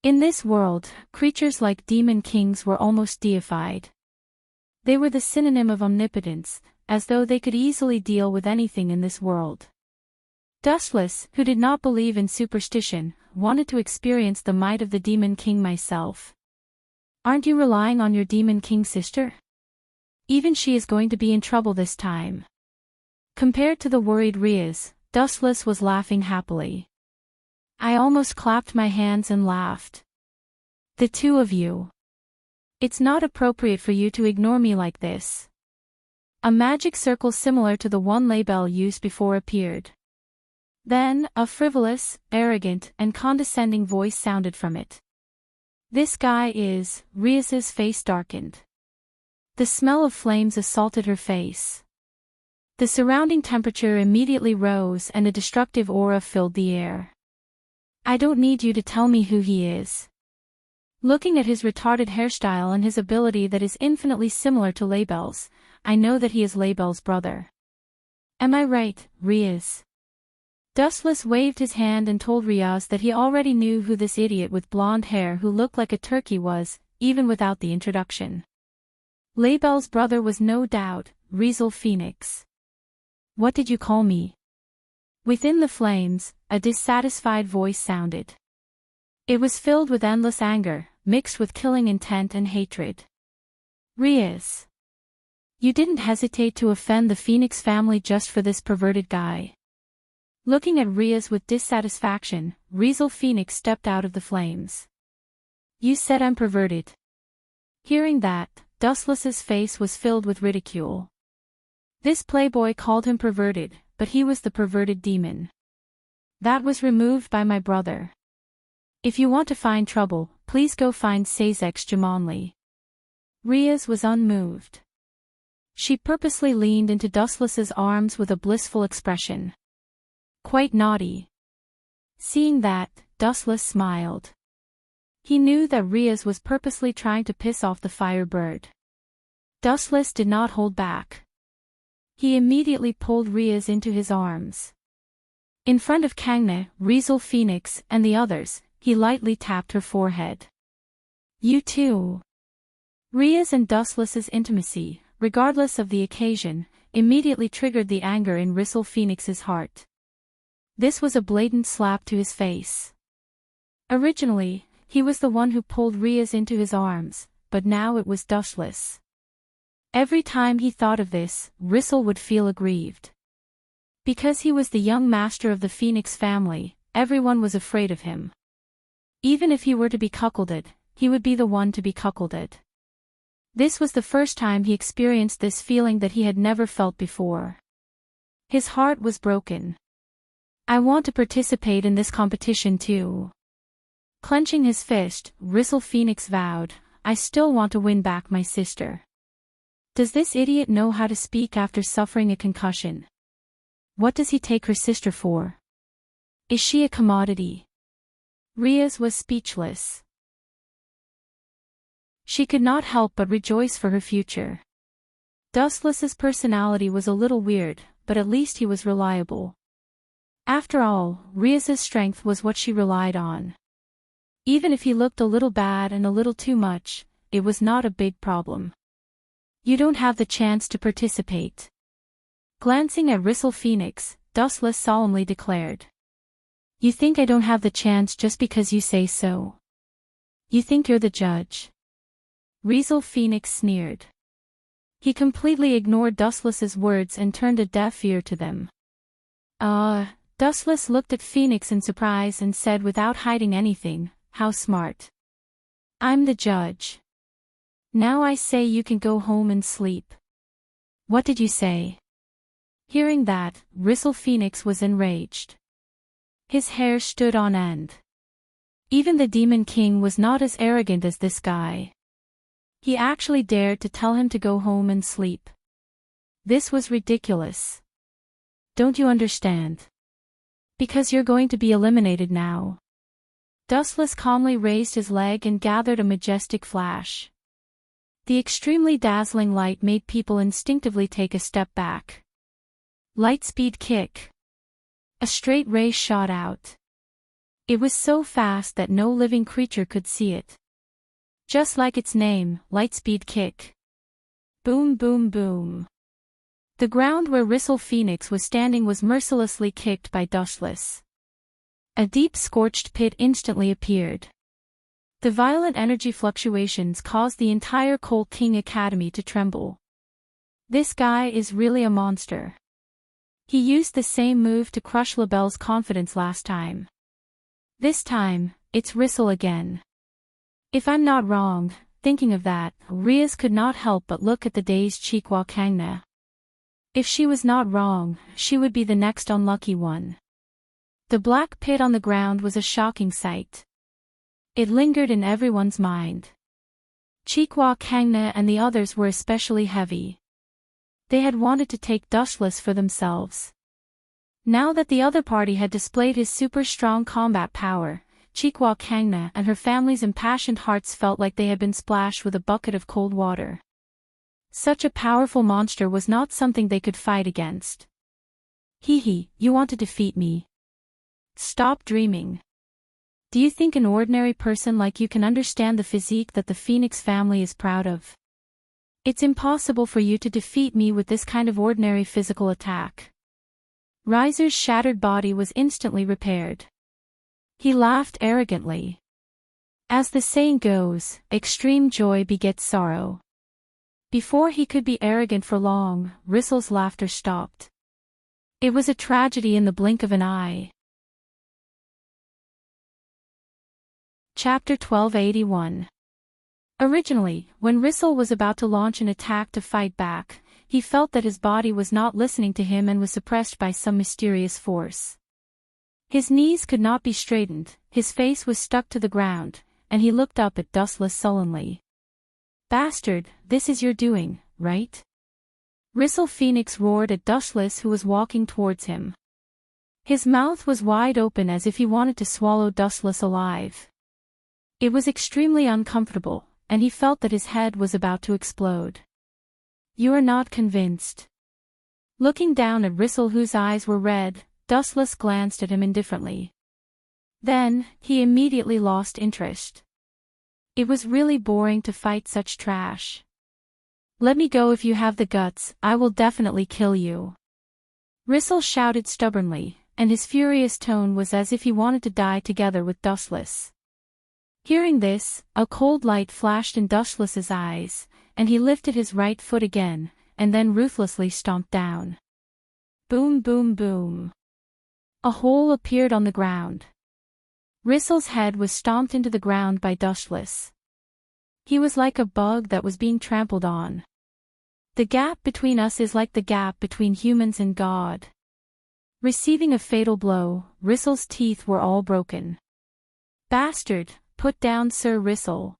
In this world, creatures like demon kings were almost deified. They were the synonym of omnipotence, as though they could easily deal with anything in this world. Dustless, who did not believe in superstition, wanted to experience the might of the Demon King myself. Aren't you relying on your Demon King sister? Even she is going to be in trouble this time. Compared to the worried Rias, Dustless was laughing happily. I almost clapped my hands and laughed. The two of you. It's not appropriate for you to ignore me like this. A magic circle similar to the one Labelle used before appeared. Then, a frivolous, arrogant, and condescending voice sounded from it. This guy is... Rias's face darkened. The smell of flames assaulted her face. The surrounding temperature immediately rose and a destructive aura filled the air. I don't need you to tell me who he is. Looking at his retarded hairstyle and his ability that is infinitely similar to Labelle's, I know that he is Labelle's brother. Am I right, Rias? Dustless waved his hand and told Rias that he already knew who this idiot with blonde hair who looked like a turkey was, even without the introduction. Labelle's brother was no doubt, Rizel Phoenix. What did you call me? Within the flames, a dissatisfied voice sounded. It was filled with endless anger, mixed with killing intent and hatred. Rias. You didn't hesitate to offend the Phoenix family just for this perverted guy. Looking at Rias with dissatisfaction, Rizel Phoenix stepped out of the flames. You said I'm perverted. Hearing that, Dustless's face was filled with ridicule. This playboy called him perverted, but he was the perverted demon. That was removed by my brother. If you want to find trouble, please go find Sazek's Jamonli. Riaz was unmoved. She purposely leaned into Dustless's arms with a blissful expression. Quite naughty. Seeing that, Dustless smiled. He knew that Riaz was purposely trying to piss off the firebird. Dustless did not hold back. He immediately pulled Riaz into his arms. In front of Kangna, Rizal Phoenix, and the others, he lightly tapped her forehead. You too. Riaz and Dustless's intimacy, regardless of the occasion, immediately triggered the anger in Rizal Phoenix's heart. This was a blatant slap to his face. Originally, he was the one who pulled Riaz into his arms, but now it was Dustless. Every time he thought of this, Rizal would feel aggrieved. Because he was the young master of the Phoenix family, everyone was afraid of him. Even if he were to be cuckolded, he would be the one to be cuckolded. This was the first time he experienced this feeling that he had never felt before. His heart was broken. I want to participate in this competition too. Clenching his fist, Rizal Phoenix vowed, I still want to win back my sister. Does this idiot know how to speak after suffering a concussion? What does he take her sister for? Is she a commodity? Riaz was speechless. She could not help but rejoice for her future. Dustless's personality was a little weird, but at least he was reliable. After all, Riaz's strength was what she relied on. Even if he looked a little bad and a little too much, it was not a big problem. You don't have the chance to participate. Glancing at Rizal Phoenix, Dustless solemnly declared. You think I don't have the chance just because you say so? You think you're the judge? Rizal Phoenix sneered. He completely ignored Dustless's words and turned a deaf ear to them. Dustless looked at Phoenix in surprise and said without hiding anything, how smart. I'm the judge. Now I say you can go home and sleep. What did you say? Hearing that, Rizal Phoenix was enraged. His hair stood on end. Even the Demon King was not as arrogant as this guy. He actually dared to tell him to go home and sleep. This was ridiculous. Don't you understand? Because you're going to be eliminated now. Dustless calmly raised his leg and gathered a majestic flash. The extremely dazzling light made people instinctively take a step back. Lightspeed kick. A straight ray shot out. It was so fast that no living creature could see it. Just like its name, Lightspeed kick. Boom boom boom. The ground where Rizal Phoenix was standing was mercilessly kicked by Dustless. A deep scorched pit instantly appeared. The violent energy fluctuations caused the entire Cold King Academy to tremble. This guy is really a monster. He used the same move to crush LaBelle's confidence last time. This time, it's Rizal again. If I'm not wrong, thinking of that, Riaz could not help but look at the dazed Chikwa Kangna. If she was not wrong, she would be the next unlucky one. The black pit on the ground was a shocking sight. It lingered in everyone's mind. Chikwa Kangna and the others were especially heavy. They had wanted to take Dustless for themselves. Now that the other party had displayed his super strong combat power, Chikwa Kangna and her family's impassioned hearts felt like they had been splashed with a bucket of cold water. Such a powerful monster was not something they could fight against. Hee, you want to defeat me? Stop dreaming. Do you think an ordinary person like you can understand the physique that the Phoenix family is proud of? It's impossible for you to defeat me with this kind of ordinary physical attack. Riser's shattered body was instantly repaired. He laughed arrogantly. As the saying goes, extreme joy begets sorrow. Before he could be arrogant for long, Rizal's laughter stopped. It was a tragedy in the blink of an eye. Chapter 1281. Originally, when Rizal was about to launch an attack to fight back, he felt that his body was not listening to him and was suppressed by some mysterious force. His knees could not be straightened, his face was stuck to the ground, and he looked up at Dustless sullenly. "Bastard, this is your doing, right?" Ristle Phoenix roared at Dustless, who was walking towards him. His mouth was wide open as if he wanted to swallow Dustless alive. It was extremely uncomfortable, and he felt that his head was about to explode. "You are not convinced." Looking down at Ristle, whose eyes were red, Dustless glanced at him indifferently. Then, he immediately lost interest. It was really boring to fight such trash. "Let me go if you have the guts, I will definitely kill you." Ristle shouted stubbornly, and his furious tone was as if he wanted to die together with Dustless. Hearing this, a cold light flashed in Dustless's eyes, and he lifted his right foot again, and then ruthlessly stomped down. Boom, boom, boom. A hole appeared on the ground. Ristle's head was stomped into the ground by Dustless. He was like a bug that was being trampled on. The gap between us is like the gap between humans and God. Receiving a fatal blow, Ristle's teeth were all broken. "Bastard, put down Sir Ristle."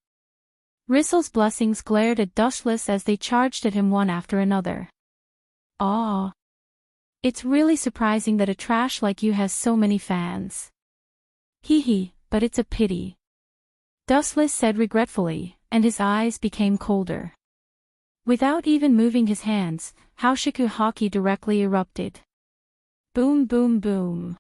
Ristle's blessings glared at Dustless as they charged at him one after another. "Aw. It's really surprising that a trash like you has so many fans." "Hee hee, but it's a pity," Dustless said regretfully, and his eyes became colder. Without even moving his hands, Haoshiku Haki directly erupted. Boom, boom, boom.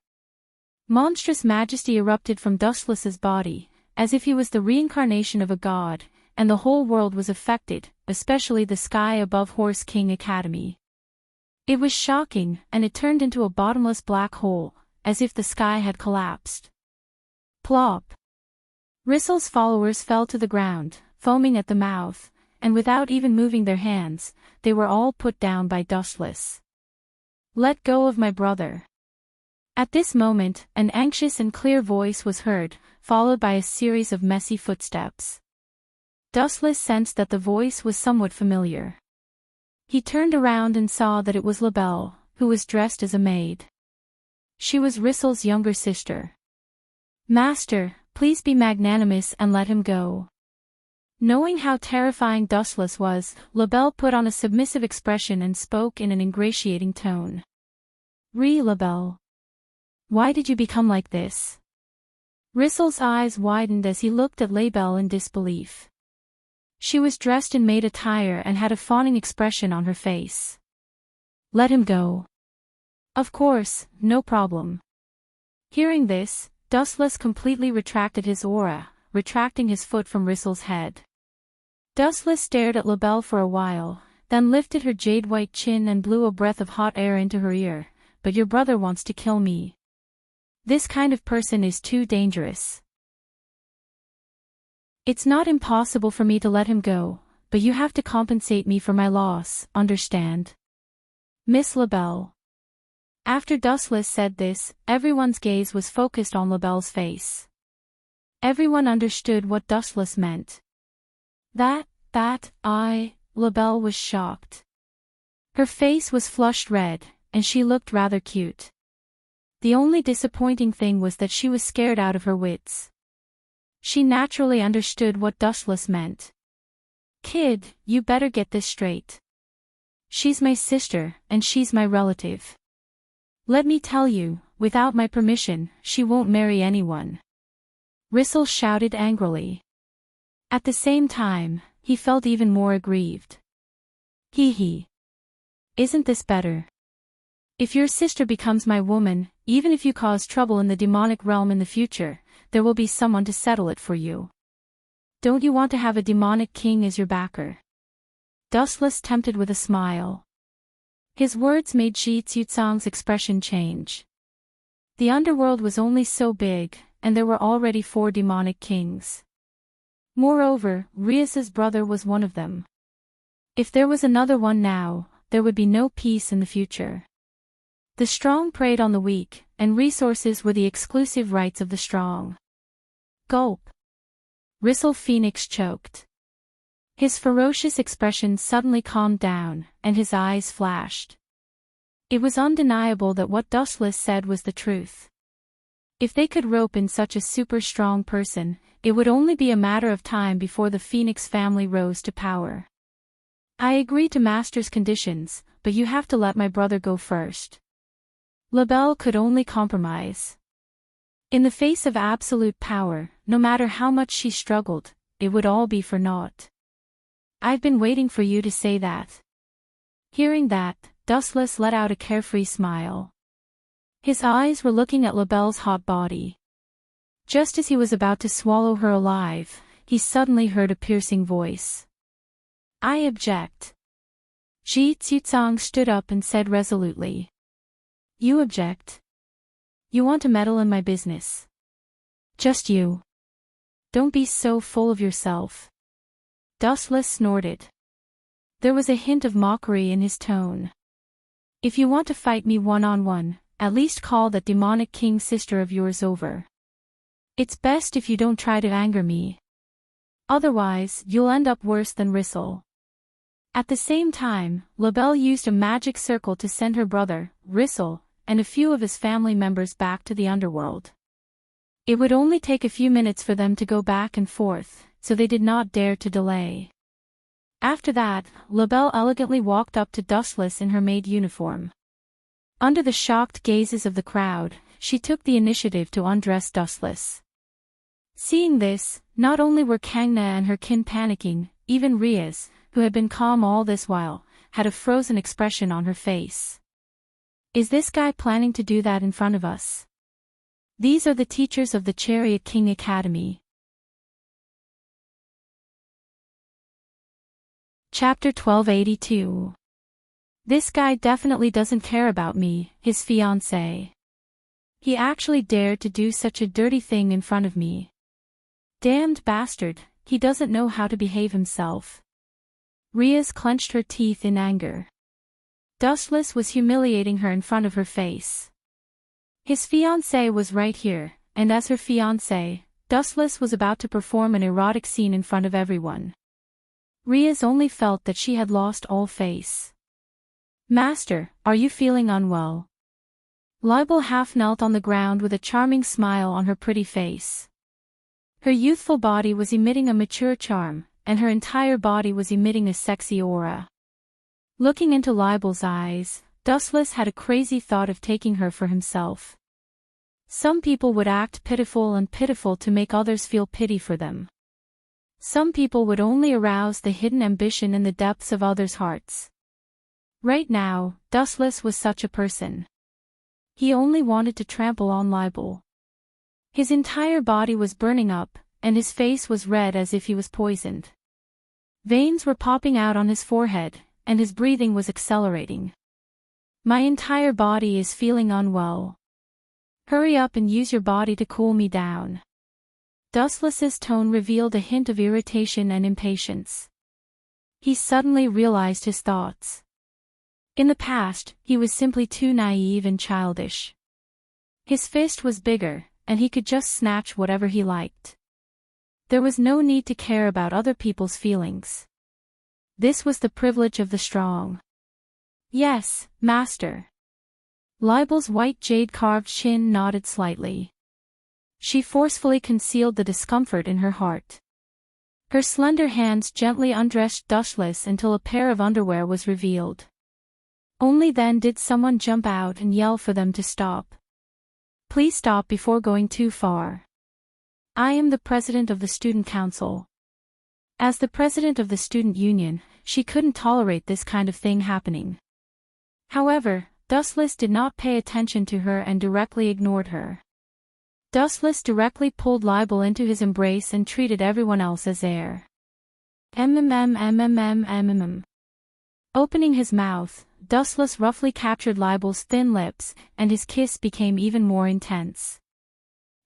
Monstrous majesty erupted from Dustless's body, as if he was the reincarnation of a god, and the whole world was affected, especially the sky above Horse King Academy. It was shocking, and it turned into a bottomless black hole, as if the sky had collapsed. Plop. Ristle's followers fell to the ground, foaming at the mouth, and without even moving their hands, they were all put down by Dustless. "Let go of my brother." At this moment, an anxious and clear voice was heard, followed by a series of messy footsteps. Dustless sensed that the voice was somewhat familiar. He turned around and saw that it was LaBelle, who was dressed as a maid. She was Ristle's younger sister. "Master, please be magnanimous and let him go." Knowing how terrifying Dustless was, LaBelle put on a submissive expression and spoke in an ingratiating tone. LaBelle. Why did you become like this?" Ristle's eyes widened as he looked at LaBelle in disbelief. She was dressed in maid attire and had a fawning expression on her face. "Let him go." "Of course, no problem." Hearing this, Dustless completely retracted his aura, retracting his foot from Ristle's head. Dustless stared at LaBelle for a while, then lifted her jade-white chin and blew a breath of hot air into her ear. "But your brother wants to kill me. This kind of person is too dangerous. It's not impossible for me to let him go, but you have to compensate me for my loss, understand? Miss LaBelle." After Dustless said this, everyone's gaze was focused on LaBelle's face. Everyone understood what Dustless meant. LaBelle was shocked. Her face was flushed red, and she looked rather cute. The only disappointing thing was that she was scared out of her wits. She naturally understood what Dustless meant. "Kid, you better get this straight. She's my sister, and she's my relative. Let me tell you, without my permission, she won't marry anyone." Ristle shouted angrily. At the same time, he felt even more aggrieved. Hee hee. Isn't this better? If your sister becomes my woman, even if you cause trouble in the demonic realm in the future, there will be someone to settle it for you. Don't you want to have a demonic king as your backer? Dustless tempted with a smile. His words made Ji Tsutsang's expression change. The underworld was only so big, and there were already 4 demonic kings. Moreover, Rias's brother was one of them. If there was another one now, there would be no peace in the future. The strong preyed on the weak, and resources were the exclusive rights of the strong. Gulp. Ristle Phoenix choked. His ferocious expression suddenly calmed down, and his eyes flashed. It was undeniable that what Dustless said was the truth. If they could rope in such a super strong person, it would only be a matter of time before the Phoenix family rose to power. I agree to Master's conditions, but you have to let my brother go first. LaBelle could only compromise. In the face of absolute power, no matter how much she struggled, it would all be for naught. I've been waiting for you to say that. Hearing that, Dustless let out a carefree smile. His eyes were looking at LaBelle's hot body. Just as he was about to swallow her alive, he suddenly heard a piercing voice. I object. Ji Tsuzang stood up and said resolutely. You object? You want to meddle in my business? Just you. Don't be so full of yourself. Dustless snorted. There was a hint of mockery in his tone. If you want to fight me one-on-one, at least call that demonic king sister of yours over. It's best if you don't try to anger me. Otherwise, you'll end up worse than Rissel. At the same time, LaBelle used a magic circle to send her brother, Rissel, and a few of his family members back to the underworld. It would only take a few minutes for them to go back and forth, so they did not dare to delay. After that, LaBelle elegantly walked up to Dustless in her maid uniform. Under the shocked gazes of the crowd, she took the initiative to undress Dustless. Seeing this, not only were Kangna and her kin panicking, even Riaz, who had been calm all this while, had a frozen expression on her face. Is this guy planning to do that in front of us? These are the teachers of the Chariot King Academy. Chapter 1282. This guy definitely doesn't care about me, his fiancée. He actually dared to do such a dirty thing in front of me. Damned bastard, he doesn't know how to behave himself. Riaz clenched her teeth in anger. Dustless was humiliating her in front of her face. His fiancée was right here, and as her fiancé, Dustless was about to perform an erotic scene in front of everyone. Riaz only felt that she had lost all face. Master, are you feeling unwell? Leibel half knelt on the ground with a charming smile on her pretty face. Her youthful body was emitting a mature charm, and her entire body was emitting a sexy aura. Looking into Leibel's eyes, Dustless had a crazy thought of taking her for himself. Some people would act pitiful to make others feel pity for them. Some people would only arouse the hidden ambition in the depths of others' hearts. Right now, Dustless was such a person. He only wanted to trample on Leibel. His entire body was burning up, and his face was red as if he was poisoned. Veins were popping out on his forehead, and his breathing was accelerating. My entire body is feeling unwell. Hurry up and use your body to cool me down. Dustless's tone revealed a hint of irritation and impatience. He suddenly realized his thoughts. In the past, he was simply too naive and childish. His fist was bigger, and he could just snatch whatever he liked. There was no need to care about other people's feelings. This was the privilege of the strong. Yes, master. Leibel's white jade-carved chin nodded slightly. She forcefully concealed the discomfort in her heart. Her slender hands gently undressed Dustless until a pair of underwear was revealed. Only then did someone jump out and yell for them to stop. Please stop before going too far. I am the president of the student council. As the president of the student union, she couldn't tolerate this kind of thing happening. However, Dustless did not pay attention to her and directly ignored her. Dustless directly pulled Leibel into his embrace and treated everyone else as air. Opening his mouth, Dustless roughly captured Leibel's thin lips, and his kiss became even more intense.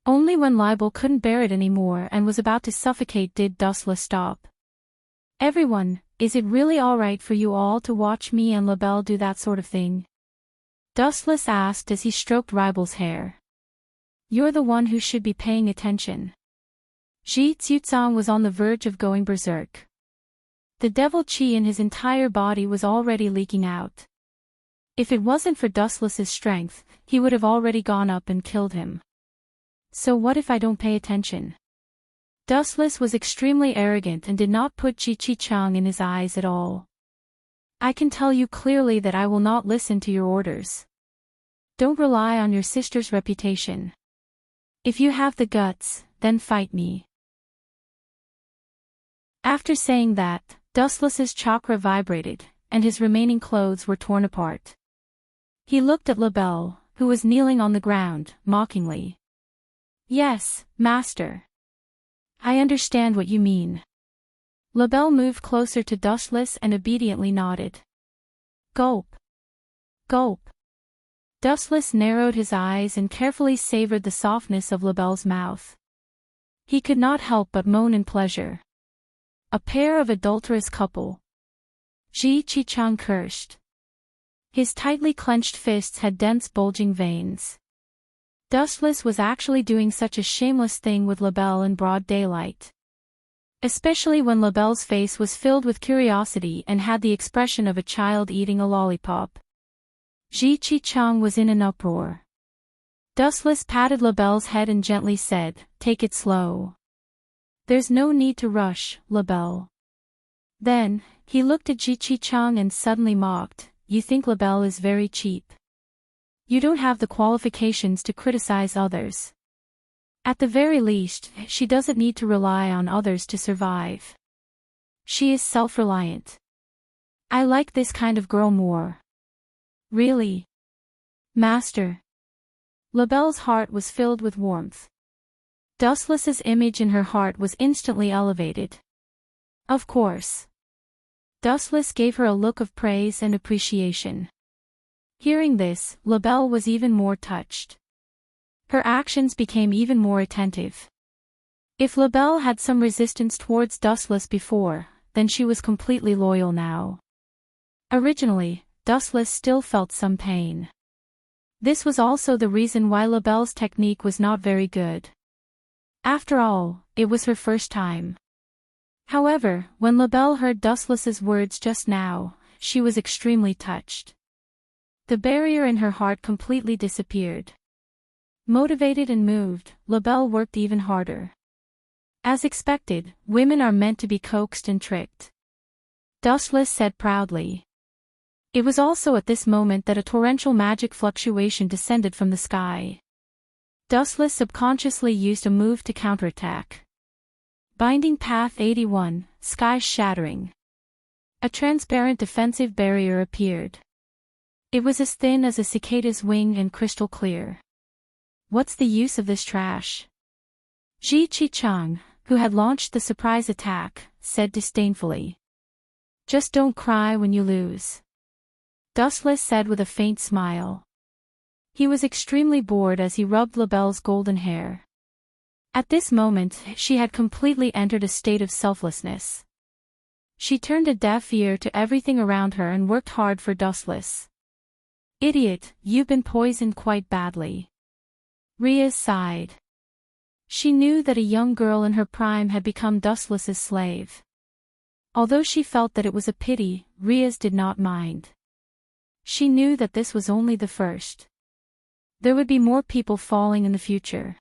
Only when Leibel couldn't bear it anymore and was about to suffocate did Dustless stop. Everyone, is it really alright for you all to watch me and LaBelle do that sort of thing? Dustless asked as he stroked Leibel's hair. You're the one who should be paying attention. Ji Tsuzang was on the verge of going berserk. The devil chi in his entire body was already leaking out. If it wasn't for Dustless's strength, he would have already gone up and killed him. So what if I don't pay attention? Dustless was extremely arrogant and did not put Chi-Chi-Chang in his eyes at all. I can tell you clearly that I will not listen to your orders. Don't rely on your sister's reputation. If you have the guts, then fight me. After saying that, Dustless's chakra vibrated, and his remaining clothes were torn apart. He looked at LaBelle, who was kneeling on the ground, mockingly. Yes, master. I understand what you mean. LaBelle moved closer to Dustless and obediently nodded. Gulp. Gulp. Dustless narrowed his eyes and carefully savored the softness of LaBelle's mouth. He could not help but moan in pleasure. A pair of adulterous couple. Chi-Chang cursed. His tightly clenched fists had dense bulging veins. Dustless was actually doing such a shameless thing with LaBelle in broad daylight. Especially when LaBelle's face was filled with curiosity and had the expression of a child eating a lollipop. Chi-Chang was in an uproar. Dustless patted LaBelle's head and gently said, "Take it slow. There's no need to rush, LaBelle." Then, he looked at Chi-Chang and suddenly mocked, "You think LaBelle is very cheap. You don't have the qualifications to criticize others. At the very least, she doesn't need to rely on others to survive. She is self-reliant. I like this kind of girl more." "Really? Master?" LaBelle's heart was filled with warmth. Dustless's image in her heart was instantly elevated. Of course. Dustless gave her a look of praise and appreciation. Hearing this, LaBelle was even more touched. Her actions became even more attentive. If LaBelle had some resistance towards Dustless before, then she was completely loyal now. Originally, Dustless still felt some pain. This was also the reason why LaBelle's technique was not very good. After all, it was her first time. However, when LaBelle heard Dustless's words just now, she was extremely touched. The barrier in her heart completely disappeared. Motivated and moved, LaBelle worked even harder. As expected, women are meant to be coaxed and tricked. Dustless said proudly. It was also at this moment that a torrential magic fluctuation descended from the sky. Dustless subconsciously used a move to counterattack. Binding Path 81, Sky Shattering. A transparent defensive barrier appeared. It was as thin as a cicada's wing and crystal clear. What's the use of this trash? Chi-Chang, who had launched the surprise attack, said disdainfully. Just don't cry when you lose. Dustless said with a faint smile. He was extremely bored as he rubbed LaBelle's golden hair. At this moment, she had completely entered a state of selflessness. She turned a deaf ear to everything around her and worked hard for Dustless. Idiot, you've been poisoned quite badly. Rhea sighed. She knew that a young girl in her prime had become Dustless's slave. Although she felt that it was a pity, Rhea did not mind. She knew that this was only the first. There would be more people falling in the future.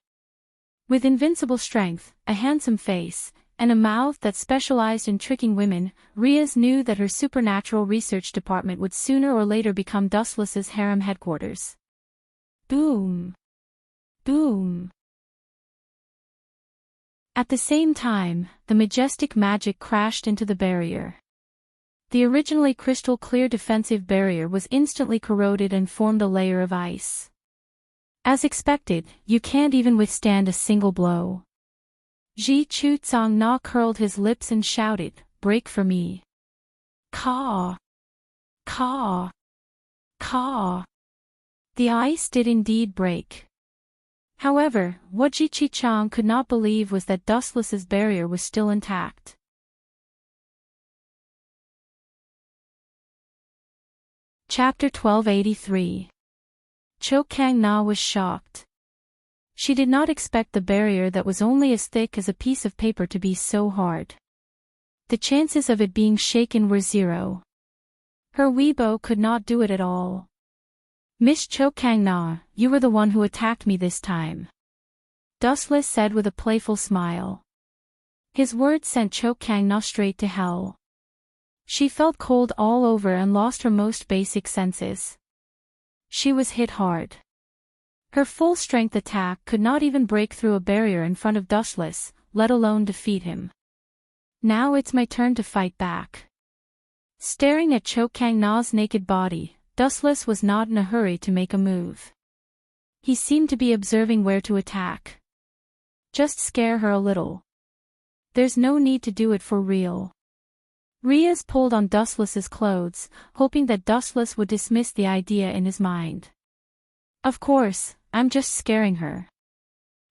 With invincible strength, a handsome face, and a mouth that specialized in tricking women, Rhea knew that her supernatural research department would sooner or later become Dustless's harem headquarters. Boom! Boom! At the same time, the majestic magic crashed into the barrier. The originally crystal-clear defensive barrier was instantly corroded and formed a layer of ice. As expected, you can't even withstand a single blow. Chi-Chang curled his lips and shouted, "Break for me." Caw! Caw! Caw! The ice did indeed break. However, what Chi-Chang could not believe was that Dustless's barrier was still intact. Chapter 1283. Cho-Kang-na was shocked. She did not expect the barrier that was only as thick as a piece of paper to be so hard. The chances of it being shaken were 0. Her Weibo could not do it at all. Miss Cho-Kang-na, you were the one who attacked me this time. Dustless said with a playful smile. His words sent Cho Kang-na straight to hell. She felt cold all over and lost her most basic senses. She was hit hard. Her full-strength attack could not even break through a barrier in front of Dustless, let alone defeat him. Now it's my turn to fight back. Staring at Cho Kang-na's naked body, Dustless was not in a hurry to make a move. He seemed to be observing where to attack. Just scare her a little. There's no need to do it for real. Riaz pulled on Dustless's clothes, hoping that Dustless would dismiss the idea in his mind. Of course, I'm just scaring her.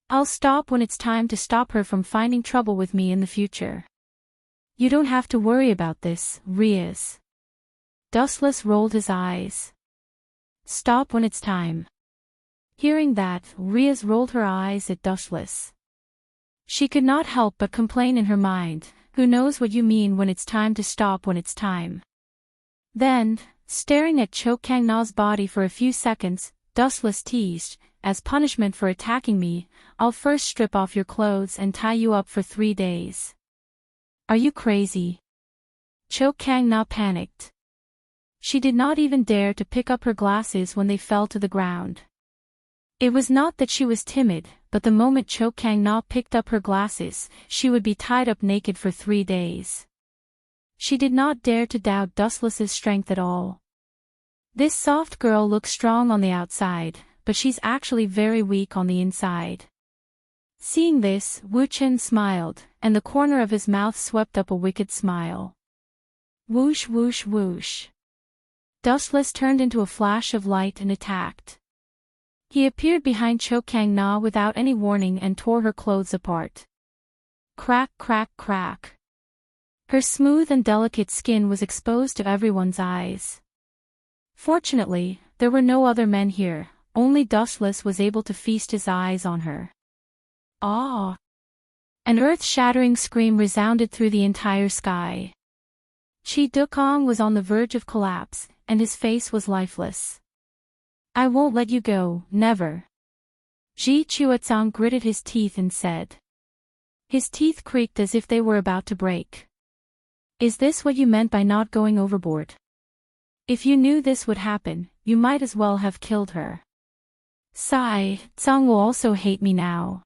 I'll stop when it's time to stop her from finding trouble with me in the future. You don't have to worry about this, Riaz. Dustless rolled his eyes. Stop when it's time. Hearing that, Riaz rolled her eyes at Dustless. She could not help but complain in her mind, who knows what you mean when it's time to stop when it's time. Then, staring at Cho Kang-na's body for a few seconds, Dustless teased, as punishment for attacking me, I'll first strip off your clothes and tie you up for 3 days. Are you crazy? Cho Kang-na panicked. She did not even dare to pick up her glasses when they fell to the ground. It was not that she was timid, but the moment Cho Kang-na picked up her glasses, she would be tied up naked for 3 days. She did not dare to doubt Dustless's strength at all. This soft girl looks strong on the outside, but she's actually very weak on the inside. Seeing this, Wu Chen smiled, and the corner of his mouth swept up a wicked smile. Whoosh whoosh whoosh. Dustless turned into a flash of light and attacked. He appeared behind Cho Kang-na without any warning and tore her clothes apart. Crack crack crack. Her smooth and delicate skin was exposed to everyone's eyes. Fortunately, there were no other men here, only Dustless was able to feast his eyes on her. Ah! An earth-shattering scream resounded through the entire sky. Chi Dukong was on the verge of collapse, and his face was lifeless. I won't let you go, never. Ji Chuatsang gritted his teeth and said. His teeth creaked as if they were about to break. Is this what you meant by not going overboard? If you knew this would happen, you might as well have killed her. Sai, Tsang will also hate me now.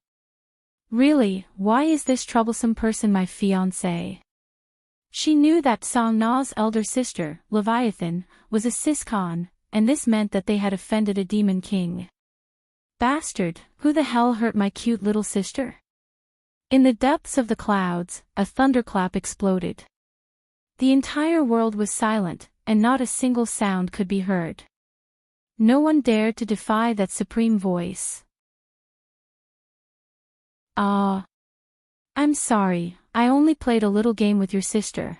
Really, why is this troublesome person my fiancé? She knew that Song Na's elder sister, Leviathan, was a Siskon, and this meant that they had offended a demon king. Bastard, who the hell hurt my cute little sister? In the depths of the clouds, a thunderclap exploded. The entire world was silent, and not a single sound could be heard. No one dared to defy that supreme voice. I'm sorry, I only played a little game with your sister.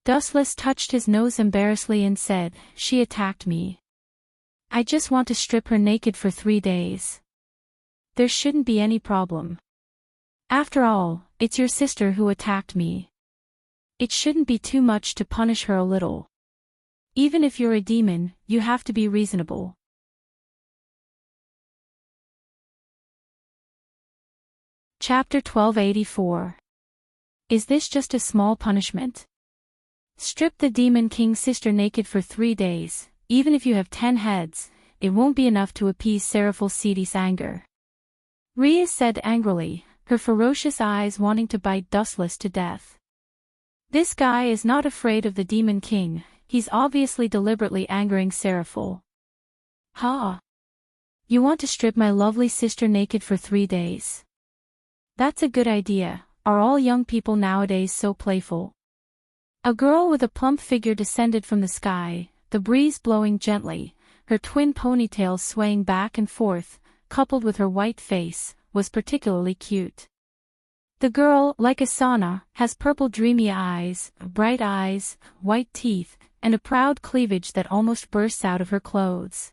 Dustless touched his nose embarrassedly and said, she attacked me. I just want to strip her naked for 3 days. There shouldn't be any problem. After all, it's your sister who attacked me. It shouldn't be too much to punish her a little. Even if you're a demon, you have to be reasonable. Chapter 1284. Is this just a small punishment? Strip the Demon King's sister naked for 3 days, even if you have 10 heads, it won't be enough to appease Seraphil Sidi's anger. Rhea said angrily, her ferocious eyes wanting to bite Dustless to death. This guy is not afraid of the Demon King, he's obviously deliberately angering Seraphil. Ha! You want to strip my lovely sister naked for 3 days? That's a good idea. Are all young people nowadays so playful? A girl with a plump figure descended from the sky, the breeze blowing gently, her twin ponytails swaying back and forth, coupled with her white face, was particularly cute. The girl, like Asana, has purple dreamy eyes, bright eyes, white teeth, and a proud cleavage that almost bursts out of her clothes.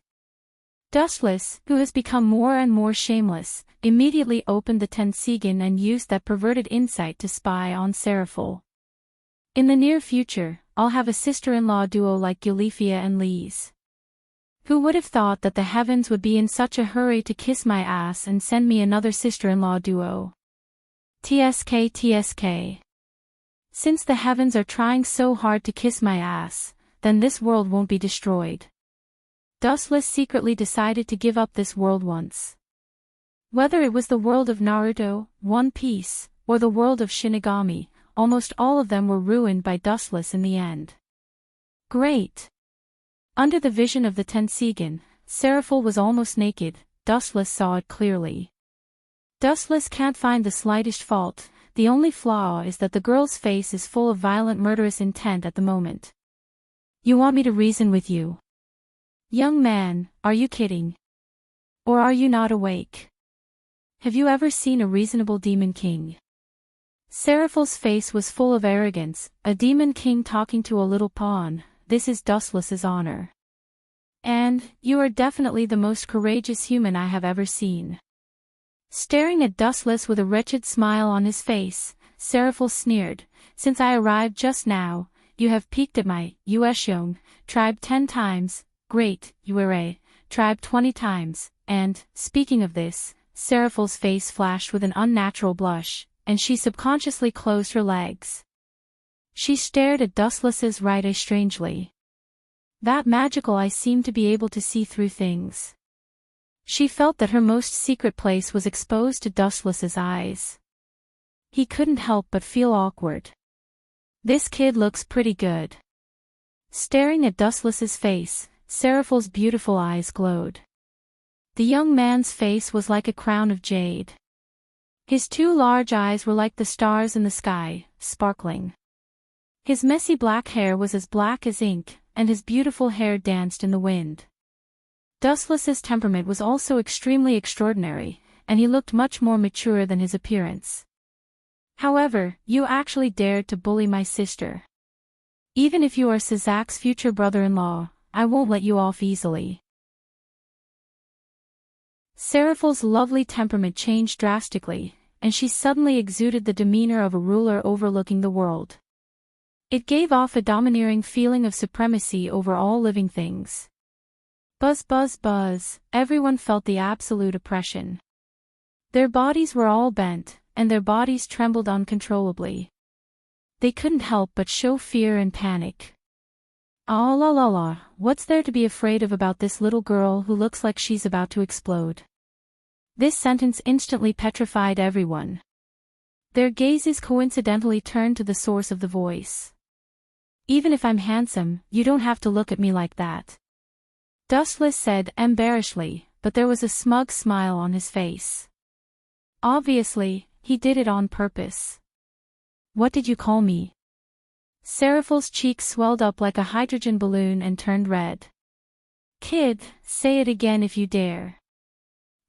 Dustless, who has become more and more shameless, immediately opened the Tensigan and used that perverted insight to spy on Seraphil. In the near future, I'll have a sister-in-law duo like Gilifia and Lise. Who would have thought that the heavens would be in such a hurry to kiss my ass and send me another sister-in-law duo? TSK TSK. Since the heavens are trying so hard to kiss my ass, then this world won't be destroyed. Dustless secretly decided to give up this world once. Whether it was the world of Naruto, One Piece, or the world of Shinigami, almost all of them were ruined by Dustless in the end. Great! Under the vision of the Tensegan, Seraphil was almost naked. Dustless saw it clearly. Dustless can't find the slightest fault, the only flaw is that the girl's face is full of violent murderous intent at the moment. You want me to reason with you? Young man, are you kidding? Or are you not awake? Have you ever seen a reasonable demon king? Seraphil's face was full of arrogance, a demon king talking to a little pawn. This is Dustless's honor. And, you are definitely the most courageous human I have ever seen. Staring at Dustless with a wretched smile on his face, Seraphil sneered, since I arrived just now, you have peeked at my, Ueshong, tribe 10 times, great, Uere, tribe 20 times, and, speaking of this, Seraphil's face flashed with an unnatural blush, and she subconsciously closed her legs. She stared at Dustless's right eye strangely. That magical eye seemed to be able to see through things. She felt that her most secret place was exposed to Dustless's eyes. He couldn't help but feel awkward. This kid looks pretty good. Staring at Dustless's face, Seraphil's beautiful eyes glowed. The young man's face was like a crown of jade. His 2 large eyes were like the stars in the sky, sparkling. His messy black hair was as black as ink, and his beautiful hair danced in the wind. Dustless's temperament was also extremely extraordinary, and he looked much more mature than his appearance. However, you actually dared to bully my sister. Even if you are Sazak's future brother-in-law, I won't let you off easily. Seraphil's lovely temperament changed drastically, and she suddenly exuded the demeanor of a ruler overlooking the world. It gave off a domineering feeling of supremacy over all living things. Buzz buzz buzz, everyone felt the absolute oppression. Their bodies were all bent, and their bodies trembled uncontrollably. They couldn't help but show fear and panic. Ah la la la, what's there to be afraid of about this little girl who looks like she's about to explode? This sentence instantly petrified everyone. Their gazes coincidentally turned to the source of the voice. Even if I'm handsome, you don't have to look at me like that. Dustless said embarrassedly, but there was a smug smile on his face. Obviously, he did it on purpose. What did you call me? Seraphil's cheeks swelled up like a hydrogen balloon and turned red. Kid, say it again if you dare.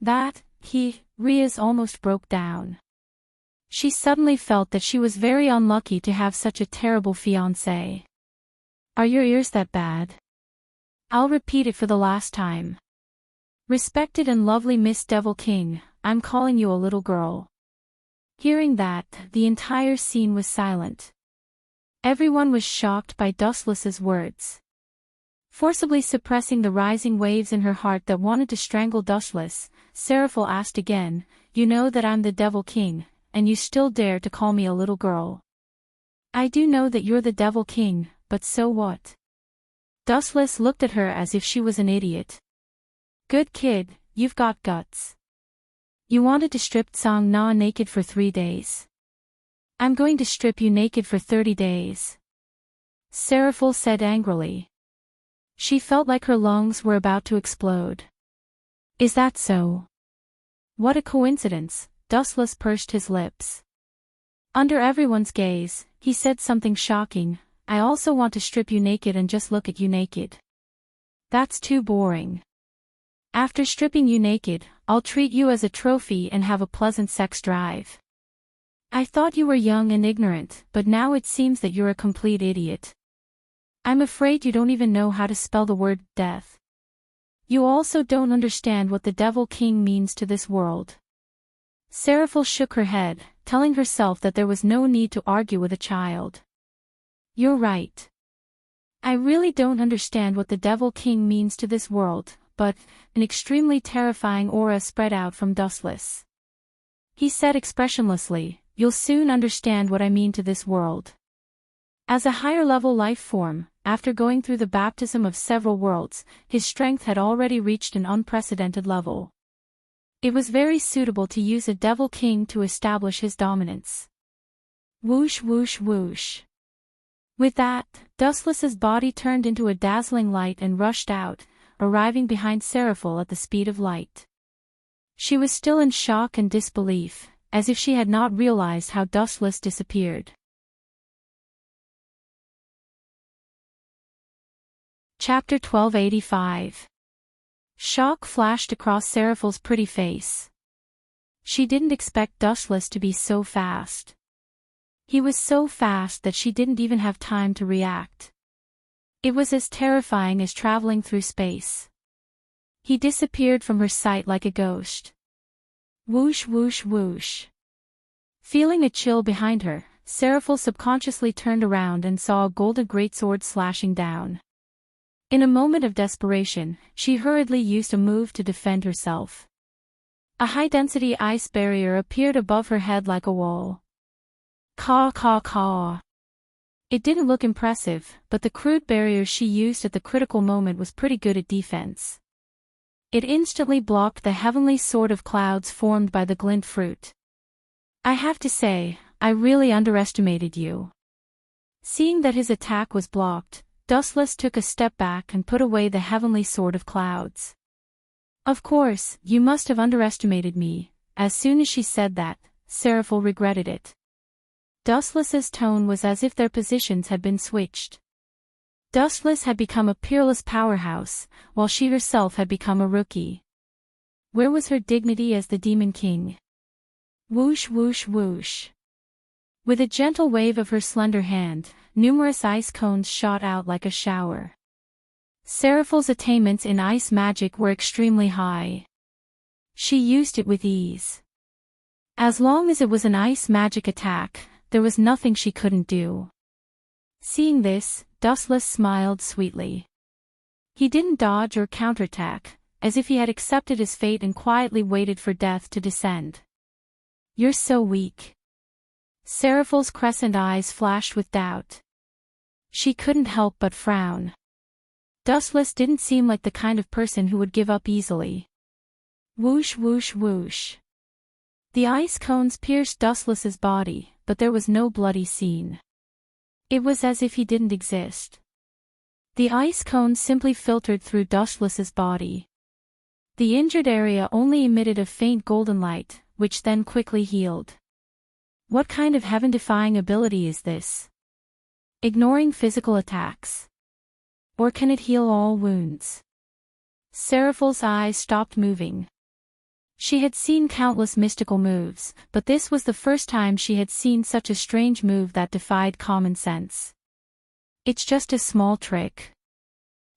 Riaz almost broke down. She suddenly felt that she was very unlucky to have such a terrible fiancé. Are your ears that bad? I'll repeat it for the last time. Respected and lovely Miss Devil King, I'm calling you a little girl. Hearing that, the entire scene was silent. Everyone was shocked by Dustless's words. Forcibly suppressing the rising waves in her heart that wanted to strangle Dustless, Seraphil asked again, you know that I'm the Devil King, and you still dare to call me a little girl. I do know that you're the Devil King, but so what? Dustless looked at her as if she was an idiot. Good kid, you've got guts. You wanted to strip Tsang Na naked for 3 days. I'm going to strip you naked for 30 days. Seraphil said angrily. She felt like her lungs were about to explode. Is that so? What a coincidence, Dustless pursed his lips. Under everyone's gaze, he said something shocking, I also want to strip you naked and just look at you naked. That's too boring. After stripping you naked, I'll treat you as a trophy and have a pleasant sex drive. I thought you were young and ignorant, but now it seems that you're a complete idiot. I'm afraid you don't even know how to spell the word death. You also don't understand what the Devil King means to this world. Seraphil shook her head, telling herself that there was no need to argue with a child. You're right. I really don't understand what the Devil King means to this world, but an extremely terrifying aura spread out from Dustless. He said expressionlessly, "You'll soon understand what I mean to this world." As a higher-level life form, after going through the baptism of several worlds, his strength had already reached an unprecedented level. It was very suitable to use a Devil King to establish his dominance. Whoosh whoosh whoosh. With that, Dustless's body turned into a dazzling light and rushed out, arriving behind Seraphil at the speed of light. She was still in shock and disbelief, as if she had not realized how Dustless disappeared. Chapter 1285. Shock flashed across Seraphil's pretty face. She didn't expect Dustless to be so fast. He was so fast that she didn't even have time to react. It was as terrifying as traveling through space. He disappeared from her sight like a ghost. Whoosh whoosh whoosh. Feeling a chill behind her, Seraphil subconsciously turned around and saw a golden greatsword slashing down. In a moment of desperation, she hurriedly used a move to defend herself. A high-density ice barrier appeared above her head like a wall. Caw caw caw. It didn't look impressive, but the crude barrier she used at the critical moment was pretty good at defense. It instantly blocked the heavenly sword of clouds formed by the glint fruit. I have to say, I really underestimated you. Seeing that his attack was blocked, Dustless took a step back and put away the heavenly sword of clouds. Of course, you must have underestimated me. As soon as she said that, Seraphil regretted it. Dustless's tone was as if their positions had been switched. Dustless had become a peerless powerhouse, while she herself had become a rookie. Where was her dignity as the Demon King? Whoosh whoosh whoosh. With a gentle wave of her slender hand, numerous ice cones shot out like a shower. Seraphil's attainments in ice magic were extremely high. She used it with ease. As long as it was an ice magic attack, there was nothing she couldn't do. Seeing this, Dustless smiled sweetly. He didn't dodge or counterattack, as if he had accepted his fate and quietly waited for death to descend. You're so weak. Seraphil's crescent eyes flashed with doubt. She couldn't help but frown. Dustless didn't seem like the kind of person who would give up easily. Whoosh whoosh whoosh. The ice cones pierced Dustless's body, but there was no bloody scene. It was as if he didn't exist. The ice cones simply filtered through Dustless's body. The injured area only emitted a faint golden light, which then quickly healed. What kind of heaven-defying ability is this? Ignoring physical attacks. Or can it heal all wounds? Seraphil's eyes stopped moving. She had seen countless mystical moves, but this was the first time she had seen such a strange move that defied common sense. It's just a small trick.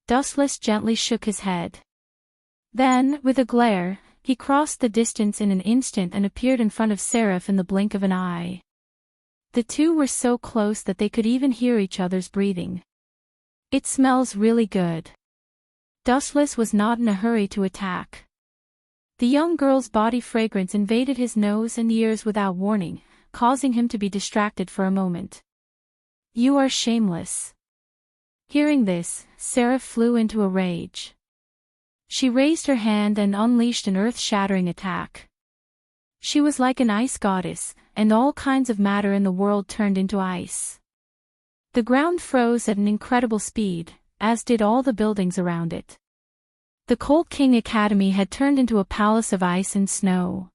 Dustless gently shook his head. Then, with a glare, he crossed the distance in an instant and appeared in front of Seraph in the blink of an eye. The two were so close that they could even hear each other's breathing. It smells really good. Dustless was not in a hurry to attack. The young girl's body fragrance invaded his nose and ears without warning, causing him to be distracted for a moment. You are shameless. Hearing this, Seraph flew into a rage. She raised her hand and unleashed an earth-shattering attack. She was like an ice goddess, and all kinds of matter in the world turned into ice. The ground froze at an incredible speed, as did all the buildings around it. The Cold King Academy had turned into a palace of ice and snow.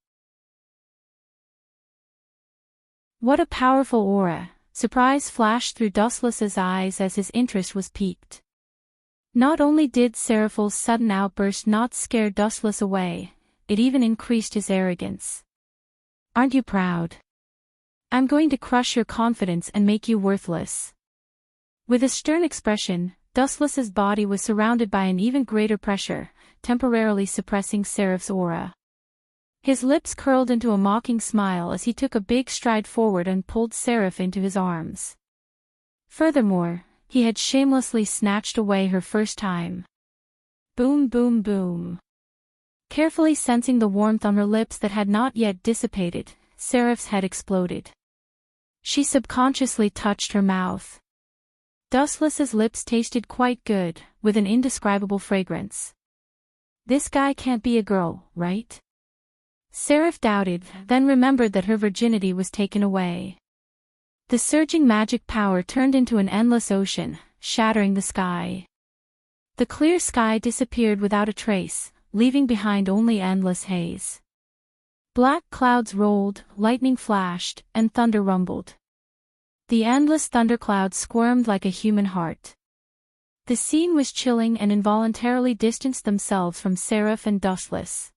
What a powerful aura! Surprise flashed through Dustless's eyes as his interest was piqued. Not only did Seraphil's sudden outburst not scare Dustless away, it even increased his arrogance. Aren't you proud? I'm going to crush your confidence and make you worthless. With a stern expression, Dustless's body was surrounded by an even greater pressure, temporarily suppressing Seraph's aura. His lips curled into a mocking smile as he took a big stride forward and pulled Seraph into his arms. Furthermore, he had shamelessly snatched away her first time. Boom, boom, boom. Carefully sensing the warmth on her lips that had not yet dissipated, Seraph's head exploded. She subconsciously touched her mouth. Dustless's lips tasted quite good, with an indescribable fragrance. This guy can't be a girl, right? Seraph doubted, then remembered that her virginity was taken away. The surging magic power turned into an endless ocean, shattering the sky. The clear sky disappeared without a trace, leaving behind only endless haze. Black clouds rolled, lightning flashed, and thunder rumbled. The endless thunderclouds squirmed like a human heart. The scene was chilling and involuntarily distanced themselves from Seraph and Dustless.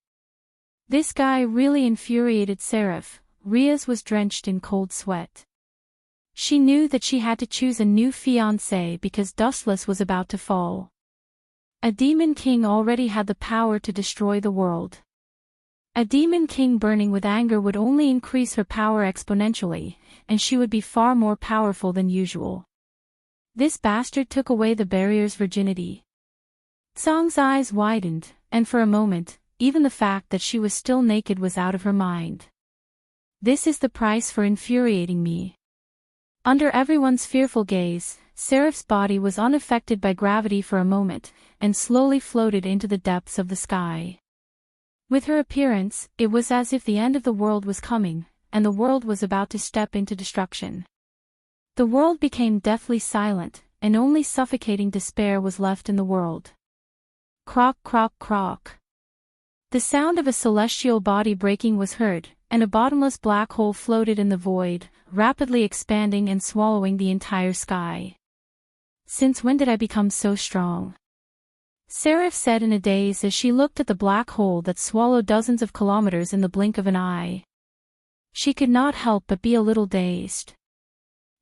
This guy really infuriated Seraph. Riaz was drenched in cold sweat. She knew that she had to choose a new fiancé because Dustless was about to fall. A demon king already had the power to destroy the world. A demon king burning with anger would only increase her power exponentially, and she would be far more powerful than usual. This bastard took away the barrier's virginity. Tsang's eyes widened, and for a moment, even the fact that she was still naked was out of her mind. This is the price for infuriating me. Under everyone's fearful gaze, Seraph's body was unaffected by gravity for a moment, and slowly floated into the depths of the sky. With her appearance, it was as if the end of the world was coming, and the world was about to step into destruction. The world became deathly silent, and only suffocating despair was left in the world. Croak, croak, croak. The sound of a celestial body breaking was heard, and a bottomless black hole floated in the void, rapidly expanding and swallowing the entire sky. Since when did I become so strong? Seraph said in a daze as she looked at the black hole that swallowed dozens of kilometers in the blink of an eye. She could not help but be a little dazed.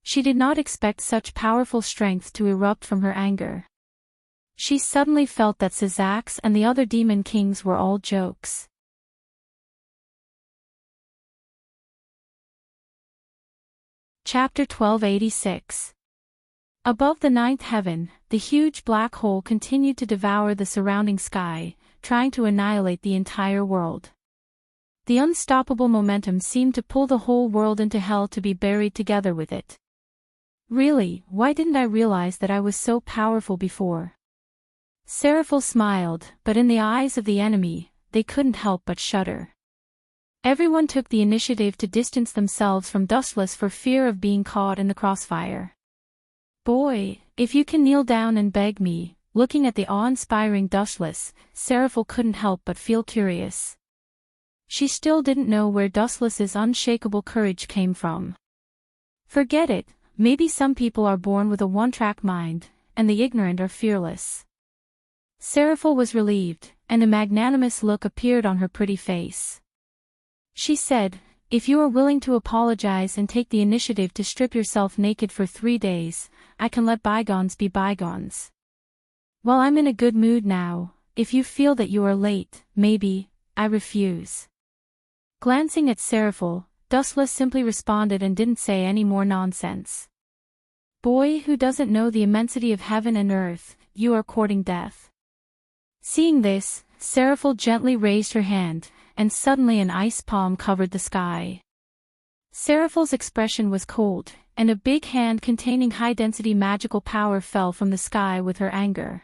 She did not expect such powerful strength to erupt from her anger. She suddenly felt that Sazax and the other demon kings were all jokes. Chapter 1286. Above the ninth heaven, the huge black hole continued to devour the surrounding sky, trying to annihilate the entire world. The unstoppable momentum seemed to pull the whole world into hell to be buried together with it. Really, why didn't I realize that I was so powerful before? Seraphil smiled, but in the eyes of the enemy, they couldn't help but shudder. Everyone took the initiative to distance themselves from Dustless for fear of being caught in the crossfire. Boy, if you can kneel down and beg me. Looking at the awe-inspiring Dustless, Seraphil couldn't help but feel curious. She still didn't know where Dustless's unshakable courage came from. Forget it, maybe some people are born with a one-track mind, and the ignorant are fearless. Seraphil was relieved, and a magnanimous look appeared on her pretty face. She said, "If you are willing to apologize and take the initiative to strip yourself naked for 3 days, I can let bygones be bygones. Well, I'm in a good mood now. If you feel that you are late, maybe, I refuse." Glancing at Seraphil, Dustless simply responded and didn't say any more nonsense. Boy who doesn't know the immensity of heaven and earth, you are courting death. Seeing this, Seraphil gently raised her hand, and suddenly an ice palm covered the sky. Seraphil's expression was cold, and a big hand containing high-density magical power fell from the sky with her anger.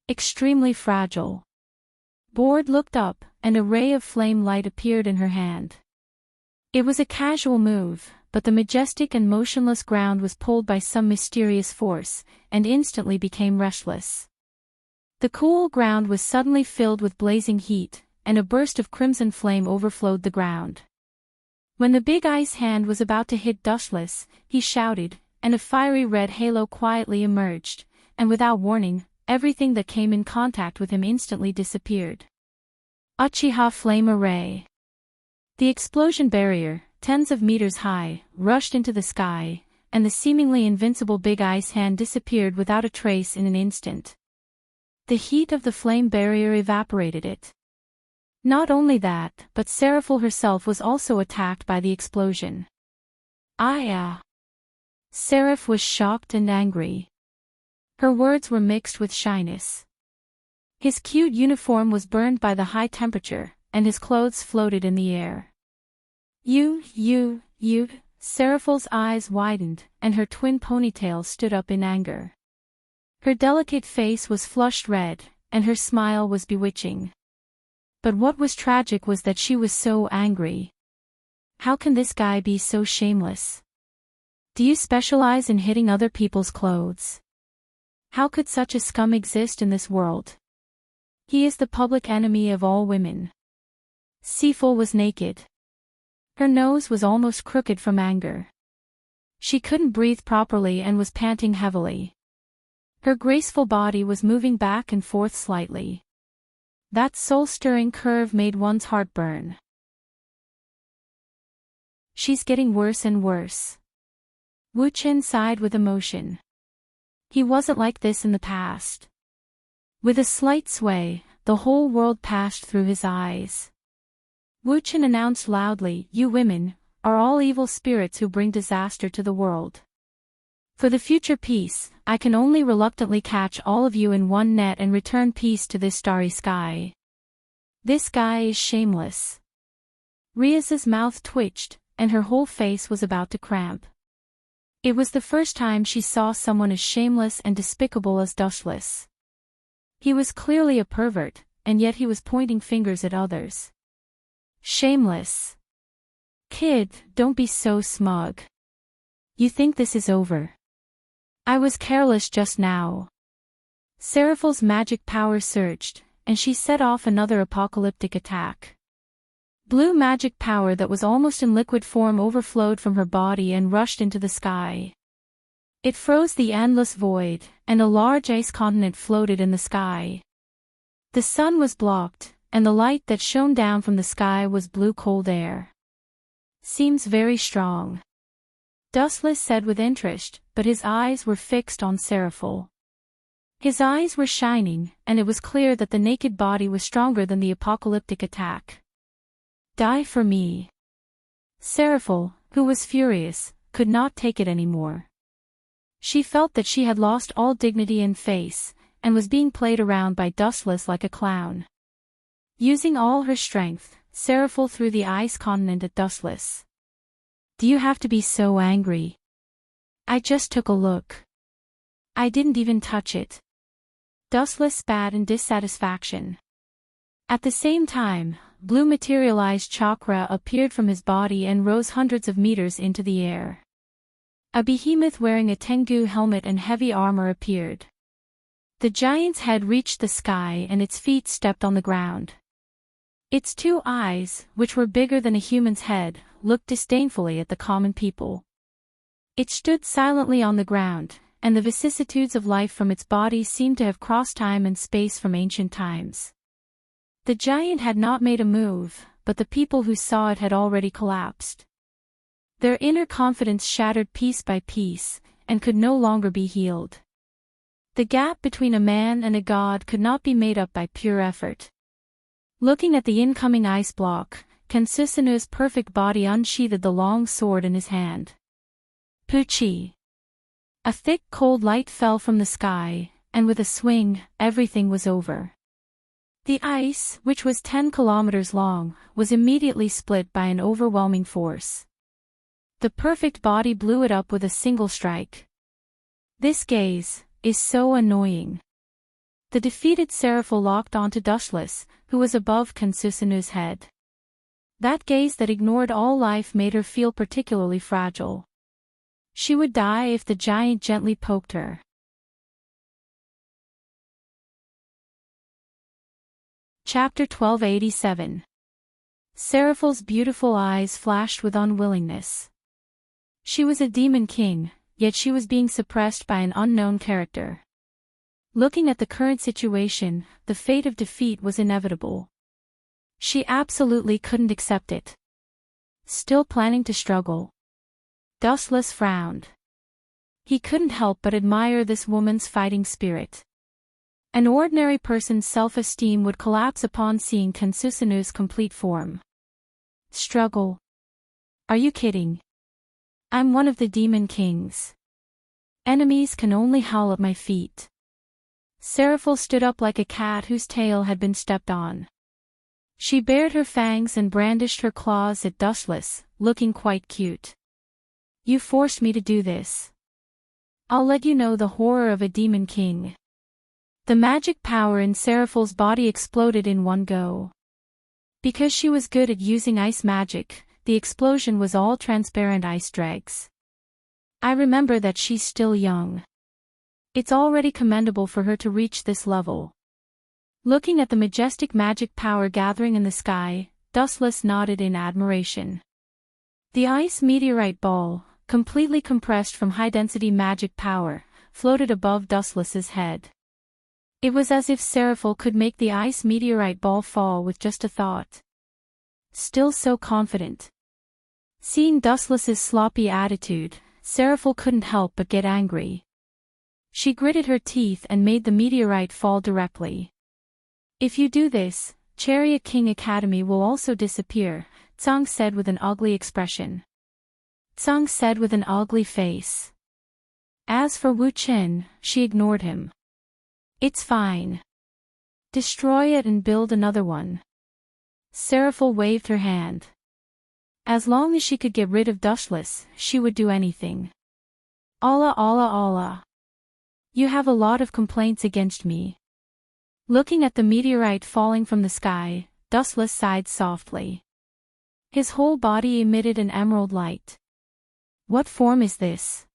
Extremely fragile. Bord looked up, and a ray of flame light appeared in her hand. It was a casual move, but the majestic and motionless ground was pulled by some mysterious force, and instantly became restless. The cool ground was suddenly filled with blazing heat, and a burst of crimson flame overflowed the ground. When the big ice hand was about to hit Dustless, he shouted, and a fiery red halo quietly emerged, and without warning, everything that came in contact with him instantly disappeared. Uchiha Flame Array. The explosion barrier, tens of meters high, rushed into the sky, and the seemingly invincible big ice hand disappeared without a trace in an instant. The heat of the flame barrier evaporated it. Not only that, but Seraphil herself was also attacked by the explosion. Seraph was shocked and angry. Her words were mixed with shyness. His cute uniform was burned by the high temperature, and his clothes floated in the air. You, Seraphal's eyes widened, and her twin ponytails stood up in anger. Her delicate face was flushed red, and her smile was bewitching. But what was tragic was that she was so angry. How can this guy be so shameless? Do you specialize in hitting other people's clothes? How could such a scum exist in this world? He is the public enemy of all women. Seaful was naked. Her nose was almost crooked from anger. She couldn't breathe properly and was panting heavily. Her graceful body was moving back and forth slightly. That soul-stirring curve made one's heart burn. She's getting worse and worse. Wu Chen sighed with emotion. He wasn't like this in the past. With a slight sway, the whole world passed through his eyes. Wu Chen announced loudly, "You women are all evil spirits who bring disaster to the world. For the future peace, I can only reluctantly catch all of you in one net and return peace to this starry sky. This guy is shameless." Ria's mouth twitched, and her whole face was about to cramp. It was the first time she saw someone as shameless and despicable as Dustless. He was clearly a pervert, and yet he was pointing fingers at others. Shameless. Kid, don't be so smug. You think this is over? I was careless just now. Seraphal's magic power surged, and she set off another apocalyptic attack. Blue magic power that was almost in liquid form overflowed from her body and rushed into the sky. It froze the endless void, and a large ice continent floated in the sky. The sun was blocked, and the light that shone down from the sky was blue cold air. Seems very strong, Dustless said with interest, but his eyes were fixed on Seraphal. His eyes were shining, and it was clear that the naked body was stronger than the apocalyptic attack. Die for me. Seraphal, who was furious, could not take it anymore. She felt that she had lost all dignity and face, and was being played around by Dustless like a clown. Using all her strength, Seraphal threw the ice continent at Dustless. Do you have to be so angry? I just took a look. I didn't even touch it. Dustless spat in dissatisfaction. At the same time, blue materialized chakra appeared from his body and rose hundreds of meters into the air. A behemoth wearing a Tengu helmet and heavy armor appeared. The giant's head reached the sky and its feet stepped on the ground. Its two eyes, which were bigger than a human's head, looked disdainfully at the common people. It stood silently on the ground, and the vicissitudes of life from its body seemed to have crossed time and space from ancient times. The giant had not made a move, but the people who saw it had already collapsed. Their inner confidence shattered piece by piece, and could no longer be healed. The gap between a man and a god could not be made up by pure effort. Looking at the incoming ice block, Kensusanu's perfect body unsheathed the long sword in his hand. Puchi. A thick cold light fell from the sky, and with a swing, everything was over. The ice, which was 10 kilometers long, was immediately split by an overwhelming force. The perfect body blew it up with a single strike. This gaze is so annoying. The defeated Seraphal locked onto Dustless, who was above Kensusanu's head. That gaze that ignored all life made her feel particularly fragile. She would die if the giant gently poked her. Chapter 1287. Seraphal's beautiful eyes flashed with unwillingness. She was a demon king, yet she was being suppressed by an unknown character. Looking at the current situation, the fate of defeat was inevitable. She absolutely couldn't accept it. Still planning to struggle. Dustless frowned. He couldn't help but admire this woman's fighting spirit. An ordinary person's self-esteem would collapse upon seeing Kensusanu's complete form. Struggle? Are you kidding? I'm one of the demon kings. Enemies can only howl at my feet. Seraphil stood up like a cat whose tail had been stepped on. She bared her fangs and brandished her claws at Dustless, looking quite cute. You forced me to do this. I'll let you know the horror of a demon king. The magic power in Seraphil's body exploded in one go. Because she was good at using ice magic, the explosion was all transparent ice dregs. I remember that she's still young. It's already commendable for her to reach this level. Looking at the majestic magic power gathering in the sky, Dustless nodded in admiration. The ice meteorite ball, completely compressed from high-density magic power, floated above Dustless's head. It was as if Seraphil could make the ice meteorite ball fall with just a thought. Still so confident. Seeing Dustless's sloppy attitude, Seraphil couldn't help but get angry. She gritted her teeth and made the meteorite fall directly. If you do this, Chariot King Academy will also disappear, Tsang said with an ugly expression. Tsang said with an ugly face. As for Wu Chen, she ignored him. It's fine. Destroy it and build another one. Seraphil waved her hand. As long as she could get rid of Dustless, she would do anything. Allah Allah Allah. You have a lot of complaints against me. Looking at the meteorite falling from the sky, Dustless sighed softly. His whole body emitted an emerald light. What form is this?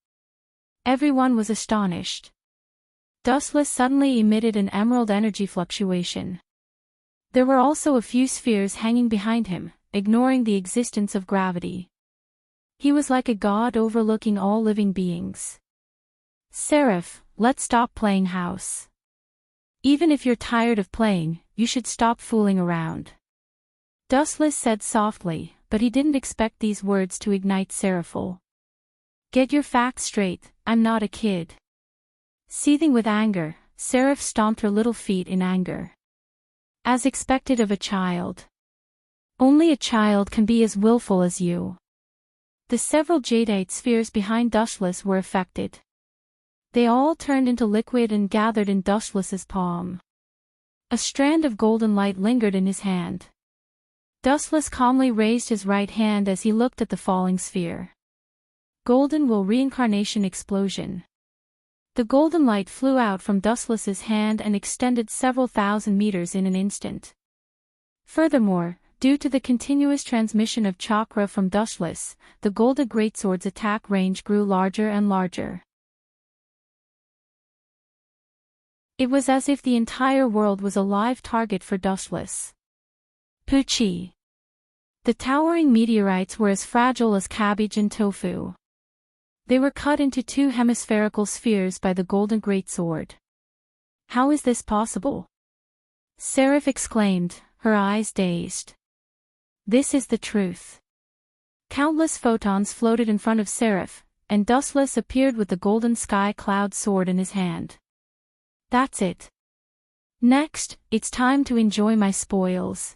Everyone was astonished. Dustless suddenly emitted an emerald energy fluctuation. There were also a few spheres hanging behind him, ignoring the existence of gravity. He was like a god overlooking all living beings. Seraph, let's stop playing house. Even if you're tired of playing, you should stop fooling around. Dustless said softly, but he didn't expect these words to ignite Seraphil. Get your facts straight, I'm not a kid. Seething with anger, Seraph stomped her little feet in anger. As expected of a child. Only a child can be as willful as you. The several jadeite spheres behind Dustless were affected. They all turned into liquid and gathered in Dustless's palm. A strand of golden light lingered in his hand. Dustless calmly raised his right hand as he looked at the falling sphere. Golden will reincarnation explosion. The golden light flew out from Dustless's hand and extended several thousand meters in an instant. Furthermore, due to the continuous transmission of chakra from Dustless, the golden greatsword's attack range grew larger and larger. It was as if the entire world was a live target for Dustless. Pucci. The towering meteorites were as fragile as cabbage and tofu. They were cut into two hemispherical spheres by the golden greatsword. How is this possible? Seraph exclaimed, her eyes dazed. This is the truth. Countless photons floated in front of Seraph, and Dustless appeared with the golden sky cloud sword in his hand. That's it. Next, it's time to enjoy my spoils.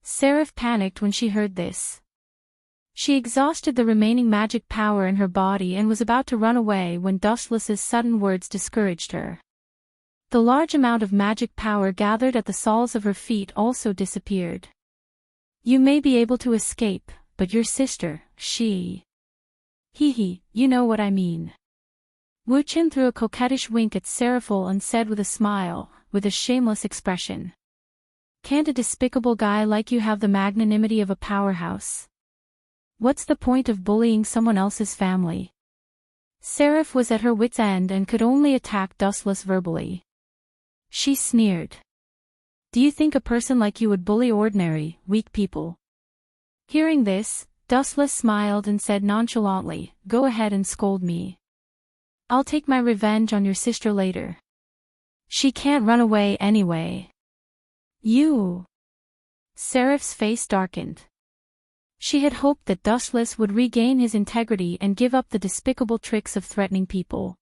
Seraph panicked when she heard this. She exhausted the remaining magic power in her body and was about to run away when Dustless's sudden words discouraged her. The large amount of magic power gathered at the soles of her feet also disappeared. You may be able to escape, but your sister, she... Hee, you know what I mean. Wu Chen threw a coquettish wink at Seraphil and said with a smile, with a shameless expression. Can't a despicable guy like you have the magnanimity of a powerhouse? What's the point of bullying someone else's family? Seraph was at her wit's end and could only attack Dustless verbally. She sneered. Do you think a person like you would bully ordinary, weak people? Hearing this, Dustless smiled and said nonchalantly, Go ahead and scold me. I'll take my revenge on your sister later. She can't run away anyway. You. Seraph's face darkened. She had hoped that Dustless would regain his integrity and give up the despicable tricks of threatening people.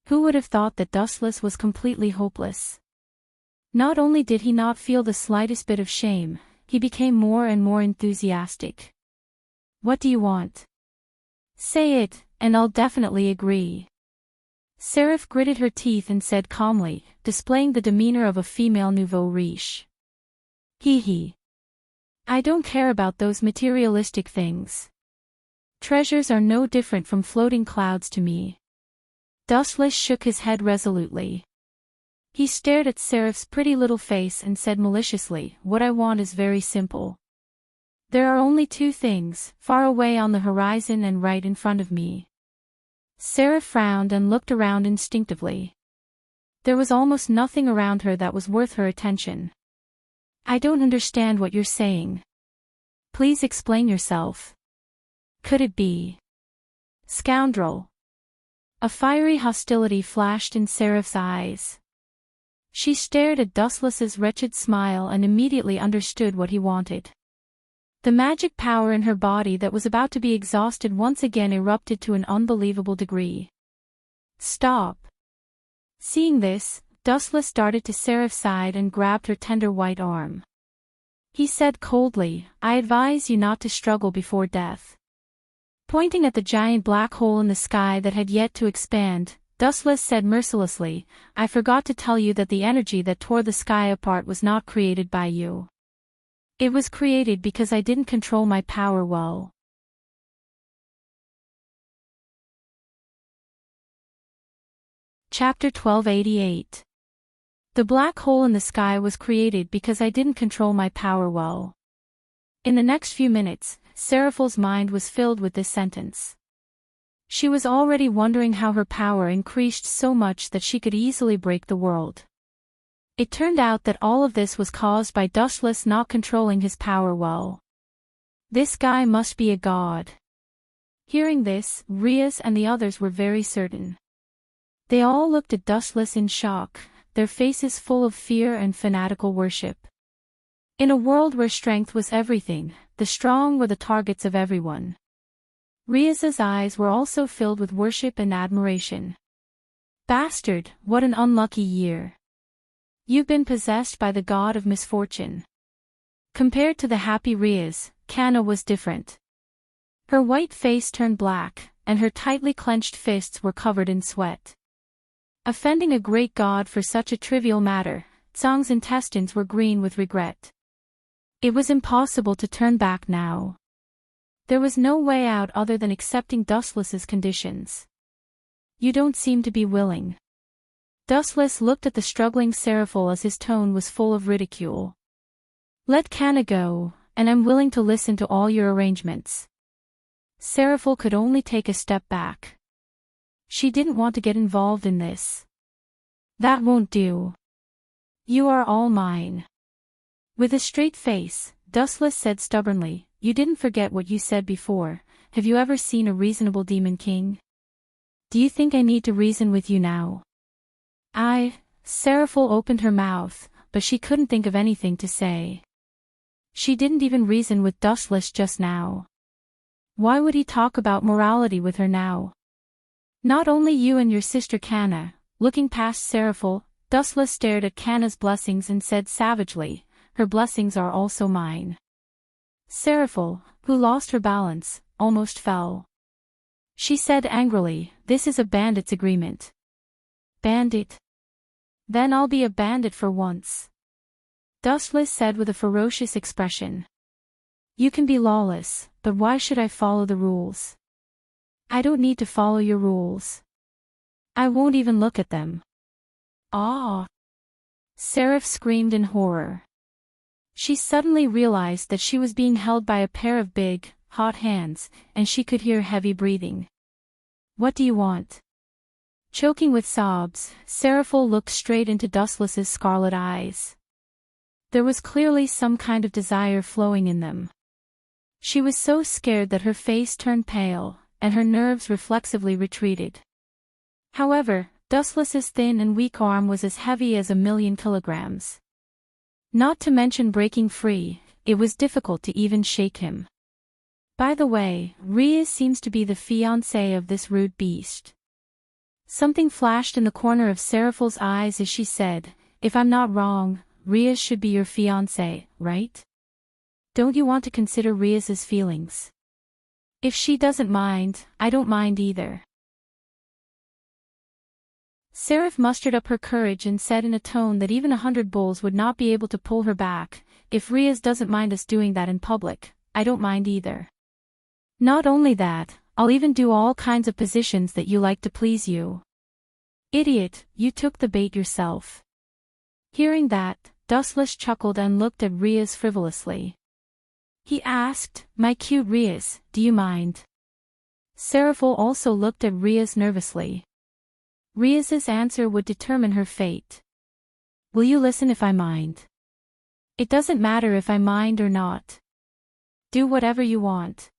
Who would have thought that Dustless was completely hopeless? Not only did he not feel the slightest bit of shame, he became more and more enthusiastic. What do you want? Say it, and I'll definitely agree. Seraph gritted her teeth and said calmly, displaying the demeanor of a female nouveau riche. Hee hee. I don't care about those materialistic things. Treasures are no different from floating clouds to me. Dustless shook his head resolutely. He stared at Seraph's pretty little face and said maliciously, what I want is very simple. There are only two things, far away on the horizon and right in front of me. Seraph frowned and looked around instinctively. There was almost nothing around her that was worth her attention. I don't understand what you're saying. Please explain yourself. Could it be? Scoundrel. A fiery hostility flashed in Seraph's eyes. She stared at Dustless's wretched smile and immediately understood what he wanted. The magic power in her body that was about to be exhausted once again erupted to an unbelievable degree. Stop. Seeing this, Dustless darted to Seraph's side and grabbed her tender white arm. He said coldly, I advise you not to struggle before death. Pointing at the giant black hole in the sky that had yet to expand, Dustless said mercilessly, I forgot to tell you that the energy that tore the sky apart was not created by you. It was created because I didn't control my power well. Chapter 1288. The black hole in the sky was created because I didn't control my power well. In the next few minutes, Seraphal's mind was filled with this sentence. She was already wondering how her power increased so much that she could easily break the world. It turned out that all of this was caused by Dustless not controlling his power well. This guy must be a god. Hearing this, Rias and the others were very certain. They all looked at Dustless in shock, their faces full of fear and fanatical worship. In a world where strength was everything, the strong were the targets of everyone. Rias's eyes were also filled with worship and admiration. Bastard, what an unlucky year. You've been possessed by the god of misfortune. Compared to the happy Rias, Kanna was different. Her white face turned black, and her tightly clenched fists were covered in sweat. Offending a great god for such a trivial matter, Tsang's intestines were green with regret. It was impossible to turn back now. There was no way out other than accepting Dustless's conditions. You don't seem to be willing. Dustless looked at the struggling Seraphal as his tone was full of ridicule. Let Kanna go, and I'm willing to listen to all your arrangements. Seraphal could only take a step back. She didn't want to get involved in this. That won't do. You are all mine. With a straight face, Dustless said stubbornly, you didn't forget what you said before. Have you ever seen a reasonable demon king? Do you think I need to reason with you now? Seraphal opened her mouth, but she couldn't think of anything to say. She didn't even reason with Dustless just now. Why would he talk about morality with her now? Not only you and your sister Kanna. Looking past Seraphal, Dustless stared at Kanna's blessings and said savagely, her blessings are also mine. Seraphal, who lost her balance, almost fell. She said angrily, this is a bandit's agreement. Bandit? Then I'll be a bandit for once. Dustless said with a ferocious expression. You can be lawless, but why should I follow the rules? I don't need to follow your rules. I won't even look at them. Ah! Seraph screamed in horror. She suddenly realized that she was being held by a pair of big, hot hands, and she could hear heavy breathing. What do you want? Choking with sobs, Seraphal looked straight into Dustless's scarlet eyes. There was clearly some kind of desire flowing in them. She was so scared that her face turned pale, and her nerves reflexively retreated. However, Dustless's thin and weak arm was as heavy as 1,000,000 kilograms. Not to mention breaking free, it was difficult to even shake him. By the way, Rias seems to be the fiancé of this rude beast. Something flashed in the corner of Seraphal's eyes as she said, if I'm not wrong, Rias should be your fiancé, right? Don't you want to consider Rias's feelings? If she doesn't mind, I don't mind either. Seraph mustered up her courage and said in a tone that even 100 bulls would not be able to pull her back, "If Riaz doesn't mind us doing that in public, I don't mind either. Not only that, I'll even do all kinds of positions that you like to please you." "Idiot, you took the bait yourself." Hearing that, Dustless chuckled and looked at Riaz frivolously. He asked, "My cute Riaz, do you mind?" Seraphil also looked at Riaz nervously. Riaz's answer would determine her fate. "Will you listen if I mind?" "It doesn't matter if I mind or not. Do whatever you want."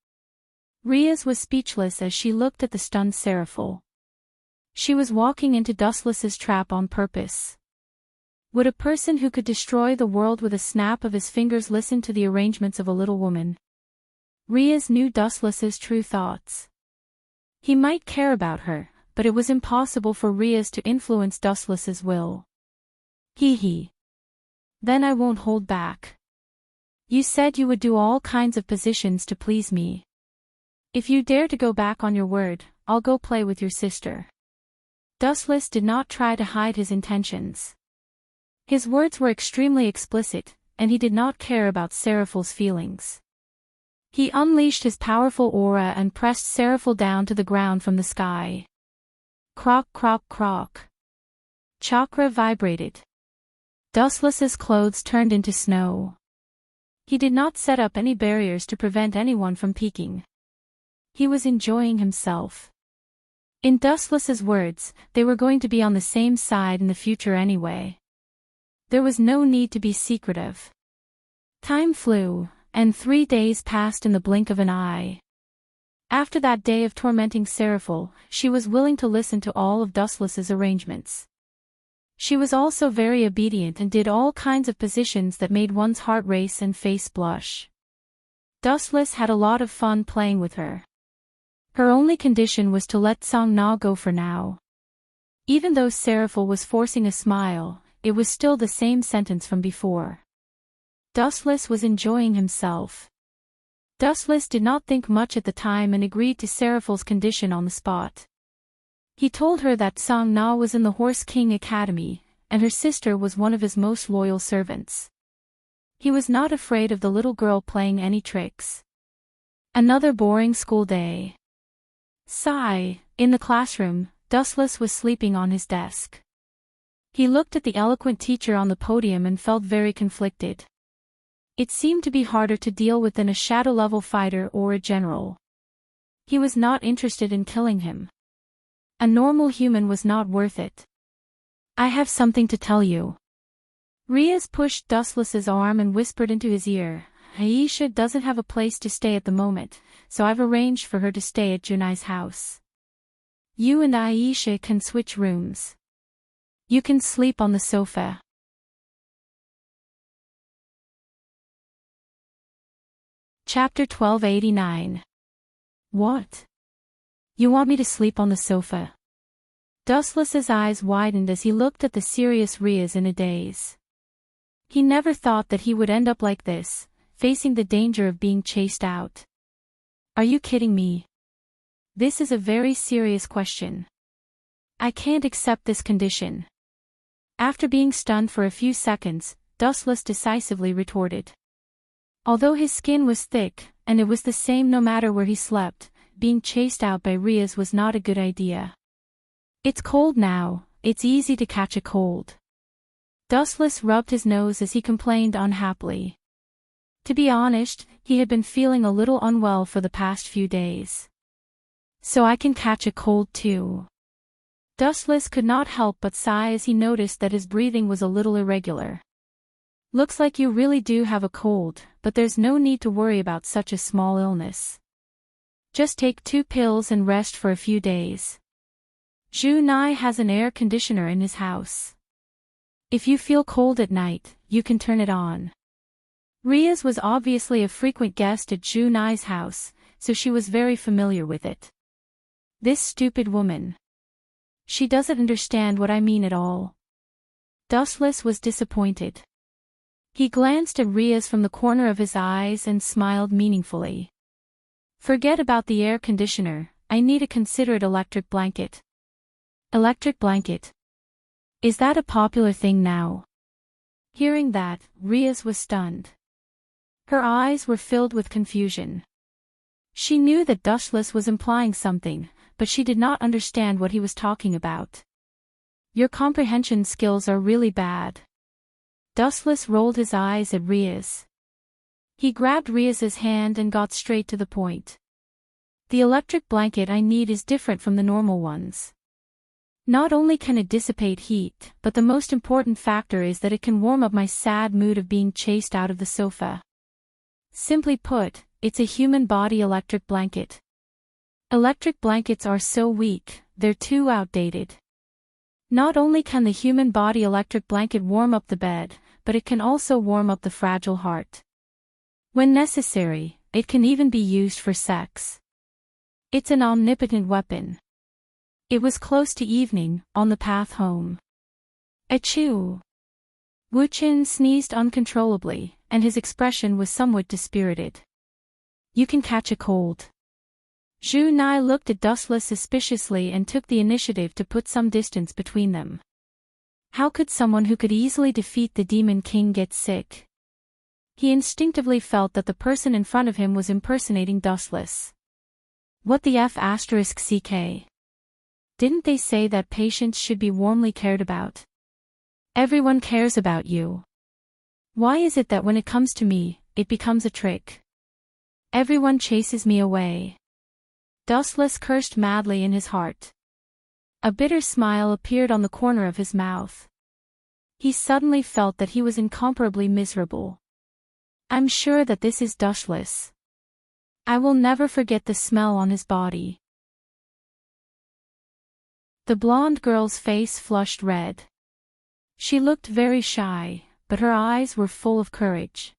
Riaz was speechless as she looked at the stunned Seraphil. She was walking into Dustless's trap on purpose. Would a person who could destroy the world with a snap of his fingers listen to the arrangements of a little woman? Riaz knew Dustless's true thoughts. He might care about her, but it was impossible for Riaz to influence Dustless's will. He. "Then I won't hold back. You said you would do all kinds of positions to please me. If you dare to go back on your word, I'll go play with your sister." Dustless did not try to hide his intentions. His words were extremely explicit, and he did not care about Seraphil's feelings. He unleashed his powerful aura and pressed Seraphil down to the ground from the sky. Croak, croak, croak. Chakra vibrated. Dustless's clothes turned into snow. He did not set up any barriers to prevent anyone from peeking. He was enjoying himself. In Dustless's words, they were going to be on the same side in the future anyway. There was no need to be secretive. Time flew, and 3 days passed in the blink of an eye. After that day of tormenting Seraphil, she was willing to listen to all of Dustless's arrangements. She was also very obedient and did all kinds of positions that made one's heart race and face blush. Dustless had a lot of fun playing with her. Her only condition was to let Song Na go for now. Even though Seraphil was forcing a smile, it was still the same sentence from before. Dustless was enjoying himself. Dustless did not think much at the time and agreed to Seraphil's condition on the spot. He told her that Song Na was in the Horse King Academy, and her sister was one of his most loyal servants. He was not afraid of the little girl playing any tricks. Another boring school day. Sigh. In the classroom, Dustless was sleeping on his desk. He looked at the eloquent teacher on the podium and felt very conflicted. It seemed to be harder to deal with than a shadow-level fighter or a general. He was not interested in killing him. A normal human was not worth it. "I have something to tell you." Riaz pushed Dustless's arm and whispered into his ear, "Aisha doesn't have a place to stay at the moment, so I've arranged for her to stay at Junai's house. You and Aisha can switch rooms. You can sleep on the sofa." Chapter 1289. What? You want me to sleep on the sofa? Dustless's eyes widened as he looked at the serious Riaz in a daze. He never thought that he would end up like this, facing the danger of being chased out. "Are you kidding me? This is a very serious question. I can't accept this condition." After being stunned for a few seconds, Dustless decisively retorted. Although his skin was thick, and it was the same no matter where he slept, being chased out by Riaz was not a good idea. "It's cold now, it's easy to catch a cold." Dustless rubbed his nose as he complained unhappily. To be honest, he had been feeling a little unwell for the past few days. "So I can catch a cold too." Dustless could not help but sigh as he noticed that his breathing was a little irregular. "Looks like you really do have a cold, but there's no need to worry about such a small illness. Just take 2 pills and rest for a few days. Junai has an air conditioner in his house. If you feel cold at night, you can turn it on." Riaz was obviously a frequent guest at Junai's house, so she was very familiar with it. This stupid woman. She doesn't understand what I mean at all. Dustless was disappointed. He glanced at Riaz from the corner of his eyes and smiled meaningfully. "Forget about the air conditioner, I need a considerate electric blanket." "Electric blanket? Is that a popular thing now? Hearing that, Riaz was stunned. Her eyes were filled with confusion. She knew that Dushless was implying something, but she did not understand what he was talking about. Your comprehension skills are really bad. Dustless rolled his eyes at Riaz. He grabbed Riaz's hand and got straight to the point. The electric blanket I need is different from the normal ones. Not only can it dissipate heat, but the most important factor is that it can warm up my sad mood of being chased out of the sofa. Simply put, it's a human body electric blanket. Electric blankets are so weak, they're too outdated. Not only can the human body electric blanket warm up the bed, but it can also warm up the fragile heart. When necessary, it can even be used for sex. It's an omnipotent weapon. It was close to evening, on the path home. Achoo! Wu Qin sneezed uncontrollably, and his expression was somewhat dispirited. You can catch a cold. Zhu Nai looked at Dustless suspiciously and took the initiative to put some distance between them. How could someone who could easily defeat the Demon King get sick? He instinctively felt that the person in front of him was impersonating Dustless. What the F***ck? Didn't they say that patients should be warmly cared about? Everyone cares about you. Why is it that when it comes to me, it becomes a trick? Everyone chases me away. Dustless cursed madly in his heart. A bitter smile appeared on the corner of his mouth. He suddenly felt that he was incomparably miserable. I'm sure that this is Dustless. I will never forget the smell on his body. The blonde girl's face flushed red. She looked very shy, but her eyes were full of courage.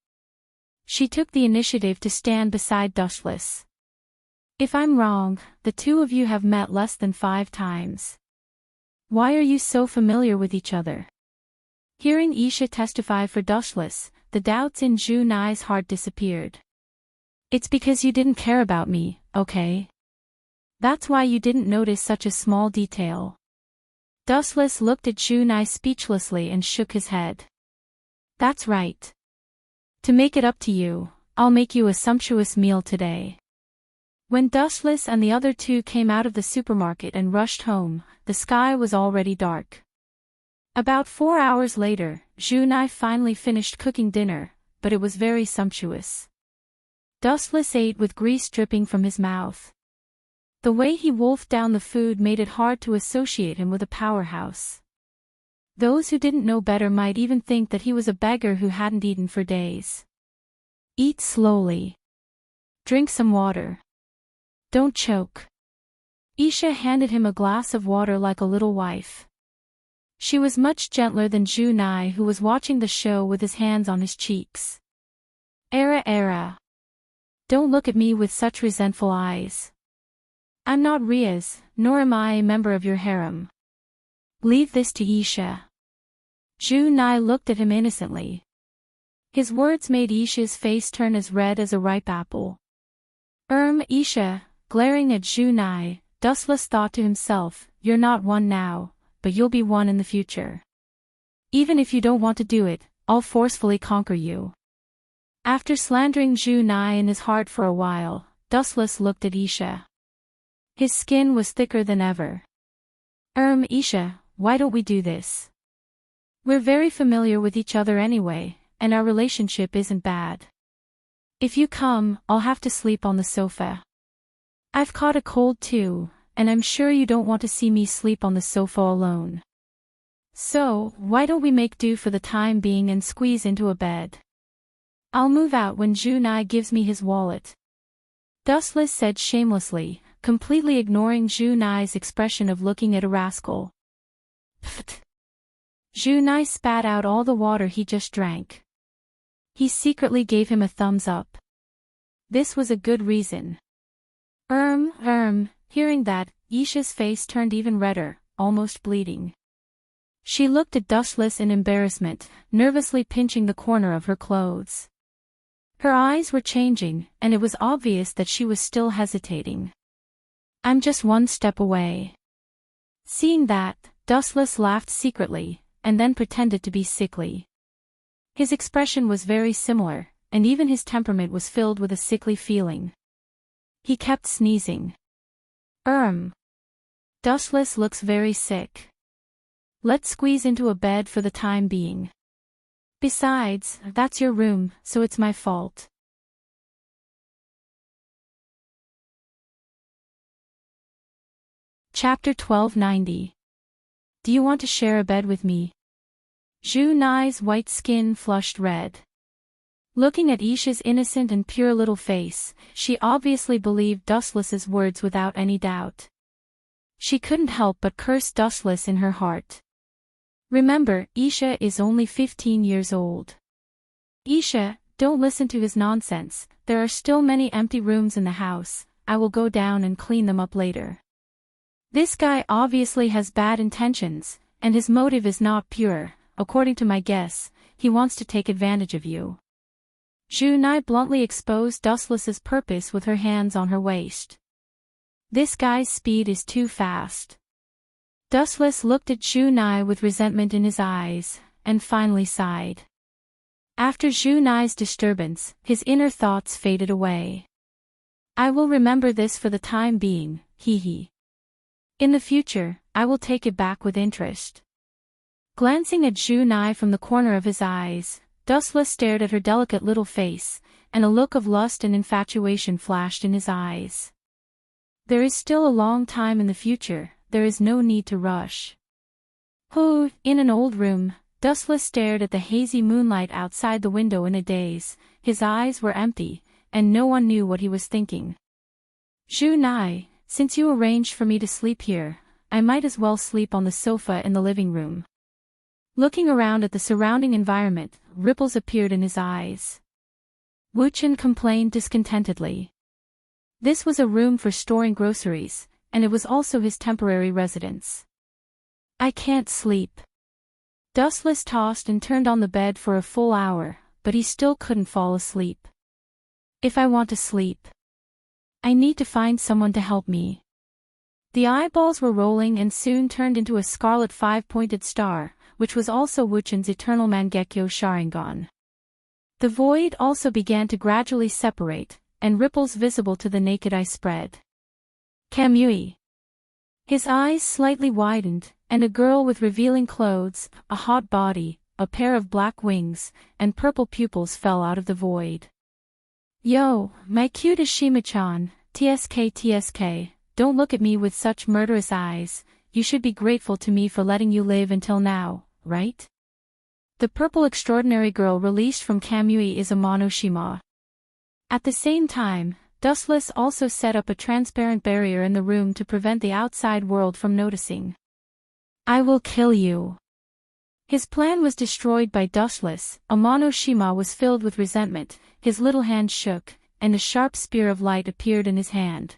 She took the initiative to stand beside Dustless. If I'm wrong, the two of you have met less than 5 times. Why are you so familiar with each other? Hearing Isha testify for Dustless, the doubts in Zhu Nai's heart disappeared. It's because you didn't care about me, okay? That's why you didn't notice such a small detail. Dustless looked at Zhu Nai speechlessly and shook his head. That's right. To make it up to you, I'll make you a sumptuous meal today. When Dustless and the other two came out of the supermarket and rushed home, the sky was already dark. About 4 hours later, Zhu Nai finally finished cooking dinner, but it was very sumptuous. Dustless ate with grease dripping from his mouth. The way he wolfed down the food made it hard to associate him with a powerhouse. Those who didn't know better might even think that he was a beggar who hadn't eaten for days. Eat slowly. Drink some water. Don't choke. Isha handed him a glass of water like a little wife. She was much gentler than Zhu Nai, who was watching the show with his hands on his cheeks. Era. Don't look at me with such resentful eyes. I'm not Riaz, nor am I a member of your harem. Leave this to Isha. Zhu Nai looked at him innocently. His words made Isha's face turn as red as a ripe apple. Isha, glaring at Zhu Nai, Dustless thought to himself, you're not one now, but you'll be one in the future. Even if you don't want to do it, I'll forcefully conquer you. After slandering Zhu Nai in his heart for a while, Dustless looked at Isha. His skin was thicker than ever. Isha, why don't we do this? We're very familiar with each other anyway, and our relationship isn't bad. If you come, I'll have to sleep on the sofa. I've caught a cold too, and I'm sure you don't want to see me sleep on the sofa alone. So, why don't we make do for the time being and squeeze into a bed? I'll move out when Zhu Nai gives me his wallet. Dustless said shamelessly, completely ignoring Zhu Nai's expression of looking at a rascal. Pfft. Zhu Nai spat out all the water he just drank. He secretly gave him a thumbs up. This was a good reason. Hearing that, Isha's face turned even redder, almost bleeding. She looked at Dustless in embarrassment, nervously pinching the corner of her clothes. Her eyes were changing, and it was obvious that she was still hesitating. I'm just one step away. Seeing that, Dustless laughed secretly, and then pretended to be sickly. His expression was very similar, and even his temperament was filled with a sickly feeling. He kept sneezing. Dustless looks very sick. Let's squeeze into a bed for the time being. Besides, that's your room, so it's my fault. Chapter 1290. Do you want to share a bed with me? Zhu Nai's white skin flushed red. Looking at Isha's innocent and pure little face, she obviously believed Dustless's words without any doubt. She couldn't help but curse Dustless in her heart. Remember, Isha is only 15 years old. Isha, don't listen to his nonsense, there are still many empty rooms in the house, I will go down and clean them up later. This guy obviously has bad intentions, and his motive is not pure, according to my guess, he wants to take advantage of you. Zhu Nai bluntly exposed Dustless's purpose with her hands on her waist. This guy's speed is too fast. Dustless looked at Zhu Nai with resentment in his eyes, and finally sighed. After Zhu Nai's disturbance, his inner thoughts faded away. I will remember this for the time being, hee. In the future, I will take it back with interest. Glancing at Zhu Nai from the corner of his eyes, Dustless stared at her delicate little face, and a look of lust and infatuation flashed in his eyes. There is still a long time in the future, there is no need to rush. In an old room, Dustless stared at the hazy moonlight outside the window in a daze, his eyes were empty, and no one knew what he was thinking. Zhu Nai, since you arranged for me to sleep here, I might as well sleep on the sofa in the living room. Looking around at the surrounding environment, ripples appeared in his eyes. Wuchen complained discontentedly. This was a room for storing groceries, and it was also his temporary residence. I can't sleep. Dustless tossed and turned on the bed for a full hour, but he still couldn't fall asleep. If I want to sleep, I need to find someone to help me. The eyeballs were rolling and soon turned into a scarlet five-pointed star, which was also Wuchen's eternal Mangekyo Sharingan. The void also began to gradually separate, and ripples visible to the naked eye spread. Kamui. His eyes slightly widened, and a girl with revealing clothes, a hot body, a pair of black wings, and purple pupils fell out of the void. Yo, my cute Ashima-chan, TSK, don't look at me with such murderous eyes, you should be grateful to me for letting you live until now, right? The purple extraordinary girl released from Kamui is Amano-shima. At the same time, Dustless also set up a transparent barrier in the room to prevent the outside world from noticing. I will kill you. His plan was destroyed by Dustless. Amano-shima was filled with resentment, his little hand shook, and a sharp spear of light appeared in his hand.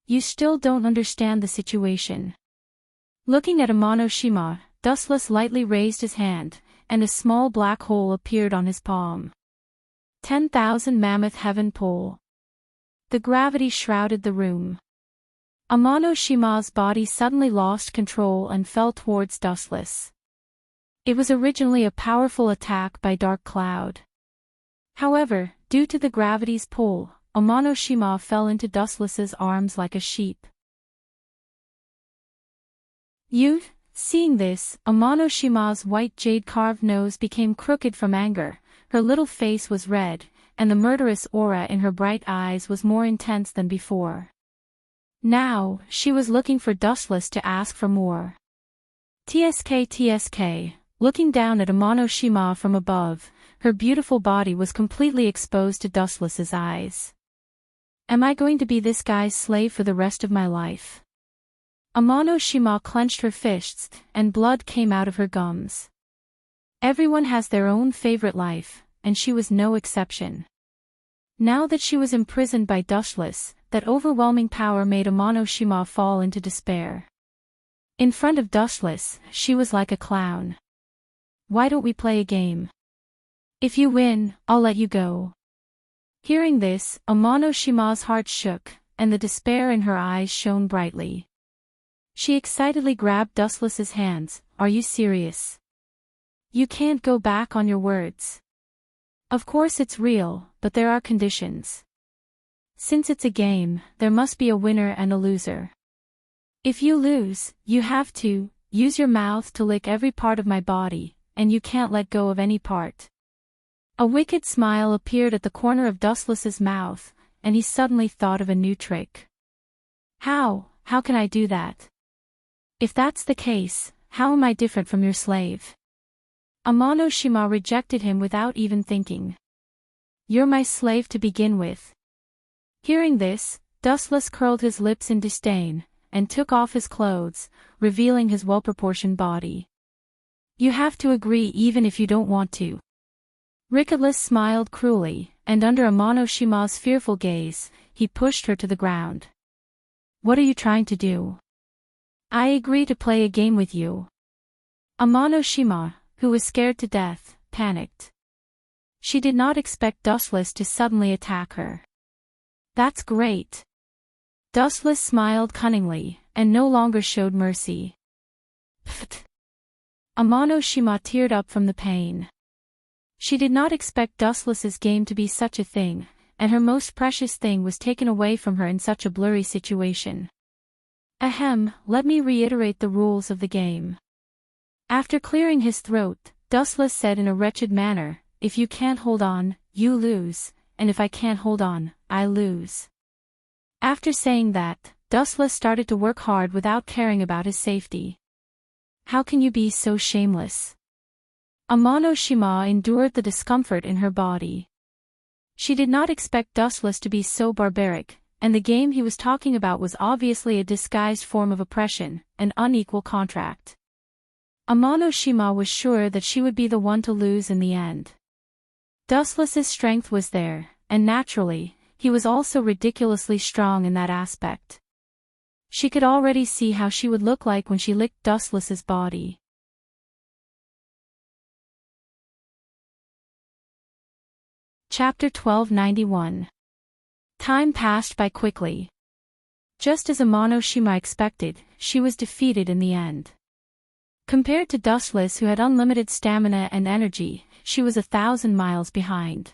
You still don't understand the situation. Looking at Amano-shima, Dustless lightly raised his hand, and a small black hole appeared on his palm. 10,000 mammoth heaven pole. The gravity shrouded the room. Amano-shima's body suddenly lost control and fell towards Dustless. It was originally a powerful attack by Dark Cloud. However, due to the gravity's pull, Amano-shima fell into Dustless's arms like a sheep. Seeing this, Amano-shima's white jade-carved nose became crooked from anger, her little face was red, and the murderous aura in her bright eyes was more intense than before. Now, she was looking for Dustless to ask for more. TSK, looking down at Amano-shima from above, her beautiful body was completely exposed to Dustless's eyes. Am I going to be this guy's slave for the rest of my life? Amano-shima clenched her fists, and blood came out of her gums. Everyone has their own favorite life, and she was no exception. Now that she was imprisoned by Dustless, that overwhelming power made Amano-shima fall into despair. In front of Dustless, she was like a clown. Why don't we play a game? If you win, I'll let you go. Hearing this, Amano-shima's heart shook, and the despair in her eyes shone brightly. She excitedly grabbed Dustless's hands. Are you serious? You can't go back on your words. Of course it's real, but there are conditions. Since it's a game, there must be a winner and a loser. If you lose, you have to use your mouth to lick every part of my body, and you can't let go of any part. A wicked smile appeared at the corner of Dustless's mouth, and he suddenly thought of a new trick. How can I do that? If that's the case, how am I different from your slave? Amano-shima rejected him without even thinking. You're my slave to begin with. Hearing this, Dustless curled his lips in disdain, and took off his clothes, revealing his well-proportioned body. You have to agree even if you don't want to. Ricketless smiled cruelly, and under Amano-shima's fearful gaze, he pushed her to the ground. What are you trying to do? I agree to play a game with you. Amano-shima, who was scared to death, panicked. She did not expect Dustless to suddenly attack her. That's great. Dustless smiled cunningly, and no longer showed mercy. Pfft. Amano-shima teared up from the pain. She did not expect Dustless's game to be such a thing, and her most precious thing was taken away from her in such a blurry situation. Ahem, let me reiterate the rules of the game. After clearing his throat, Dustless said in a wretched manner, if you can't hold on, you lose, and if I can't hold on, I lose. After saying that, Dustless started to work hard without caring about his safety. How can you be so shameless? Amano-shima endured the discomfort in her body. She did not expect Dustless to be so barbaric, and the game he was talking about was obviously a disguised form of oppression, an unequal contract. Amano-shima was sure that she would be the one to lose in the end. Dustless's strength was there, and naturally, he was also ridiculously strong in that aspect. She could already see how she would look like when she licked Dustless's body. Chapter 1291. Time passed by quickly. Just as Amano-shima expected, she was defeated in the end. Compared to Dustless, who had unlimited stamina and energy, she was 1,000 miles behind.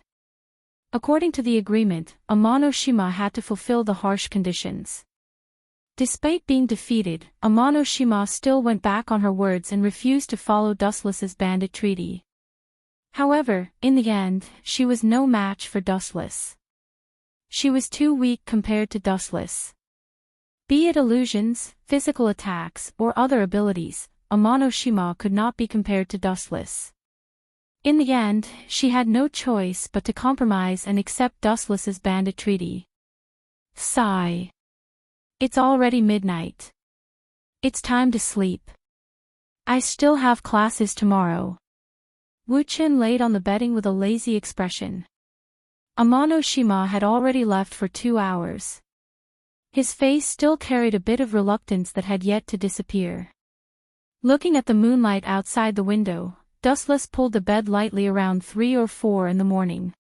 According to the agreement, Amano-shima had to fulfill the harsh conditions. Despite being defeated, Amano-shima still went back on her words and refused to follow Dustless's bandit treaty. However, in the end, she was no match for Dustless. She was too weak compared to Dustless. Be it illusions, physical attacks, or other abilities, Amano-shima could not be compared to Dustless. In the end, she had no choice but to compromise and accept Dustless's bandit treaty. Sigh. It's already midnight. It's time to sleep. I still have classes tomorrow. Wu-chin laid on the bedding with a lazy expression. Amano-shima had already left for 2 hours. His face still carried a bit of reluctance that had yet to disappear. Looking at the moonlight outside the window, Dustless pulled the bed lightly around 3 or 4 in the morning.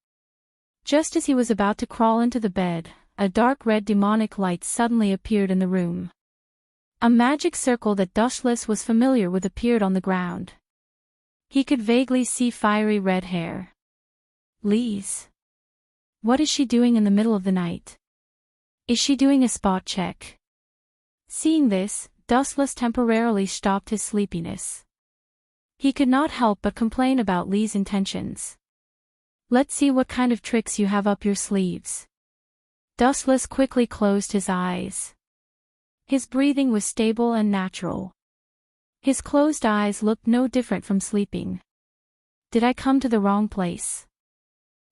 Just as he was about to crawl into the bed, a dark red demonic light suddenly appeared in the room. A magic circle that Dustless was familiar with appeared on the ground. He could vaguely see fiery red hair. Lise. What is she doing in the middle of the night? Is she doing a spot check? Seeing this, Dustless temporarily stopped his sleepiness. He could not help but complain about Li's intentions. Let's see what kind of tricks you have up your sleeves. Dustless quickly closed his eyes. His breathing was stable and natural. His closed eyes looked no different from sleeping. Did I come to the wrong place?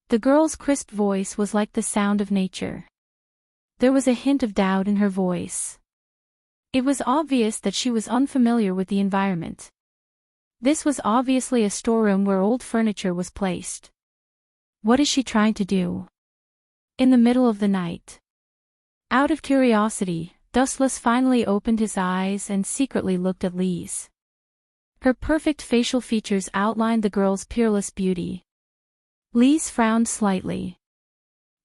The girl's crisp voice was like the sound of nature. There was a hint of doubt in her voice. It was obvious that she was unfamiliar with the environment. This was obviously a storeroom where old furniture was placed. What is she trying to do? In the middle of the night. Out of curiosity, Dustless finally opened his eyes and secretly looked at Lise. Her perfect facial features outlined the girl's peerless beauty. Lise frowned slightly.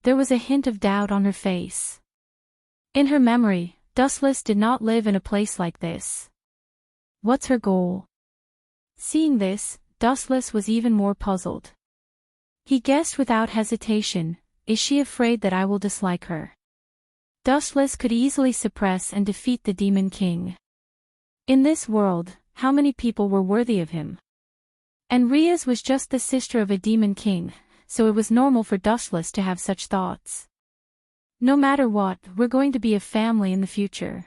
There was a hint of doubt on her face. In her memory, Dustless did not live in a place like this. What's her goal? Seeing this, Dustless was even more puzzled. He guessed without hesitation, is she afraid that I will dislike her? Dustless could easily suppress and defeat the Demon King. In this world, how many people were worthy of him? And Riaz was just the sister of a Demon King, so it was normal for Dustless to have such thoughts. No matter what, we're going to be a family in the future.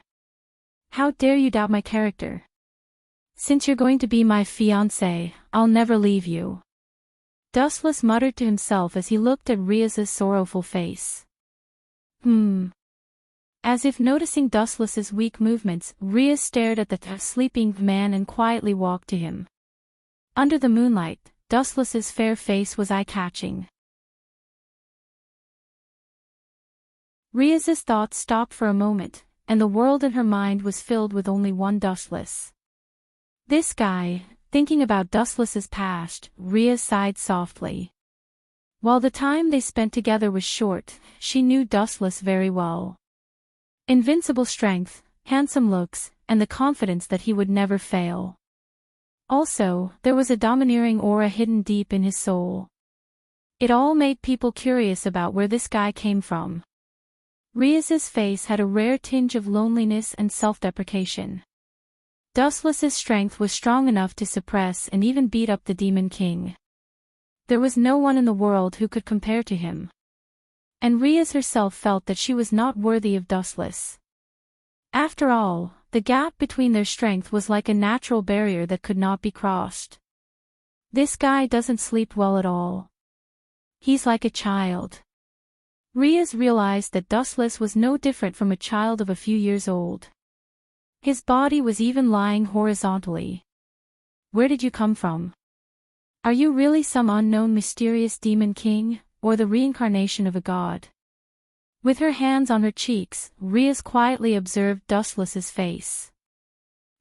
How dare you doubt my character? Since you're going to be my fiancé, I'll never leave you. Dustless muttered to himself as he looked at Riaz's sorrowful face. As if noticing Dustless's weak movements, Riaz stared at the sleeping man and quietly walked to him. Under the moonlight, Dustless's fair face was eye-catching. Riaz's thoughts stopped for a moment, and the world in her mind was filled with only one Dustless. This guy, thinking about Dustless's past, Riaz sighed softly. While the time they spent together was short, she knew Dustless very well. Invincible strength, handsome looks, and the confidence that he would never fail. Also, there was a domineering aura hidden deep in his soul. It all made people curious about where this guy came from. Riaz's face had a rare tinge of loneliness and self-deprecation. Dustless's strength was strong enough to suppress and even beat up the Demon King. There was no one in the world who could compare to him. And Riaz herself felt that she was not worthy of Dustless. After all, the gap between their strength was like a natural barrier that could not be crossed. This guy doesn't sleep well at all. He's like a child. Riaz realized that Dustless was no different from a child of a few years old. His body was even lying horizontally. Where did you come from? Are you really some unknown mysterious demon king, or the reincarnation of a god? With her hands on her cheeks, Riaz quietly observed Dustless's face.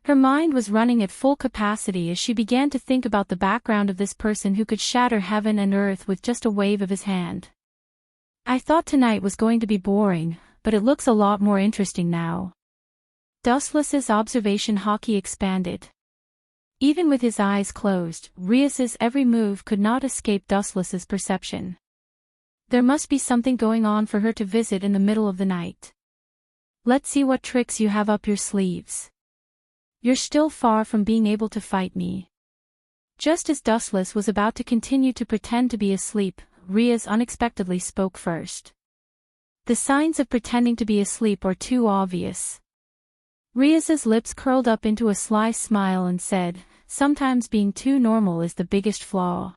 Her mind was running at full capacity as she began to think about the background of this person who could shatter heaven and earth with just a wave of his hand. I thought tonight was going to be boring, but it looks a lot more interesting now. Dustless's observation hockey expanded. Even with his eyes closed, Riaz's every move could not escape Dustless's perception. There must be something going on for her to visit in the middle of the night. Let's see what tricks you have up your sleeves. You're still far from being able to fight me. Just as Dustless was about to continue to pretend to be asleep, Riaz unexpectedly spoke first. The signs of pretending to be asleep are too obvious. Riaz's lips curled up into a sly smile and said, sometimes being too normal is the biggest flaw.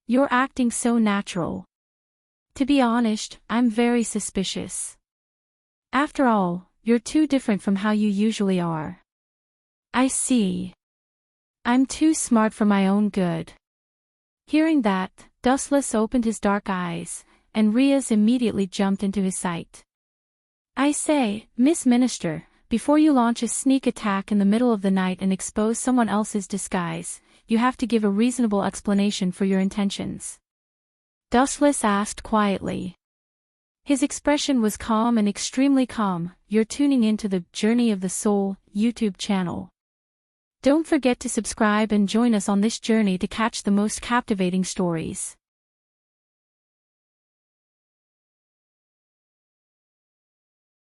You're acting so natural. To be honest, I'm very suspicious. After all, you're too different from how you usually are. I see. I'm too smart for my own good. Hearing that, Dustless opened his dark eyes, and Riaz immediately jumped into his sight. I say, Miss Minister, before you launch a sneak attack in the middle of the night and expose someone else's disguise, you have to give a reasonable explanation for your intentions. Dustless asked quietly. His expression was calm and extremely calm. You're tuning into the Journey of the Soul YouTube channel. Don't forget to subscribe and join us on this journey to catch the most captivating stories.